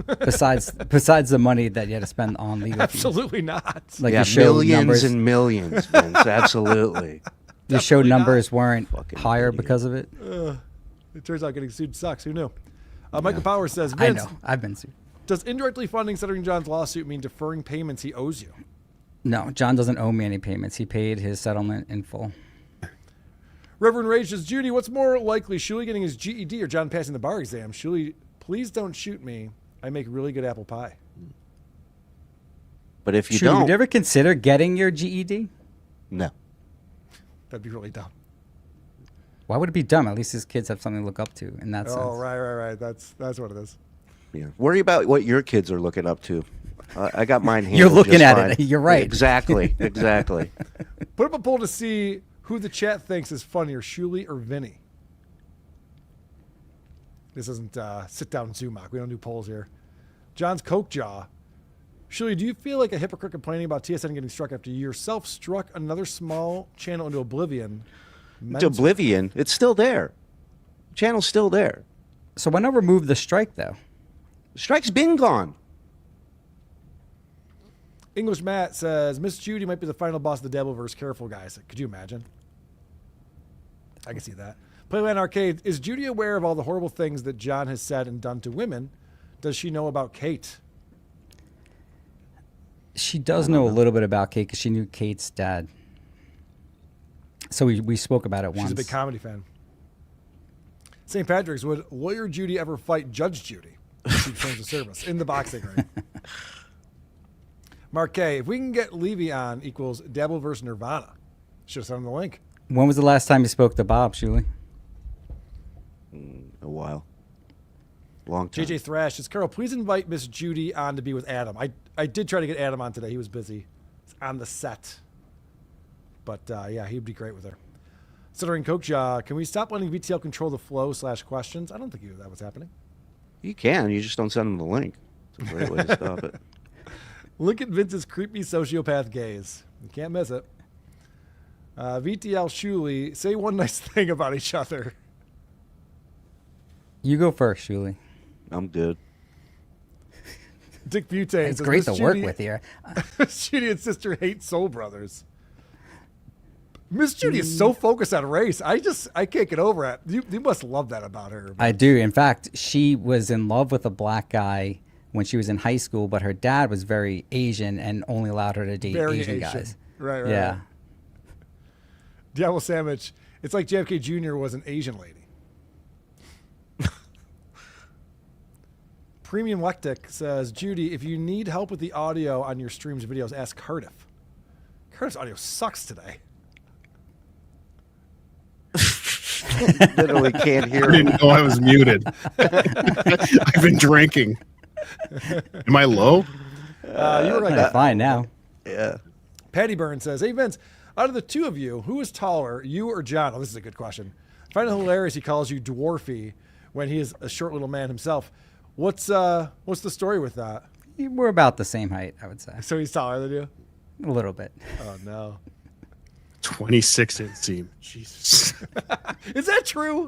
besides the money that you had to spend on legal fees? Absolutely not. Like yeah, millions and millions, Vince. Absolutely. The show numbers weren't higher because of it? It turns out getting sued sucks. Who knew? Michael Powers says, Vince, I know. I've been sued. Does indirectly funding Stuttering John's lawsuit mean deferring payments he owes you? No, John doesn't owe me any payments. He paid his settlement in full. Reverend Rage says, Judy, what's more likely, Shuli getting his GED or John passing the bar exam? Shuli, please don't shoot me. I make really good apple pie. But if you Shuli, don't... would you ever consider getting your GED? No. That'd be really dumb. Why would it be dumb? At least his kids have something to look up to in that sense. Oh, right. That's what it is. Yeah. Worry about what your kids are looking up to. I got mine handled. You're looking just at fine. it. You're right. Exactly. Put up a poll to see who the chat thinks is funnier, Shuli or Vinny. This isn't sit down Zoom mock. We don't do polls here. John's Coke Jaw. Shuli, do you feel like a hypocrite complaining about TSN getting struck after you yourself struck another small channel into oblivion? Into oblivion? It's still there. The channel's still there. So why not remove the strike, though? The strike's been gone. English Matt says, Miss Judy might be the final boss of the Dabbleverse. Careful, guys. Could you imagine? I can see that. Playland Arcade. Is Judy aware of all the horrible things that John has said and done to women? Does she know about Kate? She does know a little bit about Kate because she knew Kate's dad. So we spoke about it once. She's a big comedy fan. St. Patrick's, would lawyer Judy ever fight Judge Judy? She returns to service in the boxing ring. Mark K, if we can get Levy on equals Dabble versus Nirvana. Should have sent him the link. When was the last time you spoke to Bob, Shuli? A while. Long time. JJ Thrash says, Carol, please invite Miss Judy on to be with Adam. I did try to get Adam on today. He was busy. He's on the set. But, yeah, he'd be great with her. Stuttering Coke Jaw, can we stop letting VTL control the flow / questions? I don't think that was happening. You can. You just don't send them the link. It's a great way to stop it. Look at Vince's creepy sociopath gaze. You can't miss it. VTL Shuli, say one nice thing about each other. You go first, Shuli. I'm good. Dick Butane. It's great to work with here. Miss Judy and sister hate Soul Brothers. Miss Judy is so focused on race. I can't get over it. You must love that about her. I do. In fact, she was in love with a black guy when she was in high school, but her dad was very Asian and only allowed her to date Asian guys. Right. Yeah. Right. Diablo Sandwich. It's like JFK Jr. was an Asian lady. Premium Lectic says, Judy, if you need help with the audio on your streams and videos, ask Cardiff. Cardiff's audio sucks today. Literally can't hear. I didn't know I was muted. I've been drinking. Am I low? You were like fine now. Yeah. Patty Byrne says, hey, Vince, out of the two of you, who is taller, you or John? Oh, this is a good question. I find it hilarious he calls you dwarfy when he is a short little man himself. What's the story with that? We're about the same height, I would say. So he's taller than you? A little bit. Oh, no. 26 inseam. Jesus. Is that true?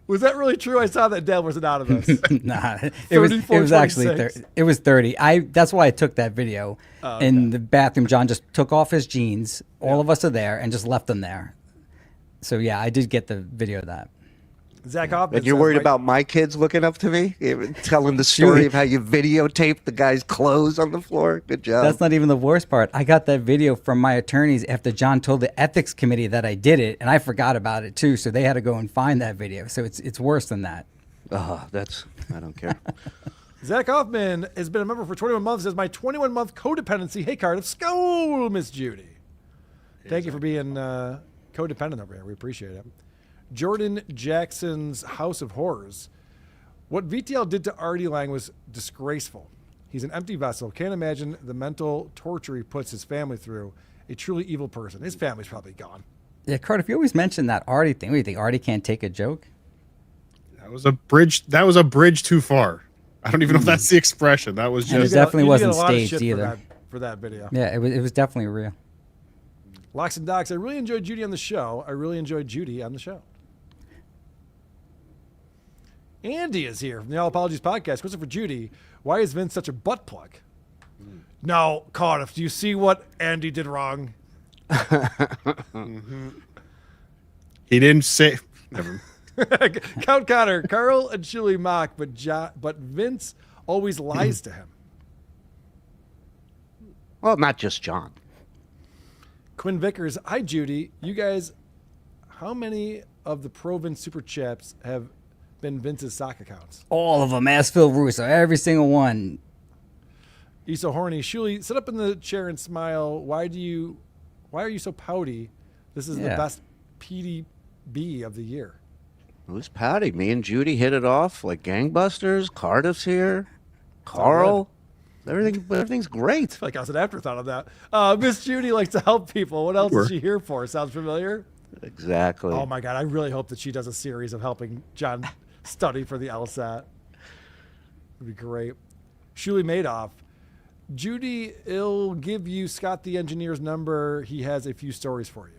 Was that really true? I saw that Dale was anonymous. Nah, it was actually 30. That's why I took that video. In the bathroom. John just took off his jeans. All of us are there and just left them there. So yeah, I did get the video of that. Zach Hoffman. And you're worried about my kids looking up to me, telling the story of how you videotaped the guy's clothes on the floor. Good job. That's not even the worst part. I got that video from my attorneys after John told the ethics committee that I did it, and I forgot about it too. So they had to go and find that video. So it's worse than that. I don't care. Zach Hoffman has been a member for 21 months as my 21-month codependency. Hey, Cardiff. Skull, Miss Judy. Thank you for being codependent over here. We appreciate it. Jordan Jackson's House of Horrors. What VTL did to Artie Lang was disgraceful. He's an empty vessel. Can't imagine the mental torture he puts his family through. A truly evil person. His family's probably gone. Yeah, Cardiff, you always mention that Artie thing. What do you think? Artie can't take a joke? That was a bridge too far. I don't even know if that's the expression. That was just... It definitely wasn't staged either. For that video. Yeah, it was definitely real. Locks and Docs, I really enjoyed Judy on the show. I really enjoyed Judy on the show. Andy is here from the All Apologies Podcast. Question for Judy. Why is Vince such a butt plug? Now, Cardiff, do you see what Andy did wrong? He didn't say... Never. Count Connor, Carl and Julie mock, but Vince always lies to him. Well, not just John. Quinn Vickers, hi, Judy. You guys, how many of the Pro Vince Super Chats have been Vince's sock accounts? All of them. Ask Phil Russo. Every single one. Iso Horny, Shuli, sit up in the chair and smile. Why are you so pouty? This is the best PDB of the year. Who's pouty? Me and Judy hit it off like gangbusters. Cardiff's here. Carl. Everything's great. I feel like I was an afterthought of that. Miss Judy likes to help people. What else is she here for? Sounds familiar? Exactly. Oh, my God. I really hope that she does a series of helping John study for the LSAT. It'd be great. Shuli Madoff. Judy, will give you Scott the engineer's number. He has a few stories for you.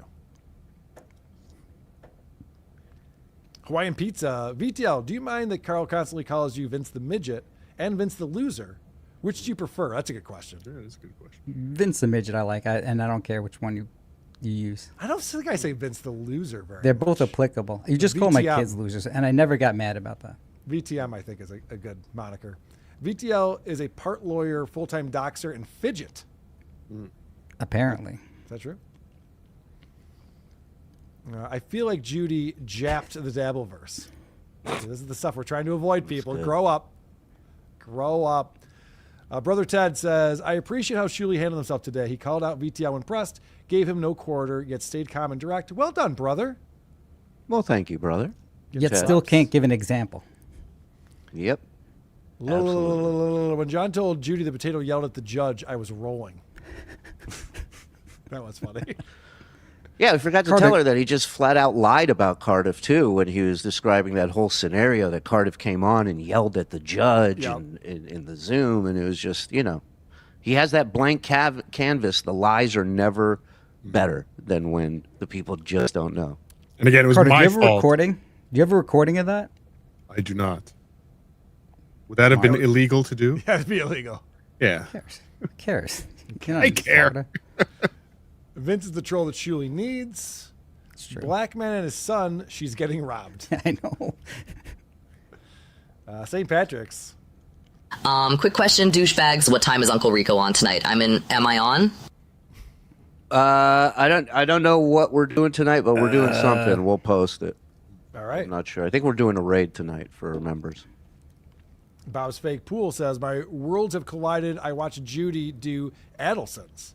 Hawaiian Pizza. VTL, do you mind that Carl constantly calls you Vince the Midget and Vince the Loser? Which do you prefer? That's a good question. Yeah, that's a good question. Vince the Midget I like, and I don't care which one you use. I don't think I say Vince the Loser very They're much. both applicable. You just call my kids losers, and I never got mad about that. VTM, I think, is a good moniker. VTL is a part lawyer, full-time doxer, and fidget. Apparently. Is that true? I feel like Judy japped the Dabbleverse. This is the stuff we're trying to avoid, people. Grow up. Grow up. Brother Ted says, I appreciate how Shuli handled himself today. He called out VTL when pressed, gave him no quarter, yet stayed calm and direct. Well done, brother. Well, thank you, brother. Yet still can't give an example. Yep. When John told Judy the potato yelled at the judge, I was rolling. That was funny. Yeah, I forgot to tell her that he just flat out lied about Cardiff, too, when he was describing that whole scenario that Cardiff came on and yelled at the judge in the Zoom. And it was just, he has that blank canvas. The lies are never better than when the people just don't know. And again, it was Cardiff, my do you have fault. a recording? Do you have a recording of that? I do not. Would that have been illegal to do? Yeah, it'd be illegal. Yeah. Who cares? I care. Vince is the troll that Shuli needs. It's true. Black man and his son, she's getting robbed. I know. St. Patrick's. Quick question, douchebags. What time is Uncle Rico on tonight? Am I on? I don't know what we're doing tonight, but we're doing something. We'll post it. All right. I'm not sure. I think we're doing a raid tonight for our members. Bob's Fake Pool says, my worlds have collided. I watched Judy do Adelson's.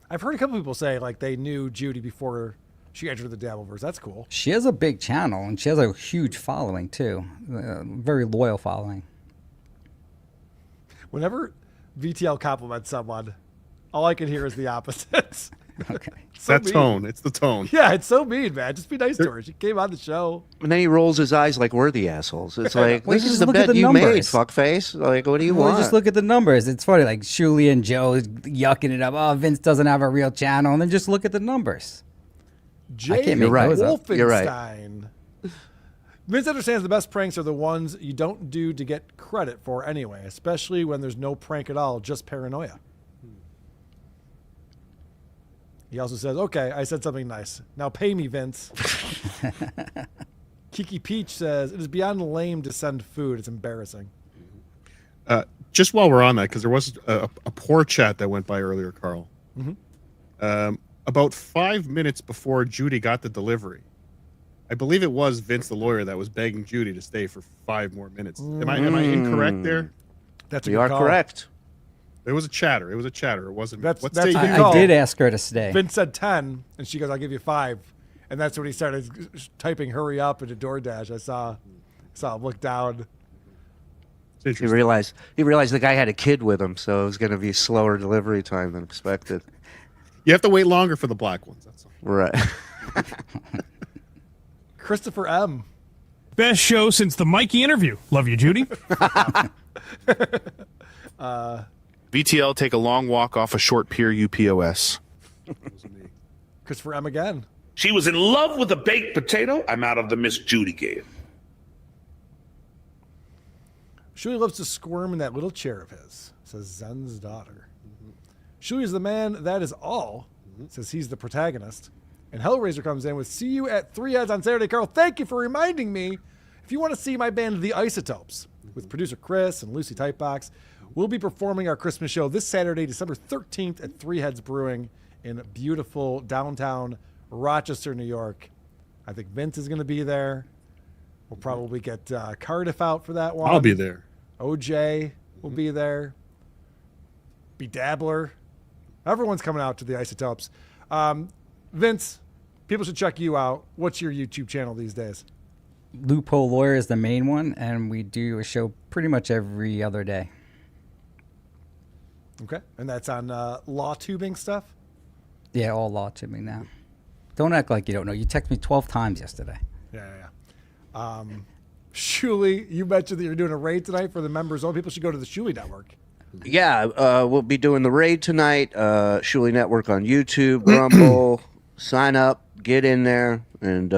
I've heard a couple people say like they knew Judy before she entered the Dabbleverse. That's cool. She has a big channel, and she has a huge following, too. Very loyal following. Whenever VTL compliments someone, all I can hear is the opposites. Okay. So That mean. tone. It's the tone. Yeah, it's so mean, man. Just be nice to her. She came on the show. And then he rolls his eyes like we're the assholes. It's like, Well, this you is just the look at bed the you made, numbers. fuckface. Like, what do you Well, want? just look at the numbers. It's funny, like Shuli and Joe is yucking it up. Oh, Vince doesn't have a real channel. And then just look at the numbers. I can't make those up. You're right. Wolfenstein. Vince understands the best pranks are the ones you don't do to get credit for anyway, especially when there's no prank at all, just paranoia. He also says, okay, I said something nice. Now pay me, Vince. Kiki Peach says, it is beyond lame to send food. It's embarrassing. Just while we're on that, because there was a poor chat that went by earlier, Carl. About 5 minutes before Judy got the delivery, I believe it was Vince the lawyer that was begging Judy to stay for 5 more minutes. Am I incorrect there? That's a You good are call. correct. It was a chatter. It wasn't. That's what a say good you? call. I did ask her to stay. Vince said 10, and she goes, I'll give you 5. And that's when he started typing hurry up into DoorDash. I saw him look down. He realized the guy had a kid with him, so it was going to be slower delivery time than expected. You have to wait longer for the black ones. That's all. Right. Christopher M. Best show since the Mikey interview. Love you, Judy. VTL take a long walk off a short pier UPOS. Christopher M. again. She was in love with a baked potato. I'm out of the Miss Judy game. Shuli loves to squirm in that little chair of his, says Zen's daughter. Shuli is the man that is all, says he's the protagonist. And Hellraiser comes in with see you at 3 Heads on Saturday. Carl, thank you for reminding me. If you want to see my band, The Isotopes, with producer Chris and Lucy Typebox, we'll be performing our Christmas show this Saturday, December 13th at 3 Heads Brewing in beautiful downtown Rochester, New York. I think Vince is going to be there. We'll probably get Cardiff out for that one. I'll be there. OJ will be there. Be Dabbler. Everyone's coming out to the Isotopes. Vince, people should check you out. What's your YouTube channel these days? Loophole Lawyer is the main one, and we do a show pretty much every other day. Okay. And that's on law tubing stuff? Yeah, all law to me now. Don't act like you don't know. You texted me 12 times yesterday. Yeah. Shuli, you mentioned that you're doing a raid tonight for the members only. People should go to the Shuli Network. Yeah, we'll be doing the raid tonight. Shuli Network on YouTube, Rumble. Sign up, get in there, and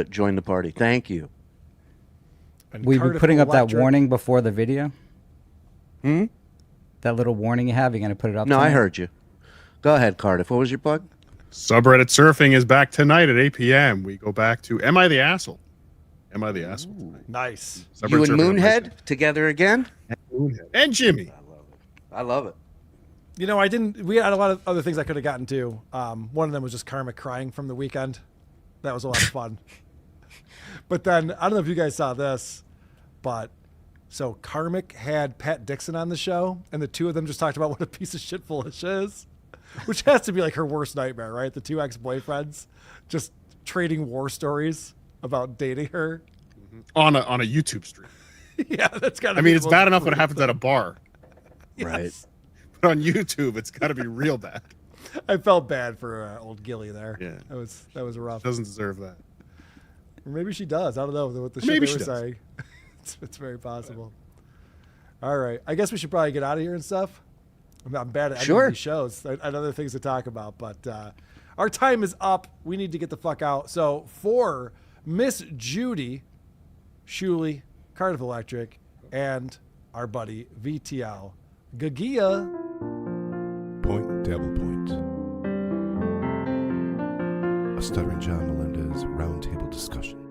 join the party. Thank you. And We've been Cardiff putting up that Electric. warning before the video. That little warning you have, you're going to put it up No, I tonight? heard you. Go ahead, Cardiff. What was your plug? Subreddit Surfing is back tonight at 8 p.m. We go back to Am I the Asshole? Am I the Asshole? Tonight. Nice. Subreddit You and Surfing on Moonhead together again? Moonhead. And Jimmy. I love it. You know, we had a lot of other things I could have gotten to. One of them was just Karmic crying from the weekend. That was a lot of fun. But then, I don't know if you guys saw this, but so Karmic had Pat Dixon on the show, and the two of them just talked about what a piece of shit Foolish is, which has to be like her worst nightmare, right? The two ex-boyfriends just trading war stories about dating her. On a YouTube stream. Yeah, that's got to I mean, it's bad enough when it happens at a bar. Right. But on YouTube, it's got to be real bad. I felt bad for old Gilly there. Yeah. That was rough. Doesn't deserve that. Or maybe she does. I don't know what the shit Maybe they she were does. saying. It's very possible. All right. I guess we should probably get out of here and stuff. I'm bad at editing Sure. these shows. I had other things to talk about, but our time is up. We need to get the fuck out. So for Miss Judy, Shuli, Cardiff Electric, and our buddy VTL, Gagia. Point, Dabble, point. A Stuttering John Melendez roundtable discussion.